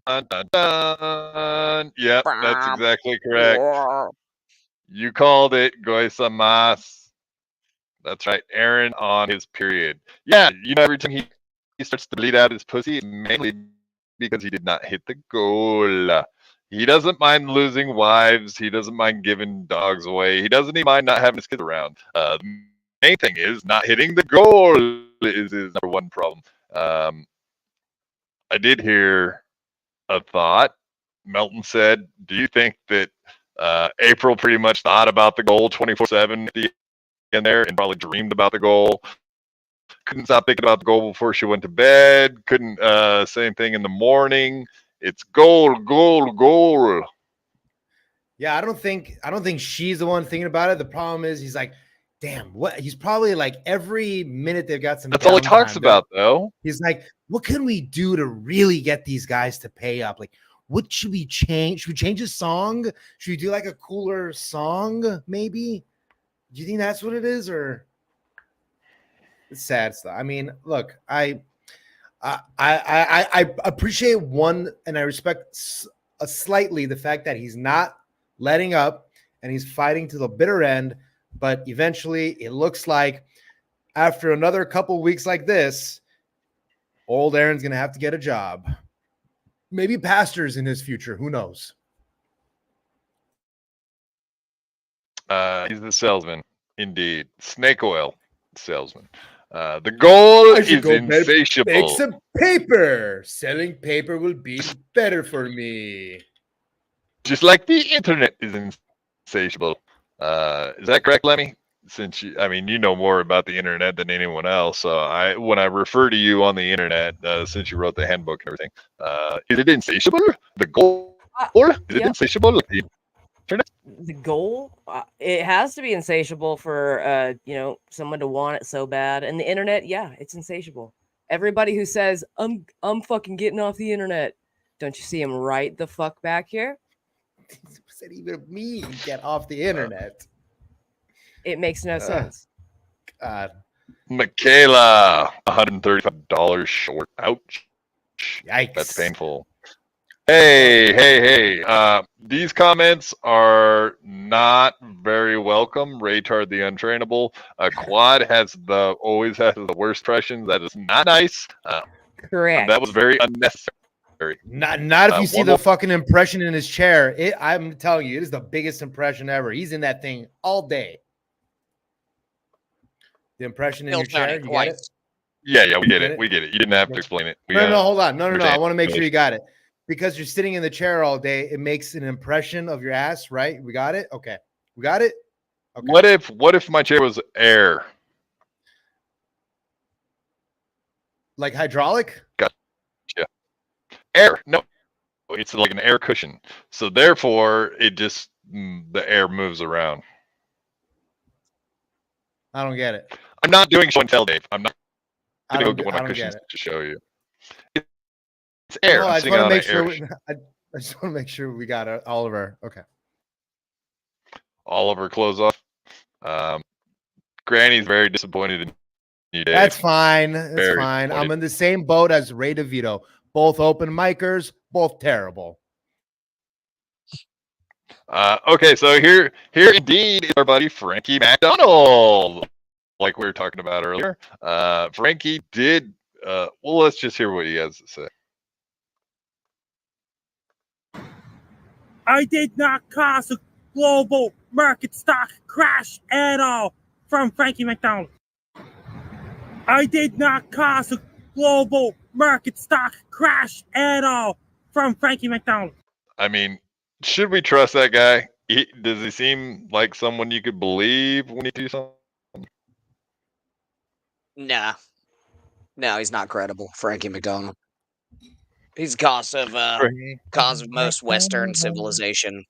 Dun, dun, dun. Yep, that's exactly correct. You called it, Goisamas. That's right, Aaron on his period. Yeah, every time he starts to bleed out his pussy, mainly because he did not hit the goal. He doesn't mind losing wives. He doesn't mind giving dogs away. He doesn't even mind not having his kids around. The main thing is not hitting the goal is his number one problem. I did hear a thought. Melton said, do you think that April pretty much thought about the goal 24/7 at the end there and probably dreamed about the goal? Couldn't stop thinking about the goal before she went to bed. Couldn't say anything in the morning. It's goal. Yeah, I don't think she's the one thinking about it. The problem is he's like, damn, what? He's probably like every minute they've got some. That's all he talks about, though. He's like, what can we do to really get these guys to pay up? Like, what should we change? Should we change a song? Should we do like a cooler song? Maybe. Do you think that's what it is, or it's sad stuff? I mean, look, I appreciate one, and I respect slightly the fact that he's not letting up and he's fighting to the bitter end. But eventually, it looks like after another couple weeks like this, old Aaron's going to have to get a job. Maybe pastors in his future. Who knows? He's the salesman, indeed. Snake oil salesman. The goal is insatiable. Make some paper. Selling paper will be better for me. Just like the internet is insatiable. Is that correct, Lemmy? Since you know more about the internet than anyone else. So when I refer to you on the internet, since you wrote the handbook and everything, is it insatiable? The goal? Is it insatiable? The goal? It has to be insatiable for someone to want it so bad. And the internet, yeah, it's insatiable. Everybody who says I'm fucking getting off the internet, don't you see him right the fuck back here? Said even me get off the internet. It makes no sense. God. Michaela, $135 short. Ouch. Yikes. That's painful. Hey. These comments are not very welcome. Raytard the Untrainable. Quad always has the worst impressions. That is not nice. Correct. That was very unnecessary. Not if you see the fucking impression in his chair. I'm telling you, it is the biggest impression ever. He's in that thing all day. The impression in your chair, you get it? Yeah, we get it. We get it. You didn't have to explain it. No, hold on. No. I want to make sure you got it. Because you're sitting in the chair all day, it makes an impression of your ass, right? We got it? Okay. We got it? Okay. What if my chair was air? Like hydraulic? Gotcha. air. No, it's like an air cushion. So therefore, it just the air moves around. I don't get it. I'm not doing show and tell, Dave. I'm not I going to don't go get one I of my don't get cushions it. to show you. It's air. No, I'm I just sitting want to on make an air. sure. I just want to make sure we got all of our. Okay. All of her clothes off. Granny's very disappointed in you, Dave. That's fine. That's Very fine. I'm disappointed. in the same boat as Ray DeVito. Both open micers, both terrible. Okay, so here indeed is our buddy Frankie McDonald, like we were talking about earlier. Frankie did. Well, let's just hear what he has to say. I did not cause a global market stock crash at all, from Frankie McDonald. I did not cause a global market stock crash at all, from Frankie McDonald. I mean, should we trust that guy? Does he seem like someone you could believe when he do something? Nah. No, he's not credible. Frankie McDonald. He's cause of most Western civilization.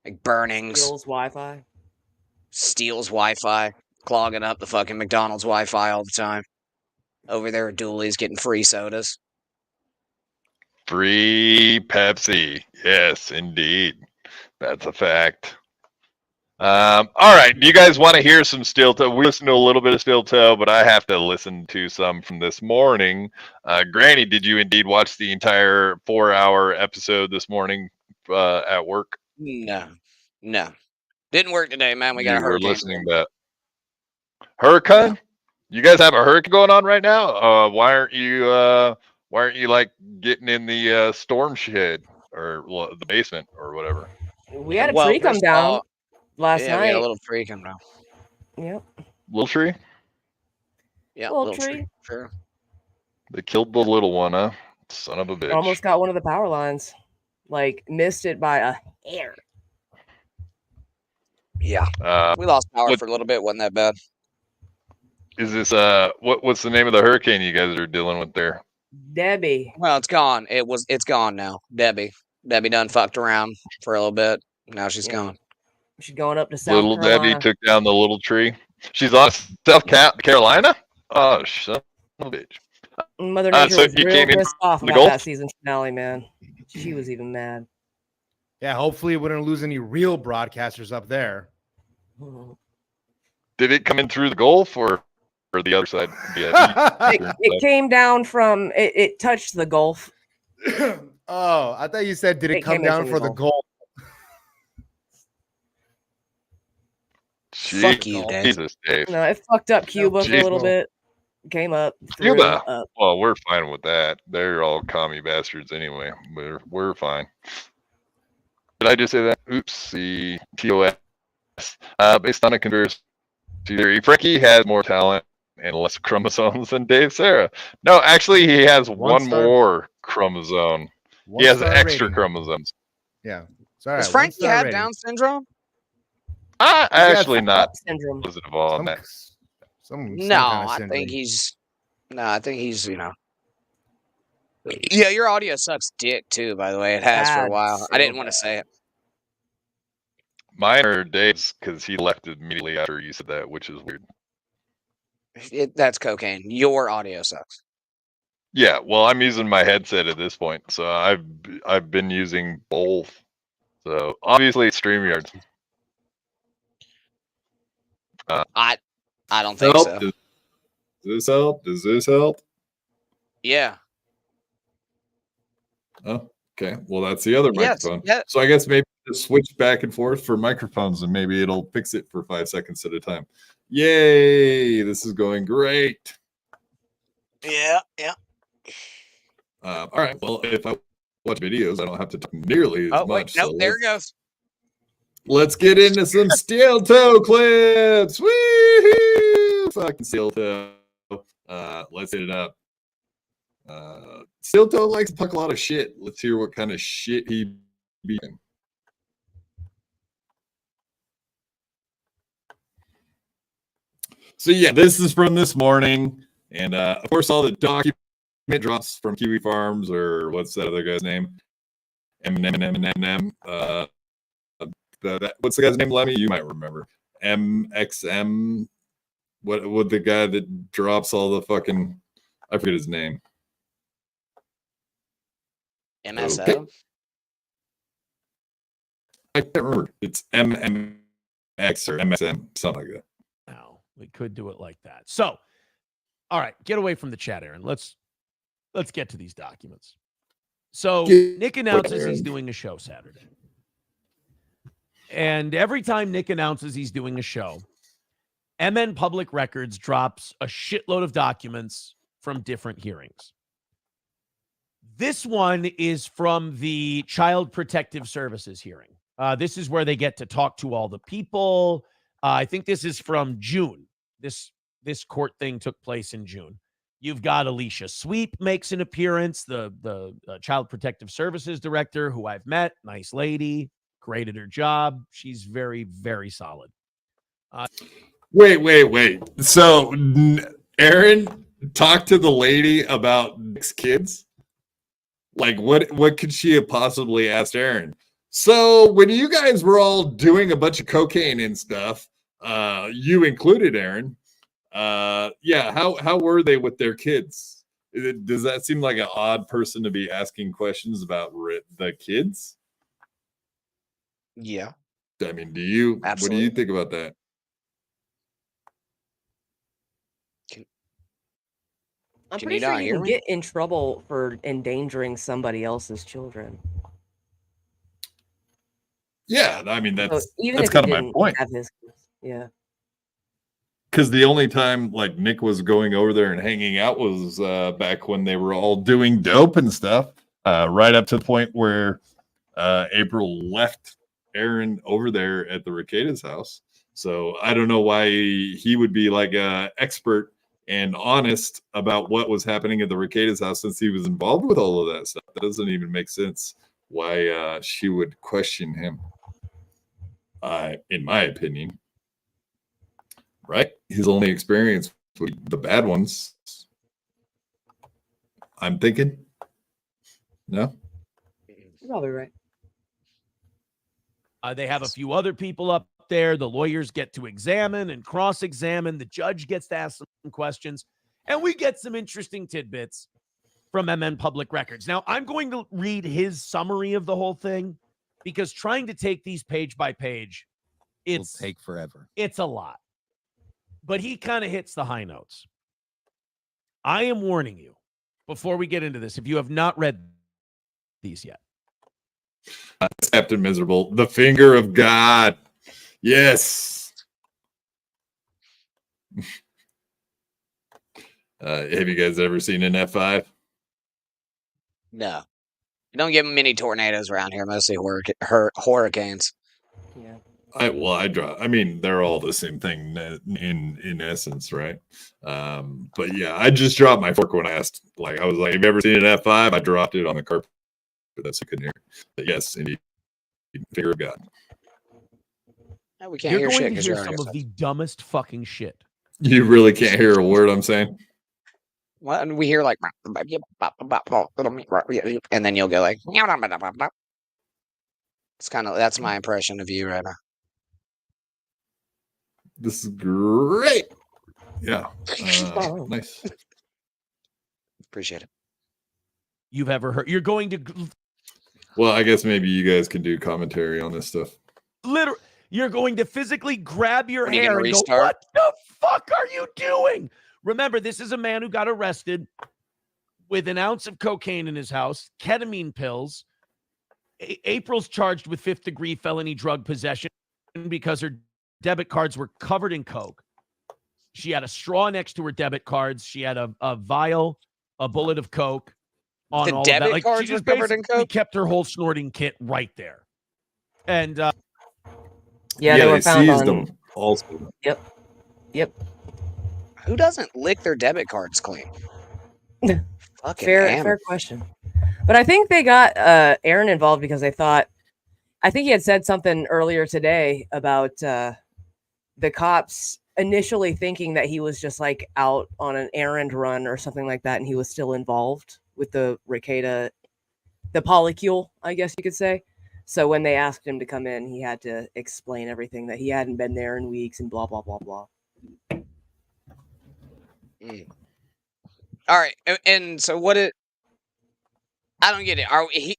Like burnings. Steals Wi-Fi. Steals Wi-Fi. Clogging up the fucking McDonald's Wi-Fi all the time. Over there at Dooley's getting free sodas. Free Pepsi. Yes, indeed. That's a fact. All right. Do you guys want to hear some Steel Toe? We listened to a little bit of Steel Toe, but I have to listen to some from this morning. Granny, did you indeed watch the entire 4-hour episode this morning at work? No. Didn't work today, man. We got a You were hurricane. listening to that. Hurricane? You guys have a hurricane going on right now? Why aren't you like getting in the storm shed or the basement or whatever? We had a tree come down last night. We had a little tree come down. Yep. Little tree? Yeah, Little tree. Sure. They killed the little one, huh? Son of a bitch. Almost got one of the power lines. Like, missed it by a hair. Yeah. We lost power for a little bit. Wasn't that bad. Is this what's the name of the hurricane you guys are dealing with there? Debbie. Well, it's gone. It's gone now. Debbie done fucked around for a little bit. Now she's gone. She's going up to South Little Carolina. Debbie took down the little tree. She's on South Carolina? Oh, son of a bitch. Mother Nature so was you real came in pissed off the about Gulf? that season finale, man. She was even mad. Yeah, hopefully it wouldn't lose any real broadcasters up there. Did it come in through the Gulf or the other side? It came down from it touched the Gulf. Oh, I thought you said did it come came in down from for the the goal? Fuck you, Dave. Jesus, Dave. No, it fucked up Cuba for a little Jeez. bit. Came up. threw Cuba. up. Well, we're fine with that. They're all commie bastards anyway. We're fine. Did I just say that? Oopsie. TOS. Based on a conspiracy theory, Frankie has more talent and less chromosomes than Dave Sarah. No, actually, he has one more chromosome. He has extra chromosomes. Yeah. Sorry. Does Frankie have Down syndrome? I actually fucked not up syndrome. positive on that. No, I think he's. No, I think he's. Yeah, your audio sucks dick too. By the way, it has for a while. I didn't want to say it. Mine are Dave's because he left immediately after you said that, which is weird. That's cocaine. Your audio sucks. Yeah, well, I'm using my headset at this point, so I've been using both. So obviously, it's StreamYard. I don't think so. Does this help? Does this help? Yeah. Oh, okay. Well, that's the other Yes, microphone. yeah. So I guess maybe just switch back and forth for microphones, and maybe it'll fix it for 5 seconds at a time. Yay! This is going great. Yeah. All right. Well, if I watch videos, I don't have to talk nearly as much. No, so there it goes. let's get into some Steel Toe clips. Woo! Fucking Steel Toe. Let's hit it up. Steel Toe likes to talk a lot of shit. Let's hear what kind of shit he be in. So yeah, this is from this morning, and of course all the drops from Kiwi Farms, or what's that other guy's name? M. What's the guy's name, Lemmy? You might remember. MXM. What the guy that drops all the fucking, I forget his name. MSO? Okay. I can't remember. It's MMX or MSM, something like that. No, we could do it like that. So, all right, get away from the chat, Aaron. Let's get to these documents. So Nick announces he's doing a show Saturday. And every time Nick announces he's doing a show, MN Public Records drops a shitload of documents from different hearings. This one is from the Child Protective Services hearing. This is where they get to talk to all the people. I think this is from June. This court thing took place in June. You've got Alicia Sweep makes an appearance, the Child Protective Services director, who I've met. Nice lady, great at her job. She's very, very solid. Wait. So Aaron talked to the lady about Nick's kids? Like, what could she have possibly asked Aaron? So when you guys were all doing a bunch of cocaine and stuff, you included Aaron. How were they with their kids? Does that seem like an odd person to be asking questions about the kids? Yeah. I mean, what do you think about that? I'm pretty sure you can get in trouble for endangering somebody else's children. Yeah, I mean, that's even kind of my point. Yeah. Because the only time like Nick was going over there and hanging out was back when they were all doing dope and stuff, right up to the point where April left Aaron over there at the Rekieta's house. So I don't know why he would be like an expert and honest about what was happening at the Rekieta's house, since he was involved with all of that stuff. That doesn't even make sense why she would question him, in my opinion. Right? His only experience with the bad ones, I'm thinking. No? You're probably right. They have a few other people up there. The lawyers get to examine and cross-examine. The judge gets to ask some questions. And we get some interesting tidbits from MN Public Records. Now, I'm going to read his summary of the whole thing, because trying to take these page by page, will take forever. It's a lot. But he kind of hits the high notes. I am warning you, before we get into this, if you have not read these yet. Captain Miserable, the finger of God. Yes. Have you guys ever seen an F5? No. You don't get many tornadoes around here, mostly hurricanes. Yeah. I mean, they're all the same thing in essence, right? But yeah, I just dropped my fork when I asked. Like, I was like, "Have you ever seen an F5?" I dropped it on the carpet. That's you couldn't hear. But yes, indeed, finger of God. No, we can't You're hear going shit to hear some of the dumbest fucking shit. You really can't hear a word I'm saying. Well, and we hear like, and then you'll go like, it's kind of, that's my impression of you right now. This is great. Yeah. Nice. Appreciate it. You've ever heard? You're going to. Well, I guess maybe you guys can do commentary on this stuff. Literally, you're going to physically grab your When you hair gonna and go, restart? "What the fuck are you doing?" Remember, this is a man who got arrested with an ounce of cocaine in his house, ketamine pills. April's charged with 5th-degree felony drug possession because her debit cards were covered in coke. She had a straw next to her debit cards. She had a vial, a bullet of coke on The all debit of that. Like, cards she were just covered in basically coke? kept her whole snorting kit right there. And Yeah, they were found seized on. them also. Yep. Who doesn't lick their debit cards clean? Fucking Fair question. But I think they got Aaron involved because they thought, I think he had said something earlier today about the cops initially thinking that he was just like out on an errand run or something like that, and he was still involved with the Rekieta, the polycule, I guess you could say. So when they asked him to come in, he had to explain everything, that he hadn't been there in weeks and blah blah blah blah. All right, and so what it? I don't get it.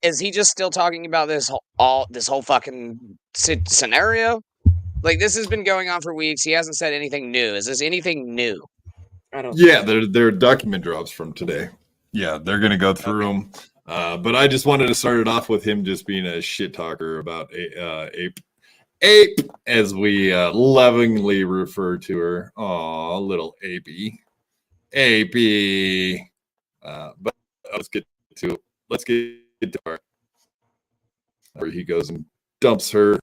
Is he just still talking about this whole fucking scenario? Like, this has been going on for weeks. He hasn't said anything new. Is this anything new? I don't. Yeah, they're document drops from today. Yeah, they're gonna go through them. But I just wanted to start it off with him just being a shit talker about Ape, as we lovingly refer to her. Aw, little Apey. But let's get to part where he goes and dumps her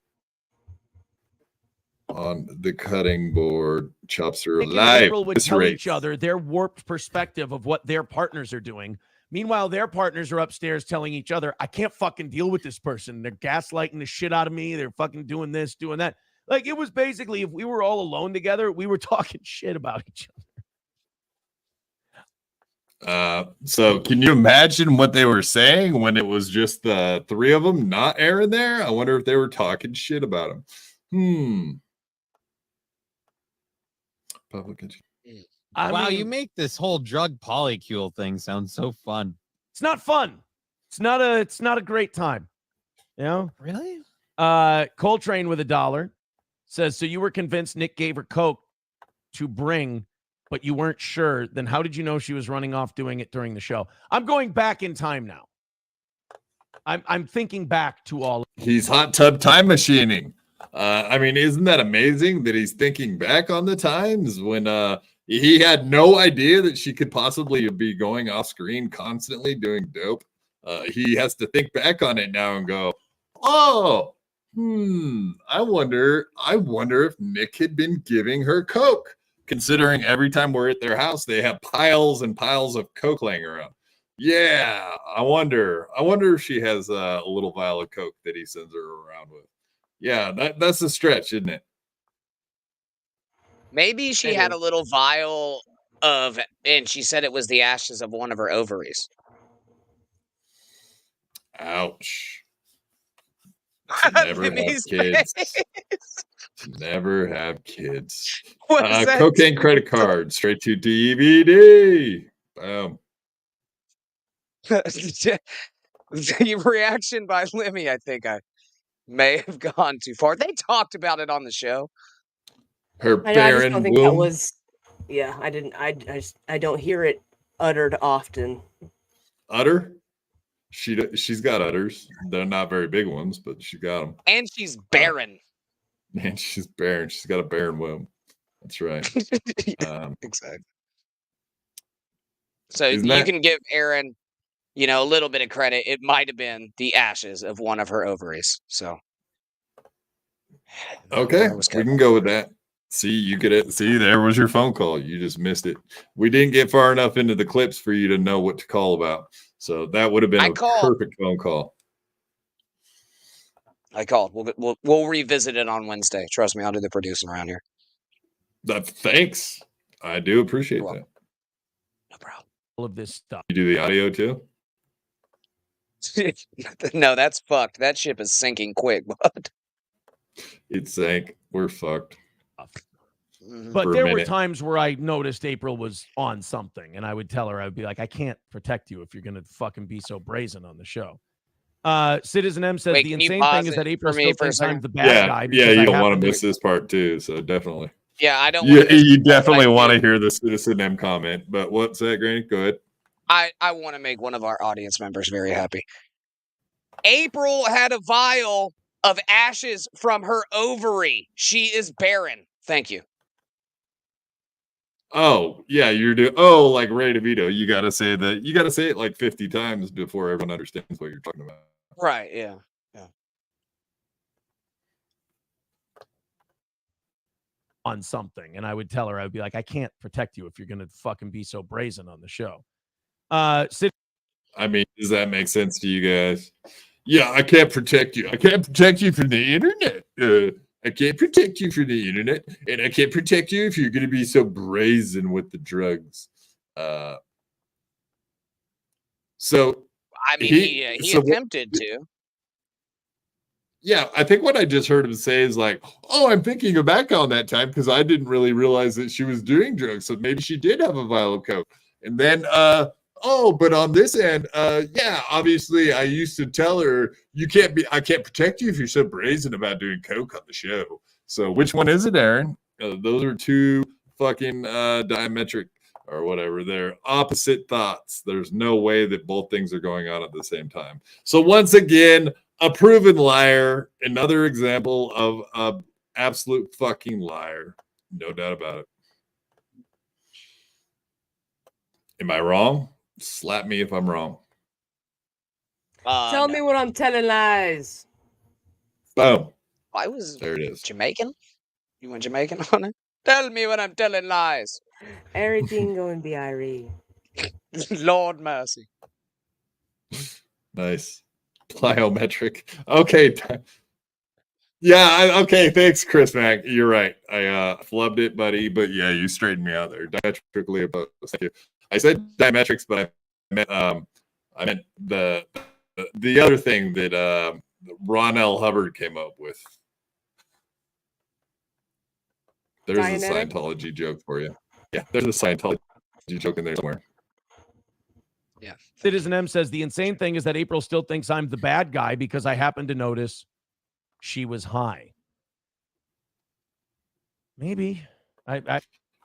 on the cutting board, chops her alive. April would tell each other their warped perspective of what their partners are doing. Meanwhile, their partners are upstairs telling each other, I can't fucking deal with this person. They're gaslighting the shit out of me. They're fucking doing this, doing that. Like, it was basically, if we were all alone together, we were talking shit about each other. So can you imagine what they were saying when it was just the three of them, not Aaron there? I wonder if they were talking shit about him. Public. Wow, you make this whole drug polycule thing sound so fun. It's not fun. It's not a great time. You know? Really? Coltrane with $1 says, so you were convinced Nick gave her coke to bring, but you weren't sure. Then how did you know she was running off doing it during the show? I'm going back in time now. I'm thinking back to all. He's hot tub time machining. I mean, isn't that amazing that he's thinking back on the times when he had no idea that she could possibly be going off screen constantly doing dope. He has to think back on it now and go, oh, I wonder if Nick had been giving her coke, considering every time we're at their house, they have piles and piles of coke laying around. Yeah, I wonder if she has a little vial of coke that he sends her around with. Yeah, that's a stretch, isn't it? Maybe she had a little vial of, and she said it was the ashes of one of her ovaries. Ouch. Never have kids. Never have kids. Cocaine credit card, straight to DVD. Boom. Your reaction by Lemmy, I think I may have gone too far. They talked about it on the show. Her barren I just don't think that was. Yeah, I didn't. I don't hear it uttered often. Utter? She's got udders. They're not very big ones, but she got them. And she's barren. And she's barren. She's got a barren womb. That's right. Exactly. So you can give Aaron, a little bit of credit. It might have been the ashes of one of her ovaries. So. Okay, we can go with that. See, you get it. See, there was your phone call. You just missed it. We didn't get far enough into the clips for you to know what to call about. So that would have been perfect phone call. I called. We'll revisit it on Wednesday. Trust me, I'll do the producing around here. Thanks. I do appreciate that. No problem. All of this stuff. You do the audio too? No, that's fucked. That ship is sinking quick, bud. It sank. We're fucked. But there were times where I noticed April was on something, and I would tell her, I would be like, I can't protect you if you're going to fucking be so brazen on the show. Citizen M says the insane thing is that April still thinks I'm the bad guy. Yeah, you don't want to miss this part too, so definitely. Yeah, I don't. You definitely want to hear the Citizen M comment, but what's that, Granny? Go ahead. I want to make one of our audience members very happy. April had a vial of ashes from her ovary. She is barren. Thank you. Oh, yeah, you're doing. Oh, like Ray DeVito. You got to say that. You got to say it like 50 times before everyone understands what you're talking about. Right. Yeah. On something, and I would tell her, I would be like, I can't protect you if you're going to fucking be so brazen on the show. I mean, does that make sense to you guys? Yeah, I can't protect you. I can't protect you from the internet. I can't protect you from the internet, and I can't protect you if you're going to be so brazen with the drugs. So I mean, he attempted to. Yeah, I think what I just heard him say is like, oh, I'm thinking back on that time because I didn't really realize that she was doing drugs. So maybe she did have a vial of coke. And then, but on this end, yeah, obviously I used to tell her, I can't protect you if you're so brazen about doing coke on the show. So which one is it, Aaron? Those are two fucking diametric or whatever. They're opposite thoughts. There's no way that both things are going on at the same time. So once again, a proven liar, another example of an absolute fucking liar. No doubt about it. Am I wrong? Slap me if I'm wrong. Tell me when I'm telling lies. Boom. I was there it is. Jamaican? You went Jamaican on it? Tell me when I'm telling lies. Everything going be Irene. Lord mercy. Nice. Plyometric. Okay. Yeah, okay. Thanks, Chris Mack. You're right. I flubbed it, buddy. But yeah, you straightened me out there. Diametrically opposed. Thank you. I said diametrics, but I meant the other thing that Ron L. Hubbard came up with. There's a Scientology joke for you. Yeah, there's a Scientology joke in there somewhere. Yeah. Citizen M says the insane thing is that April still thinks I'm the bad guy because I happened to notice she was high. Maybe.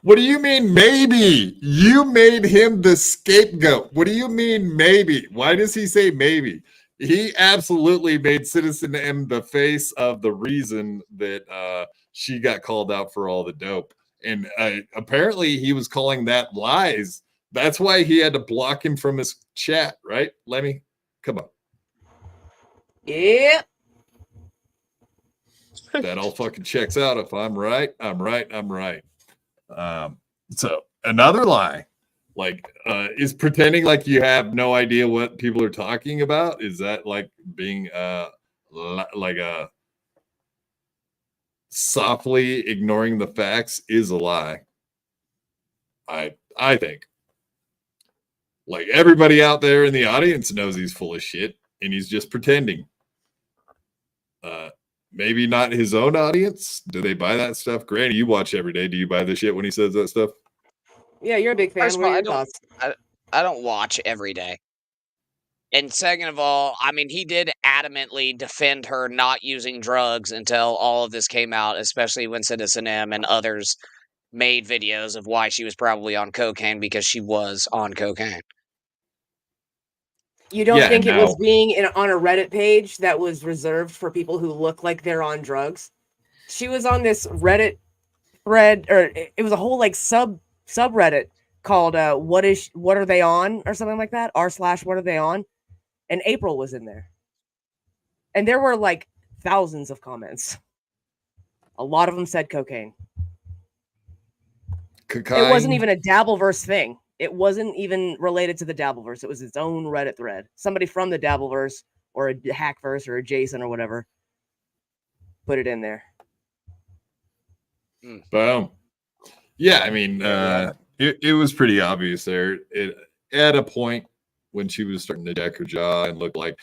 What do you mean maybe? You made him the scapegoat. What do you mean maybe? Why does he say maybe? He absolutely made Citizen M the face of the reason that she got called out for all the dope. And apparently he was calling that lies. That's why he had to block him from his chat, right, Lemmy? Come on. Yeah. That all fucking checks out. If I'm right, I'm right. I'm right. So another lie, like, is pretending like you have no idea what people are talking about. Is that like being like a softly ignoring the facts is a lie? I think. Like everybody out there in the audience knows he's full of shit and he's just pretending. Maybe not his own audience. Do they buy that stuff? Granny, you watch every day. Do you buy the shit when he says that stuff? Yeah, you're a big fan. First of What all, are your thoughts? I don't watch every day. And second of all, I mean, he did adamantly defend her not using drugs until all of this came out, especially when Citizen M and others made videos of why she was probably on cocaine because she was on cocaine. You don't think it was being on a Reddit page that was reserved for people who look like they're on drugs? She was on this Reddit thread, or it was a whole like subreddit called "What are they on?" or something like that. r/what are they on? And April was in there, and there were like thousands of comments. A lot of them said cocaine. It wasn't even a Dabbleverse thing. It wasn't even related to the Dabbleverse. It was its own Reddit thread. Somebody from the Dabbleverse or a Hackverse or a Jason or whatever put it in there. Boom. Yeah, I mean, it was pretty obvious there. At a point when she was starting to jack her jaw and look like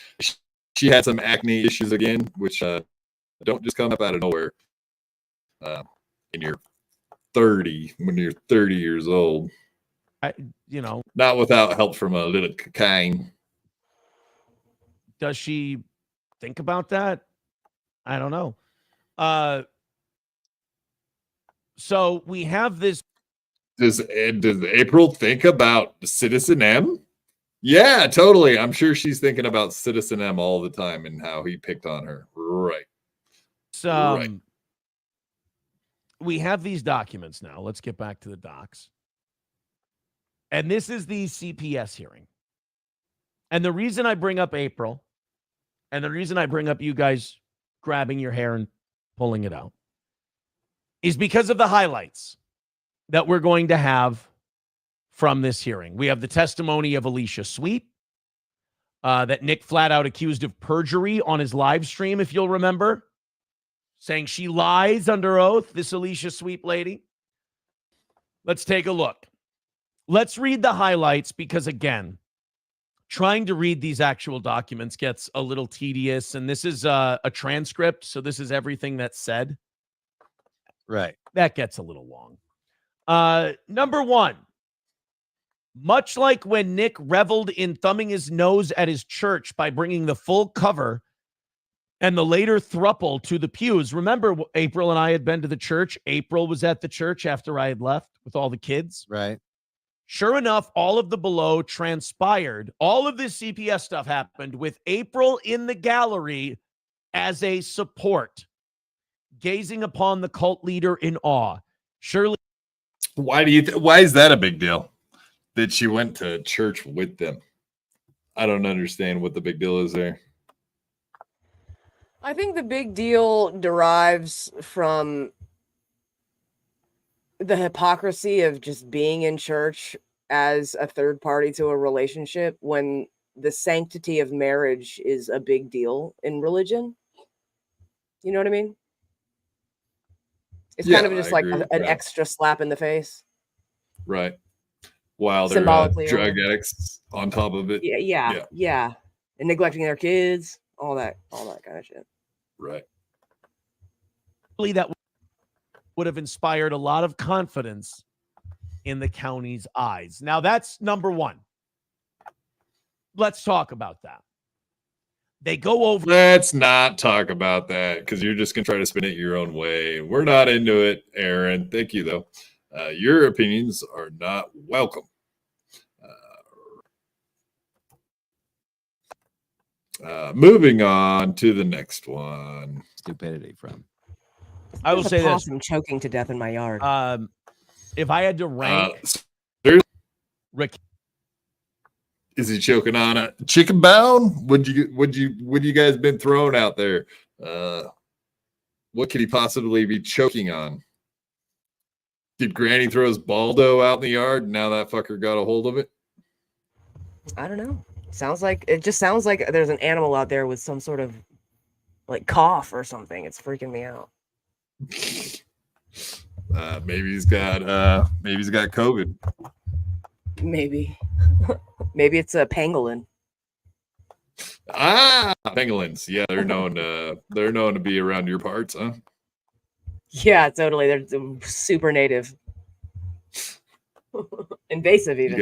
she had some acne issues again, which don't just come up out of nowhere. When you're 30 years old. Not without help from a little cocaine. Does she think about that? I don't know. So we have this. Does April think about Citizen M? Yeah, totally. I'm sure she's thinking about Citizen M all the time and how he picked on her. Right. So we have these documents now. Let's get back to the docs. And this is the CPS hearing. And the reason I bring up April, and the reason I bring up you guys grabbing your hair and pulling it out, is because of the highlights that we're going to have from this hearing. We have the testimony of Alicia Sweet, that Nick flat out accused of perjury on his live stream, if you'll remember. saying she lies under oath, this Alicia Sweep lady. Let's take a look. Let's read the highlights because, again, trying to read these actual documents gets a little tedious, and this is a transcript, so this is everything that's said. Right. That gets a little long. Number one, much like when Nick reveled in thumbing his nose at his church by bringing the full cover and the later thruple to the pews. Remember, April and I had been to the church. April was at the church after I had left with all the kids. Right. Sure enough, all of the below transpired. All of this CPS stuff happened with April in the gallery as a support, gazing upon the cult leader in awe. Surely. Why is that a big deal? That she went to church with them? I don't understand what the big deal is there. I think the big deal derives from the hypocrisy of just being in church as a third party to a relationship when the sanctity of marriage is a big deal in religion. You know what I mean? It's kind of just like an extra slap in the face. Right. While they're drug addicts on top of it. Yeah. And neglecting their kids, all that kind of shit. Right. That would have inspired a lot of confidence in the county's eyes. Now, that's number one. Let's talk about that. They go over. Let's not talk about that because you're just going to try to spin it your own way. We're not into it, Aaron. Thank you, though. Your opinions are not welcome. Moving on to the next one. Stupidity from. I will say this. I'm choking to death in my yard. If I had to rank, Rick, is he choking on a chicken bone? Would you guys been thrown out there? What could he possibly be choking on? Did Granny throw his Baldo out in the yard? Now that fucker got a hold of it. I don't know. It just sounds like there's an animal out there with some sort of like cough or something. It's freaking me out. Maybe he's got COVID. Maybe it's a pangolin. Pangolins. Yeah, they're known to be around your parts, huh? Yeah, totally. They're super native. Invasive even.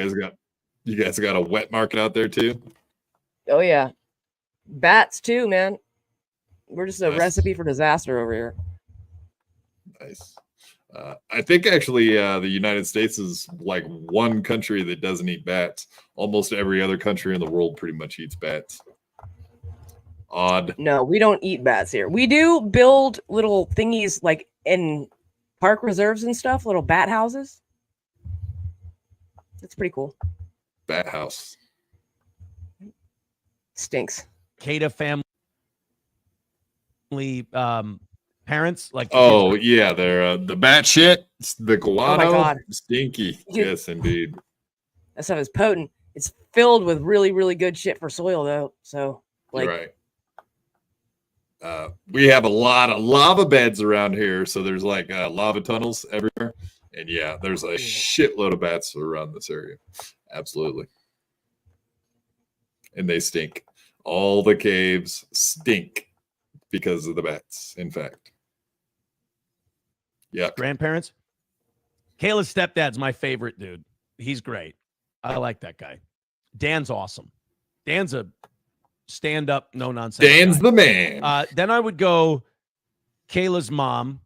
You guys got a wet market out there too? Oh yeah. Bats too, man. We're just a recipe for disaster over here. Nice. I think actually the United States is like one country that doesn't eat bats. Almost every other country in the world pretty much eats bats. Odd. No, we don't eat bats here. We do build little thingies like in park reserves and stuff, little bat houses. It's pretty cool. Bat house. Stinks. Rekieta family parents like. Oh yeah, they're the bat shit, the guano. Oh my God. Stinky. Yes, indeed. That stuff is potent. It's filled with really, really good shit for soil though. So like. Right. We have a lot of lava beds around here, so there's like lava tunnels everywhere, and yeah, there's a shitload of bats around this area. Absolutely. And they stink. All the caves stink because of the bats, in fact. Yeah. Grandparents. Kayla's stepdad's my favorite dude. He's great. I like that guy. Dan's awesome. Dan's a stand-up, no nonsense. Dan's the man. Then I would go Kayla's mom,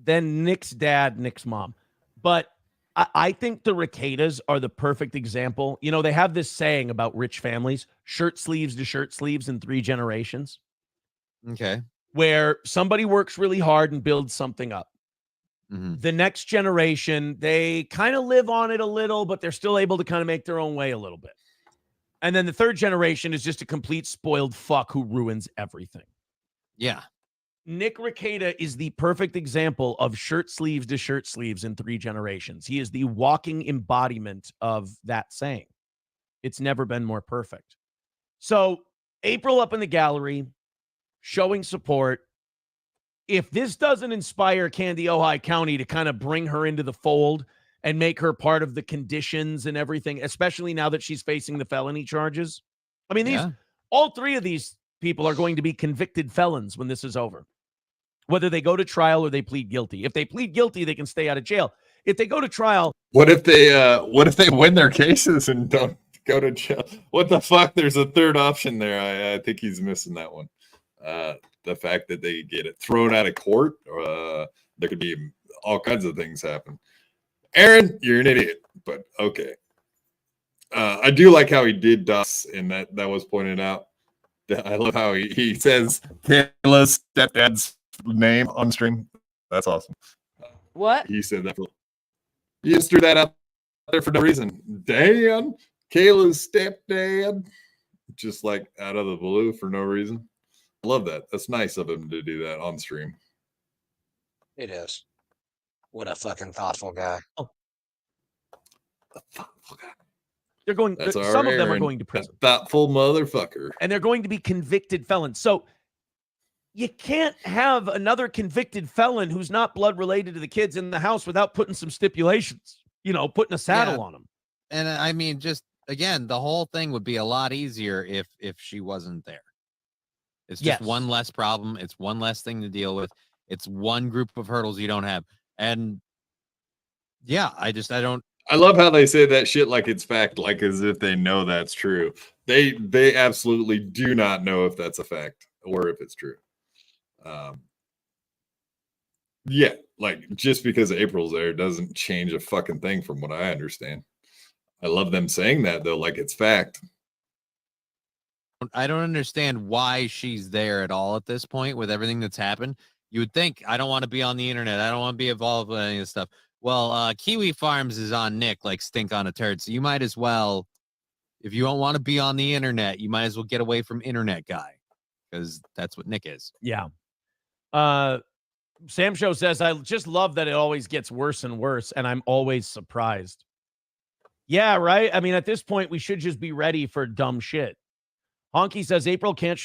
then Nick's dad, Nick's mom. But I think the Rekietas are the perfect example. You know, they have this saying about rich families, shirt sleeves to shirt sleeves in 3 generations. Okay. Where somebody works really hard and builds something up. Mm-hmm. The next generation, they kind of live on it a little, but they're still able to kind of make their own way a little bit. And then the third generation is just a complete spoiled fuck who ruins everything. Yeah. Nick Rekieta is the perfect example of shirt sleeves to shirt sleeves in 3 generations. He is the walking embodiment of that saying. It's never been more perfect. So April up in the gallery, showing support. if this doesn't inspire Candy Ojai County to kind of bring her into the fold and make her part of the conditions and everything, especially now that she's facing the felony charges. I mean, all three of these people are going to be convicted felons when this is over, whether they go to trial or they plead guilty. If they plead guilty, they can stay out of jail. If they go to trial, what if they win their cases and don't go to jail? What the fuck? There's a third option there. I think he's missing that one. The fact that they get it thrown out of court, there could be all kinds of things happen. Aaron, you're an idiot, but okay. I do like how he did DOS, and that was pointed out. I love how he says Kayla's stepdad's name on stream. That's awesome. What? He said that. He just threw that out there for no reason. Dan, Kayla's stepdad, just like out of the blue for no reason. I love that. That's nice of him to do that on stream. It is. What a fucking thoughtful guy. Oh. A thoughtful guy. They're going. Some of them are going to prison. Thoughtful motherfucker. And they're going to be convicted felons. So you can't have another convicted felon who's not blood related to the kids in the house without putting some stipulations, putting a saddle on them. And I mean, just again, the whole thing would be a lot easier if she wasn't there. It's just one less problem. It's one less thing to deal with. It's one group of hurdles you don't have. And yeah, I don't. I love how they say that shit like it's fact, like as if they know that's true. They absolutely do not know if that's a fact or if it's true. Yeah, like just because April's there doesn't change a fucking thing from what I understand. I love them saying that though, like it's fact. I don't understand why she's there at all at this point with everything that's happened. You would think, I don't want to be on the internet. I don't want to be involved with any of this stuff. Well, Kiwi Farms is on Nick like stink on a turd. So you might as well, if you don't want to be on the internet, you might as well get away from internet guy because that's what Nick is. Yeah. Sam Show says, I just love that it always gets worse and worse, and I'm always surprised. Yeah, right? I mean, at this point, we should just be ready for dumb shit. Honky says April can't.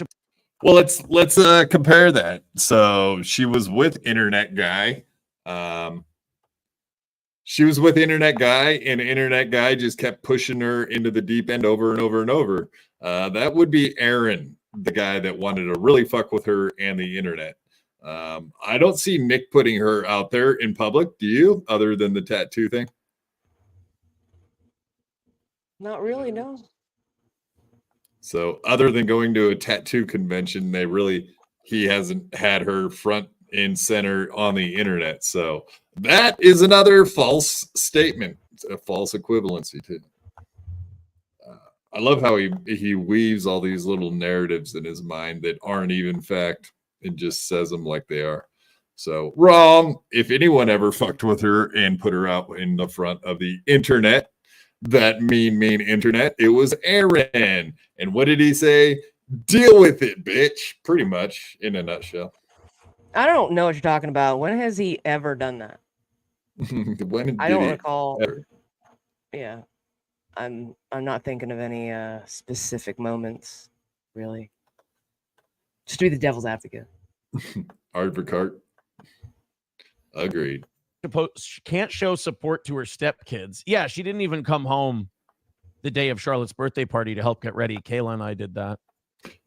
Well, let's compare that. So she was with Internet Guy. She was with Internet Guy, and Internet Guy just kept pushing her into the deep end over and over and over. That would be Aaron, the guy that wanted to really fuck with her and the internet. I don't see Nick putting her out there in public. Do you? Other than the tattoo thing? Not really, no. So other than going to a tattoo convention, he hasn't had her front and center on the internet. So that is another false statement. It's a false equivalency too. I love how he weaves all these little narratives in his mind that aren't even fact and just says them like they are. So wrong. If anyone ever fucked with her and put her out in the front of the internet, that mean internet, it was Aaron. And what did he say? Deal with it, bitch. Pretty much in a nutshell. I don't know what you're talking about. When has he ever done that? I don't recall. Ever? Yeah. I'm not thinking of any specific moments, really. Just to be the devil's advocate. Art for cart. Agreed. She can't show support to her stepkids. Yeah, she didn't even come home the day of Charlotte's birthday party to help get ready. Kayla and I did that.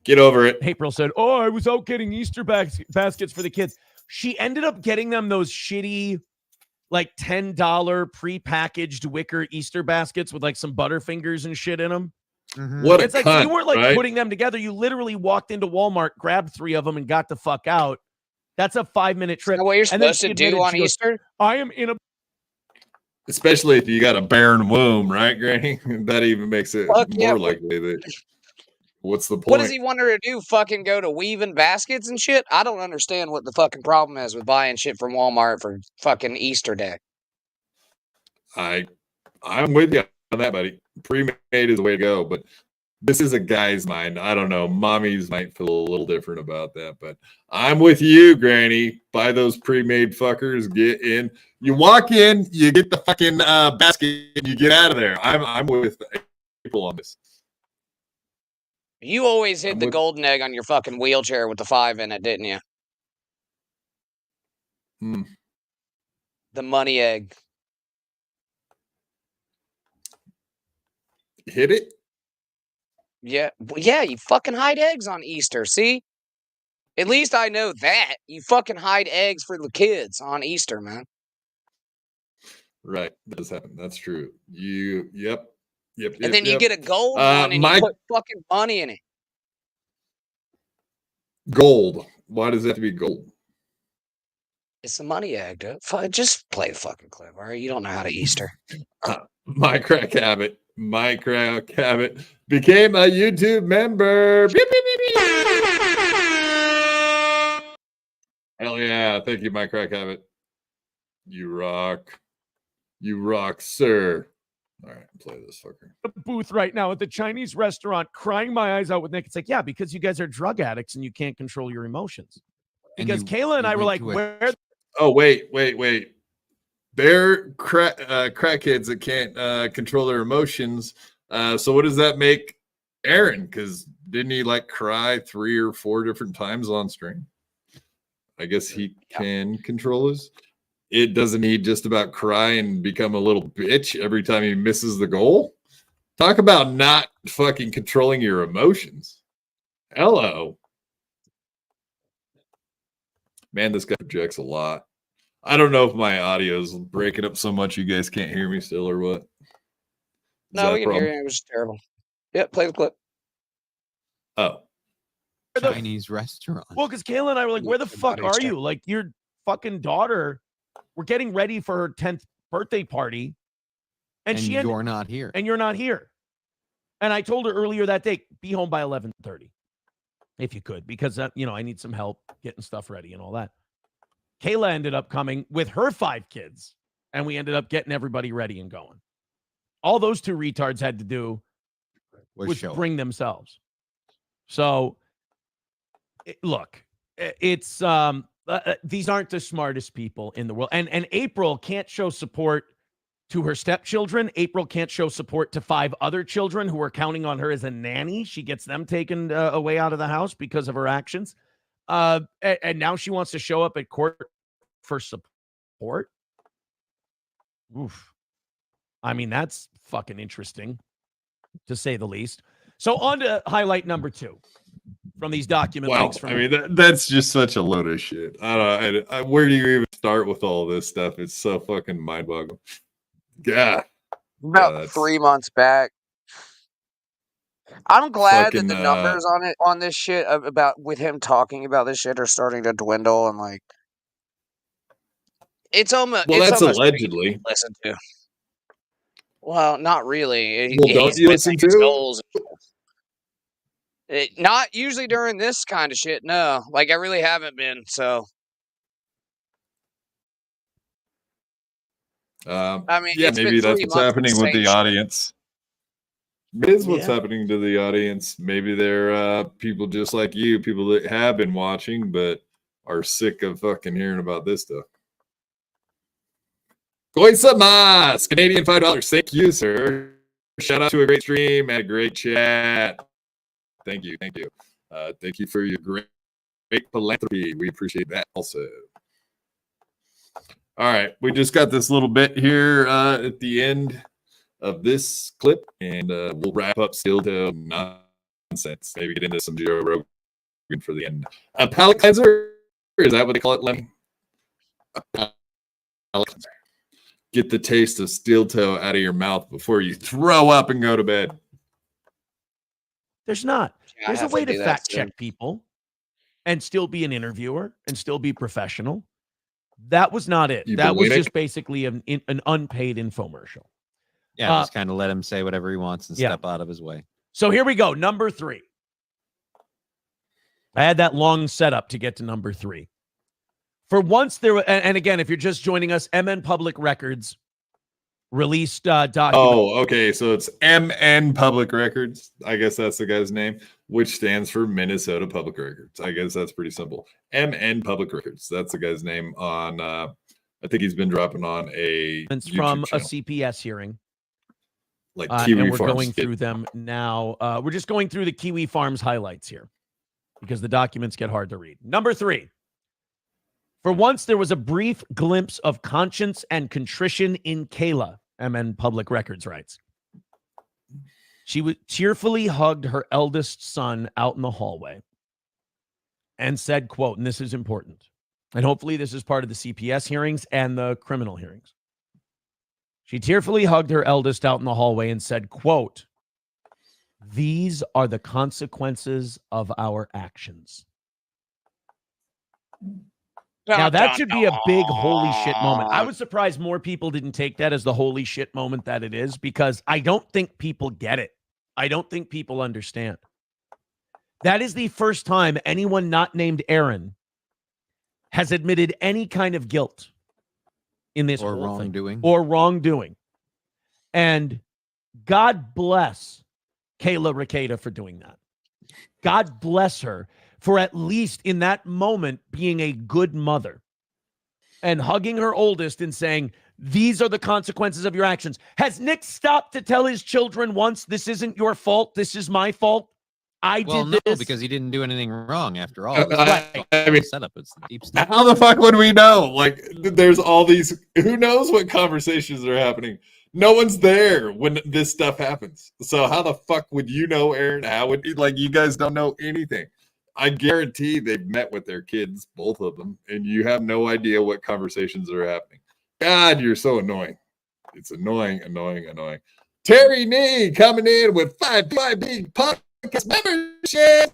Get over it. April said, "Oh, I was out getting Easter baskets for the kids." She ended up getting them those shitty, like $10 prepackaged wicker Easter baskets with like some Butterfingers and shit in them. What It's like cunt, you weren't like right? putting them together. You literally walked into Walmart, grabbed 3 of them, and got the fuck out. That's a 5-minute trip. Is that what you're And then supposed she to do admitted, on she goes, Easter? I am in a. Especially if you got a barren womb, right, Granny? That even makes it Fuck yeah, more likely that. What's the point? What does he want her to do? Fucking go to weaving baskets and shit? I don't understand what the fucking problem is with buying shit from Walmart for fucking Easter Day. I'm with you on that, buddy. Pre-made is the way to go, but this is a guy's mind. I don't know. Mommies might feel a little different about that, but I'm with you, Granny. Buy those pre-made fuckers. Get in. You walk in, you get the fucking basket, and you get out of there. I'm with people on this. You always hit the golden egg on your fucking wheelchair with the 5 in it, didn't you? The money egg. Hit it? Yeah. Yeah, you fucking hide eggs on Easter. See? At least I know that. You fucking hide eggs for the kids on Easter, man. Right. That does happen. That's true. Yep. And then you get a gold one and you put fucking money in it. Gold. Why does it have to be gold? It's a money egg, dude. Just play the fucking clip, all right? You don't know how to Easter. My crack habit became a YouTube member. Beep, beep, beep, beep. Hell yeah. Thank you, my crack habit. You rock. You rock, sir. All right, play this fucker. The booth right now at the Chinese restaurant, crying my eyes out with Nick. It's like, yeah, because you guys are drug addicts and you can't control your emotions. Because Kayla and I were like, where? Oh, wait. They're crackheads that can't control their emotions. So what does that make Aaron? Because didn't he like cry 3 or 4 different times on stream? I guess he can control his. Doesn't he just about cry and become a little bitch every time he misses the goal? Talk about not fucking controlling your emotions. Hello. Man, this guy projects a lot. I don't know if my audio is breaking up so much you guys can't hear me still or what. No, we can hear you. It was terrible. Yeah, play the clip. Oh. Chinese restaurant. Well, because Kayla and I were like, where the fuck are you? Like, your fucking daughter, we're getting ready for her 10th birthday party. And you're not here. And you're not here. And I told her earlier that day, be home by 11:30. If you could, because, I need some help getting stuff ready and all that. Kayla ended up coming with her 5 kids, and we ended up getting everybody ready and going. All those 2 retards had to do was bring themselves. So, look, it's these aren't the smartest people in the world. And April can't show support to her stepchildren. April can't show support to 5 other children who are counting on her as a nanny. She gets them taken away out of the house because of her actions. And now she wants to show up at court for support. Oof. I mean, that's fucking interesting, to say the least. So on to highlight number 2 from these document links. I mean, that's just such a load of shit. I don't know. Where do you even start with all this stuff? It's so fucking mind-boggling. Yeah. About 3 months back. I'm glad that the numbers on this shit about with him talking about this shit are starting to dwindle, and like it's almost that's allegedly. Listen to. Well, not really. Well, don't you listen to? Not usually during this kind of shit. No, like I really haven't been. So. I mean, maybe that's what's happening with the audience. It is what's happening to the audience. Maybe they're people just like you, people that have been watching but are sick of fucking hearing about this stuff. Goisamas, Canadian $5. Thank you, sir. Shout out to a great stream and a great chat. Thank you. Thank you for your great philanthropy. We appreciate that also. All right, we just got this little bit here at the end of this clip, and we'll wrap up still to nonsense. Maybe get into some Joe Rogan for the end. A palate cleanser? Is that what they call it, Lemmy? A palate cleanser. Get the taste of steel toe out of your mouth before you throw up and go to bed. There's not. There's a way to fact check people and still be an interviewer and still be professional. That was not it. That was just basically an unpaid infomercial. Yeah, just kind of let him say whatever he wants and step out of his way. So here we go. Number 3. I had that long setup to get to number 3. For once, there were, and again, if you're just joining us, MN Public Records released document. Oh, okay. So it's MN Public Records. I guess that's the guy's name, which stands for Minnesota Public Records. I guess that's pretty simple. MN Public Records. That's the guy's name on, I think he's been dropping on a YouTube from channel. a CPS hearing. Like Kiwi and we're Farms. going through them now. We're just going through the Kiwi Farms highlights here because the documents get hard to read. Number 3. For once, there was a brief glimpse of conscience and contrition in Kayla, MN Public Records writes. She tearfully hugged her eldest son out in the hallway and said, quote, and this is important, and hopefully this is part of the CPS hearings and the criminal hearings. She tearfully hugged her eldest out in the hallway and said, quote, "These are the consequences of our actions." Now, that should be a big holy shit moment. I was surprised more people didn't take that as the holy shit moment that it is, because I don't think people get it. I don't think people understand. That is the first time anyone not named Aaron has admitted any kind of guilt in this Or whole wrongdoing. thing. Or wrongdoing. And God bless Kayla Rekieta for doing that. God bless her for at least in that moment being a good mother and hugging her oldest and saying, "These are the consequences of your actions." Has Nick stopped to tell his children once, "This isn't your fault, this is my fault? I Well, did no, this"? because he didn't do anything wrong after all. I mean, setup. It's the deep state. how the fuck would we know? Like, there's all these. Who knows what conversations are happening? No one's there when this stuff happens. So how the fuck would you know, Aaron? How would you guys don't know anything? I guarantee they've met with their kids, both of them, and you have no idea what conversations are happening. God, you're so annoying. It's annoying. Terry Nee coming in with 5 BYB Podcast membership.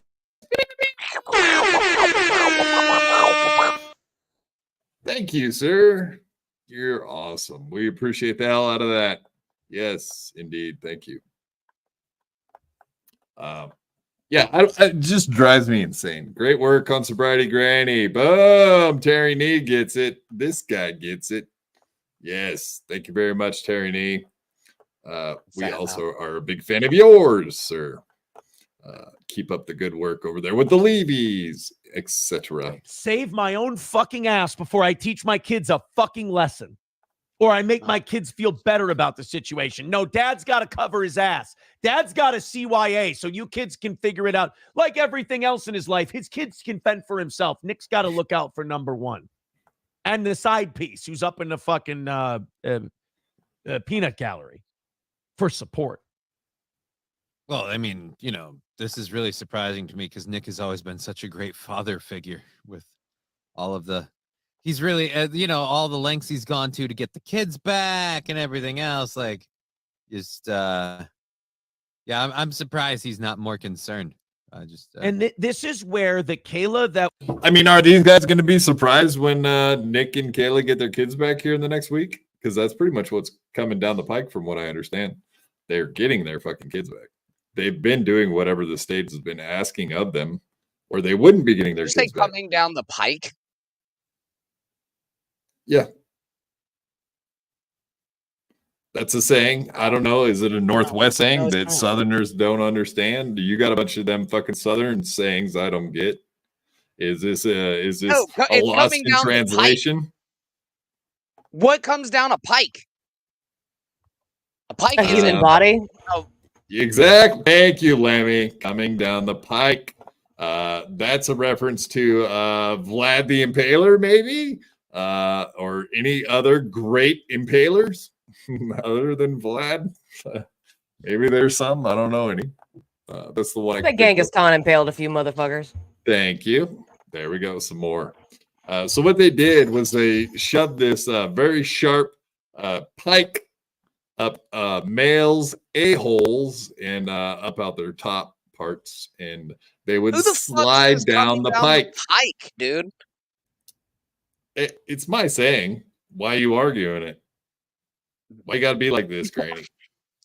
Thank you, sir. You're awesome. We appreciate the hell out of that. Yes, indeed. Thank you. Yeah, it just drives me insane. Great work on sobriety, Granny. Boom. Terry Nee gets it. This guy gets it. Yes. Thank you very much, Terry Nee. We also are a big fan of yours, sir. Keep up the good work over there with the Levies, etc. Save my own fucking ass before I teach my kids a fucking lesson. Or I make my kids feel better about the situation. No, dad's got to cover his ass. Dad's got a CYA so you kids can figure it out. Like everything else in his life, his kids can fend for himself. Nick's got to look out for number one. And the side piece who's up in the fucking peanut gallery for support. Well, I mean, this is really surprising to me because Nick has always been such a great father figure with all of the. He's really, all the lengths he's gone to get the kids back and everything else. Like, I'm surprised he's not more concerned. And this is where the Kayla that. I mean, are these guys going to be surprised when Nick and Kayla get their kids back here in the next week? Because that's pretty much what's coming down the pike from what I understand. They're getting their fucking kids back. They've been doing whatever the state has been asking of them, or they wouldn't be getting their Did kids you say back. coming down the pike? Yeah. That's a saying. I don't know. Is it a Northwest saying that Southerners don't understand? You got a bunch of them fucking Southern sayings I don't get. Is this a lost in translation? What comes down a pike? A pike A human body. Oh, Exactly. Thank you, Lemmy. Coming down the pike. That's a reference to Vlad the Impaler, maybe, or any other great impalers other than Vlad. Maybe there's some. I don't know any. That's the one. I bet Genghis Khan impaled a few motherfuckers. Thank you. There we go. Some more. So what they did was they shoved this very sharp pike up males' a-holes and up out their top parts, and they would slide down the pike. Pike, dude. It's my saying. Why are you arguing it? Why you gotta be like this, Granny?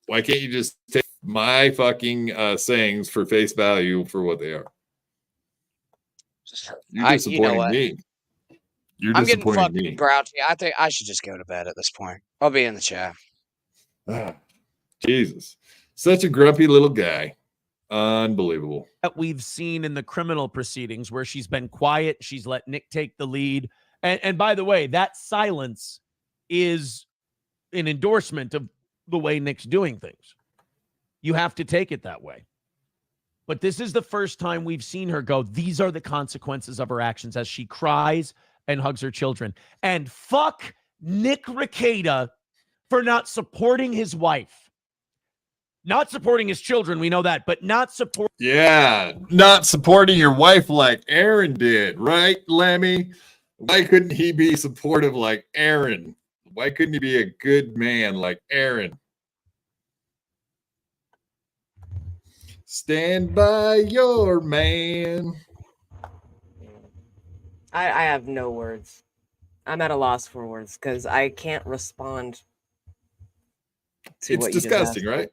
Why can't you just take my fucking sayings for face value for what they are? You're disappointing me. You're I'm getting disappointing fucking me. grouchy. I think I should just go to bed at this point. I'll be in the chat. Jesus. Such a grumpy little guy. Unbelievable. That we've seen in the criminal proceedings where she's been quiet. She's let Nick take the lead. And by the way, that silence is an endorsement of the way Nick's doing things. You have to take it that way. But this is the first time we've seen her go, these are the consequences of her actions, as she cries and hugs her children. And fuck Nick Rekieta for not supporting his wife. Not supporting his children, we know that, but not support. Yeah, not supporting your wife like Aaron did, right, Lemmy? Why couldn't he be supportive like Aaron? Why couldn't he be a good man like Aaron? Stand by your man. I have no words. I'm at a loss for words because I can't respond to It's what you just disgusting, asked. right?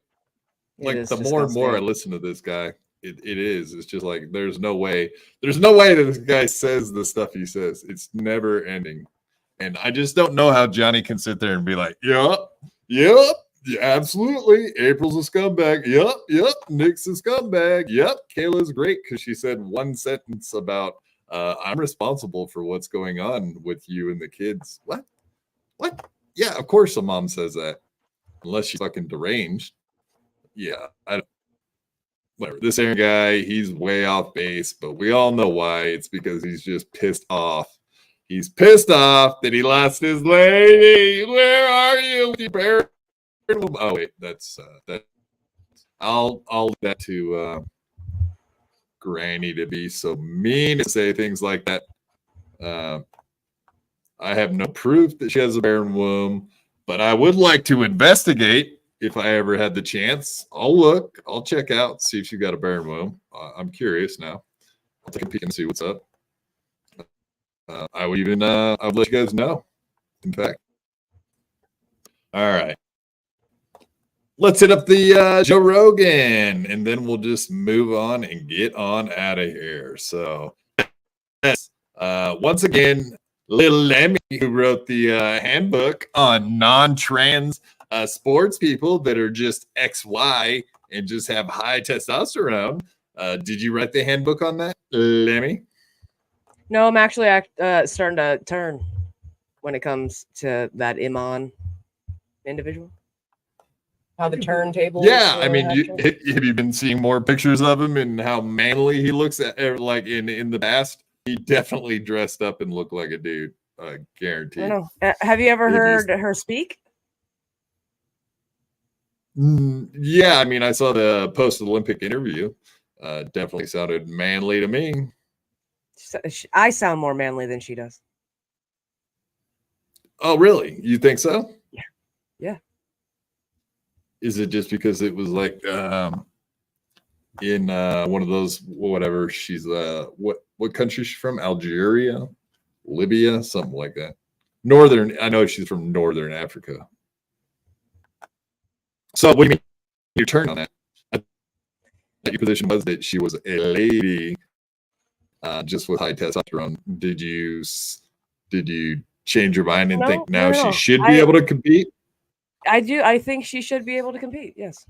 It Like is the more and more I disgusting. listen to this guy, it is. It's just like there's no way that this guy says the stuff he says. It's never ending. And I just don't know how Johnny can sit there and be like, yep, yeah, absolutely. April's a scumbag. Yep, Nick's a scumbag. Yep, Kayla's great because she said one sentence about I'm responsible for what's going on with you and the kids. What? Yeah, of course a mom says that. Unless she's fucking deranged. Yeah, whatever. This Aaron guy, he's way off base, but we all know why. It's because he's just pissed off. He's pissed off that he lost his lady. Where are you with your parents? Oh wait, that's that. I'll leave that to Granny to be so mean to say things like that. I have no proof that she has a barren womb, but I would like to investigate if I ever had the chance. I'll look, I'll check out, see if she got a barren womb. I'm curious now. I'll take a peek and see what's up. I would even I would let you guys know. In fact, all right. Let's hit up the Joe Rogan, and then we'll just move on and get on out of here. So, once again, Lil Lemmy, who wrote the handbook on non-trans sports people that are just XY and just have high testosterone. Did you write the handbook on that, Lemmy? No, I'm actually starting to turn when it comes to that Iman individual. How the turntable? Yeah, I mean, have you been seeing more pictures of him and how manly he looks at? Like in the past, he definitely dressed up and looked like a dude. Guaranteed. I don't know. Have you ever heard her speak? Yeah, I mean, I saw the post-Olympic interview. Definitely sounded manly to me. I sound more manly than she does. Oh, really? You think so? Yeah. Is it just because it was like in one of those whatever she's what country is she from? Algeria, Libya, something like that. I know she's from Northern Africa. So what do you mean your turn on that? Your position was that she was a lady just with high testosterone. Did you change your mind and think now she should be able to compete? I do. I think she should be able to compete. Yes.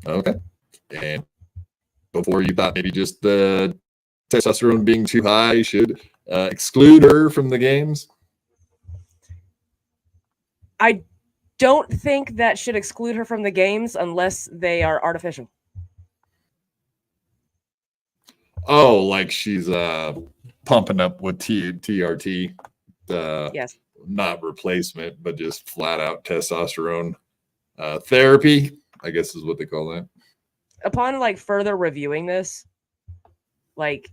Okay. And before you thought maybe just the testosterone being too high should exclude her from the games? I don't think that should exclude her from the games unless they are artificial. Oh, like she's pumping up with TRT. Yes. Not replacement, but just flat out testosterone therapy, I guess is what they call that. Upon like further reviewing this, like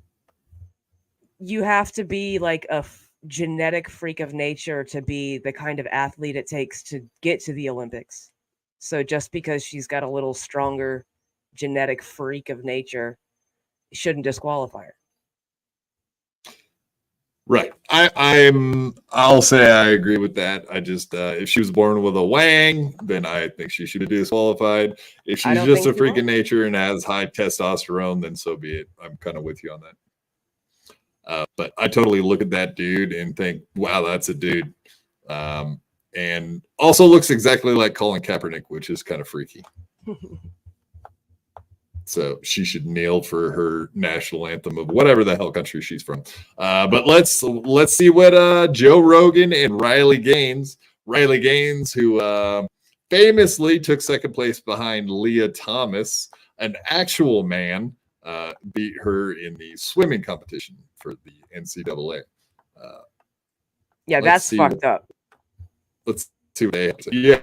you have to be like a genetic freak of nature to be the kind of athlete it takes to get to the Olympics. So just because she's got a little stronger genetic freak of nature shouldn't disqualify her. Right. I'll say I agree with that. I just if she was born with a wang, then I think she should be disqualified. If she's just a freak of nature and has high testosterone, then so be it. I'm kind of with you on that. But I totally look at that dude and think, wow, that's a dude. And also looks exactly like Colin Kaepernick, which is kind of freaky. So she should kneel for her national anthem of whatever the hell country she's from. But let's see what Joe Rogan and Riley Gaines, who famously took second place behind Leah Thomas, an actual man, beat her in the swimming competition for the NCAA. Yeah, let's that's see fucked up. Let's see what they have to say. Yeah,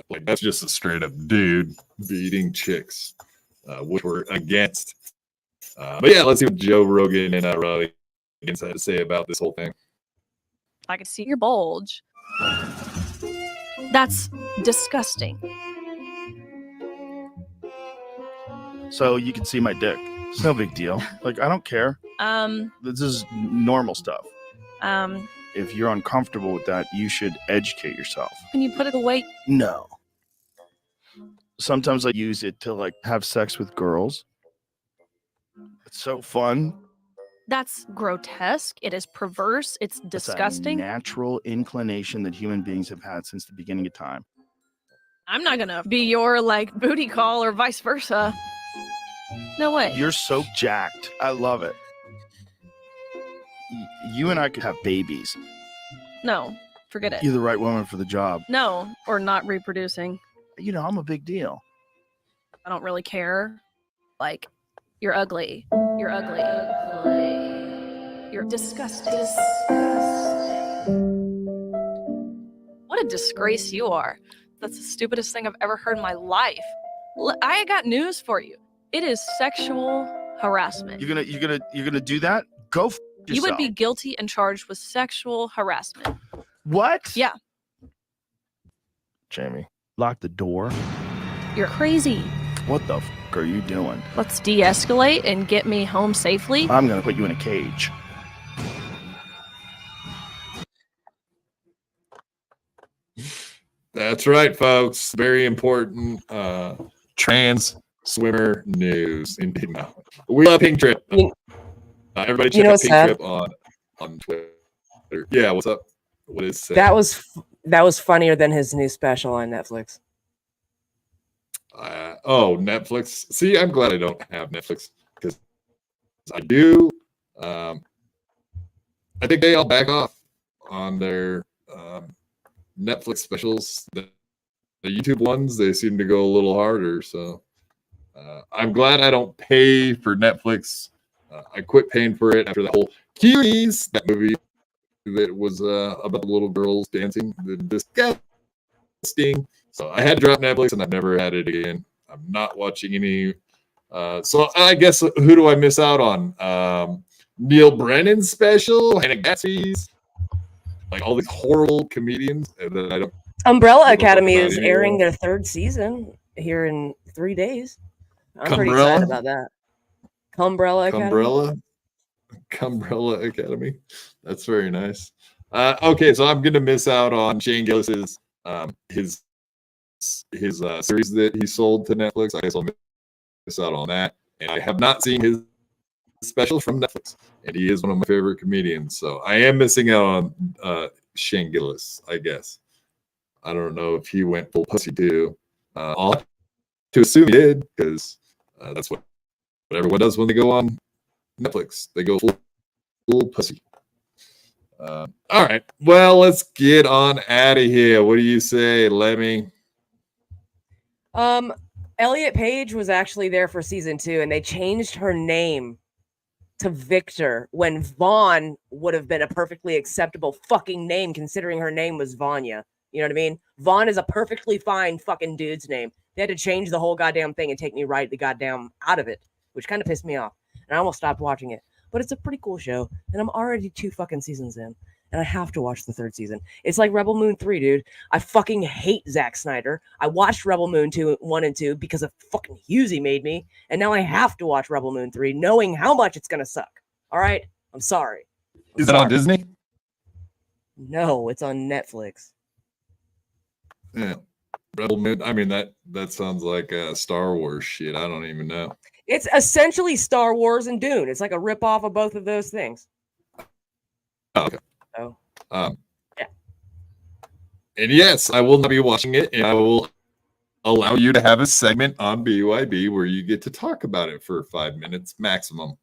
like that's just a straight up dude beating chicks, which we're against. But yeah, let's see what Joe Rogan and Rada had to say about this whole thing. I can see your bulge. That's disgusting. So you can see my dick. It's no big deal. Like, I don't care. This is normal stuff. If you're uncomfortable with that, you should educate yourself. Can you put it away? No. Sometimes I use it to like have sex with girls. It's so fun. That's grotesque. It is perverse. It's disgusting. It's a natural inclination that human beings have had since the beginning of time. I'm not gonna be your like booty call or vice versa. No way. You're so jacked. I love it. You and I could have babies. No, forget it. You're the right woman for the job. No, or not reproducing. You know, I'm a big deal. I don't really care. Like, you're ugly. You're ugly. You're disgusting. What a disgrace you are. That's the stupidest thing I've ever heard in my life. I got news for you. It is sexual harassment. You're gonna do that? Go f yourself. You would be guilty and charged with sexual harassment. What? Yeah. Jamie, lock the door. You're crazy. What the f are you doing? Let's de-escalate and get me home safely. I'm gonna put you in a cage. That's right, folks. Very important trans swimmer news. Indeed. No. We love Pink Trip. Everybody check out Pink Trip on Twitter. Yeah, what's up? What is that? That was funnier than his new special on Netflix. Netflix. See, I'm glad I don't have Netflix because I do. I think they all back off on their Netflix specials. The YouTube ones, they seem to go a little harder. So I'm glad I don't pay for Netflix. I quit paying for it after the whole Cuties, that movie that was about the little girls dancing. The disgusting. So I had to drop Netflix and I've never had it again. I'm not watching any. So I guess who do I miss out on? Neil Brennan's special, Hannah Gatsby's, like all these horrible comedians that I don't. Umbrella Academy is airing their 3rd season here in 3 days. I'm pretty excited about that. Cumbrella Academy. Cumbrella Academy. That's very nice. Okay, so I'm gonna miss out on Shane Gillis's his series that he sold to Netflix. I guess I'll miss out on that. And I have not seen his special from Netflix. And he is one of my favorite comedians. So I am missing out on Shane Gillis, I guess. I don't know if he went full pussy too. I'll have to assume he did, because that's what everyone does when they go on Netflix. They go full pussy. All right. Well, let's get on out of here. What do you say, Lemmy? Elliot Page was actually there for season 2, and they changed her name to Victor when Vaughn would have been a perfectly acceptable fucking name, considering her name was Vanya. You know what I mean? Vaughn is a perfectly fine fucking dude's name. They had to change the whole goddamn thing and take me right the goddamn out of it, which kind of pissed me off. And I almost stopped watching it. But it's a pretty cool show, and I'm already 2 fucking seasons in, and I have to watch the 3rd season. It's like Rebel Moon 3, dude. I fucking hate Zack Snyder. I watched Rebel Moon 1 and 2 because of fucking Husey made me, and now I have to watch Rebel Moon 3 knowing how much it's gonna suck. All right? I'm sorry. Is it on Disney? No, it's on Netflix. Yeah. Rebel Moon. I mean, that sounds like Star Wars shit. I don't even know. It's essentially Star Wars and Dune. It's like a ripoff of both of those things. Oh, okay. So, yeah. And yes, I will not be watching it, and I will allow you to have a segment on BYB where you get to talk about it for 5 minutes maximum.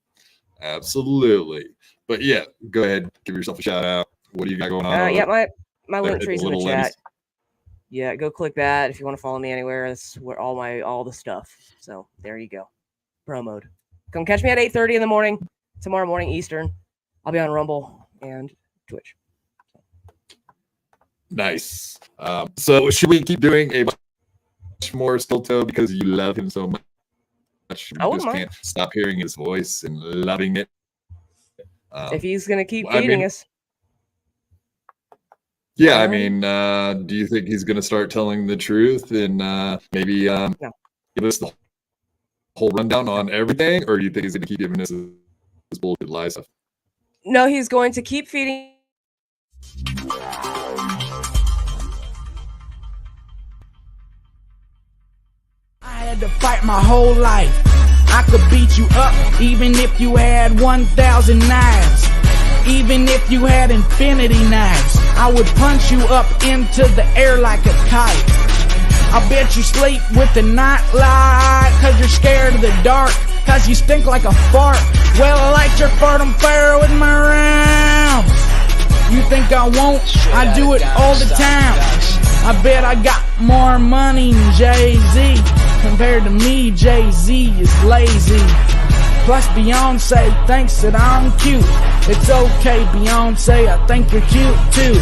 Absolutely. But yeah, go ahead, give yourself a shout out. What do you got going on? Yeah, my link tree's in the chat. Yeah, go click that if you want to follow me anywhere. That's where all the stuff. So there you go. Pro mode. Come catch me at 8:30 in the morning tomorrow morning Eastern. I'll be on Rumble and Twitch. Nice. So should we keep doing a much more Stilto because you love him so much? You just can't stop hearing his voice and loving it. If he's gonna keep feeding us. Yeah, I mean, do you think he's gonna start telling the truth and maybe give us the whole rundown on everything, or do you think he's gonna keep giving us this bullshit lie stuff? No, he's going to keep feeding. I had to fight my whole life. I could beat you up even if you had 1,000 knives. Even if you had infinity knives, I would punch you up into the air like a kite. I bet you sleep with the night light, cause you're scared of the dark, cause you stink like a fart. Well, I light your fart on fire with my rhymes. You think I won't? I do it all the time. I bet I got more money than Jay-Z. Compared to me, Jay-Z is lazy. Plus Beyonce thinks that I'm cute. It's okay, Beyonce, I think you're cute too.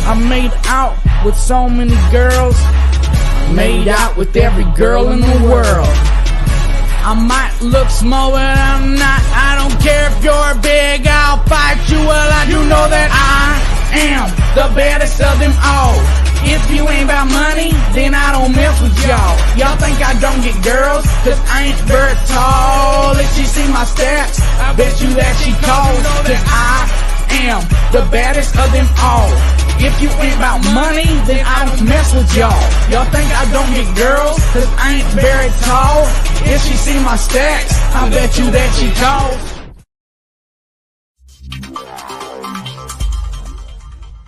I made out with so many girls. Made out with every girl in the world. I might look small, but I'm not. I don't care if you're big, I'll fight you. Well, I do know that I am the baddest of them all. If you ain't about money, then I don't mess with y'all. Y'all think I don't get girls, cause I ain't very tall. If she see my stats, I bet you that she calls. Cause I am the baddest of them all. If you ain't about money, then I don't mess with y'all. Y'all think I don't get girls, cause I ain't very tall. If she see my stats, I bet you that she calls.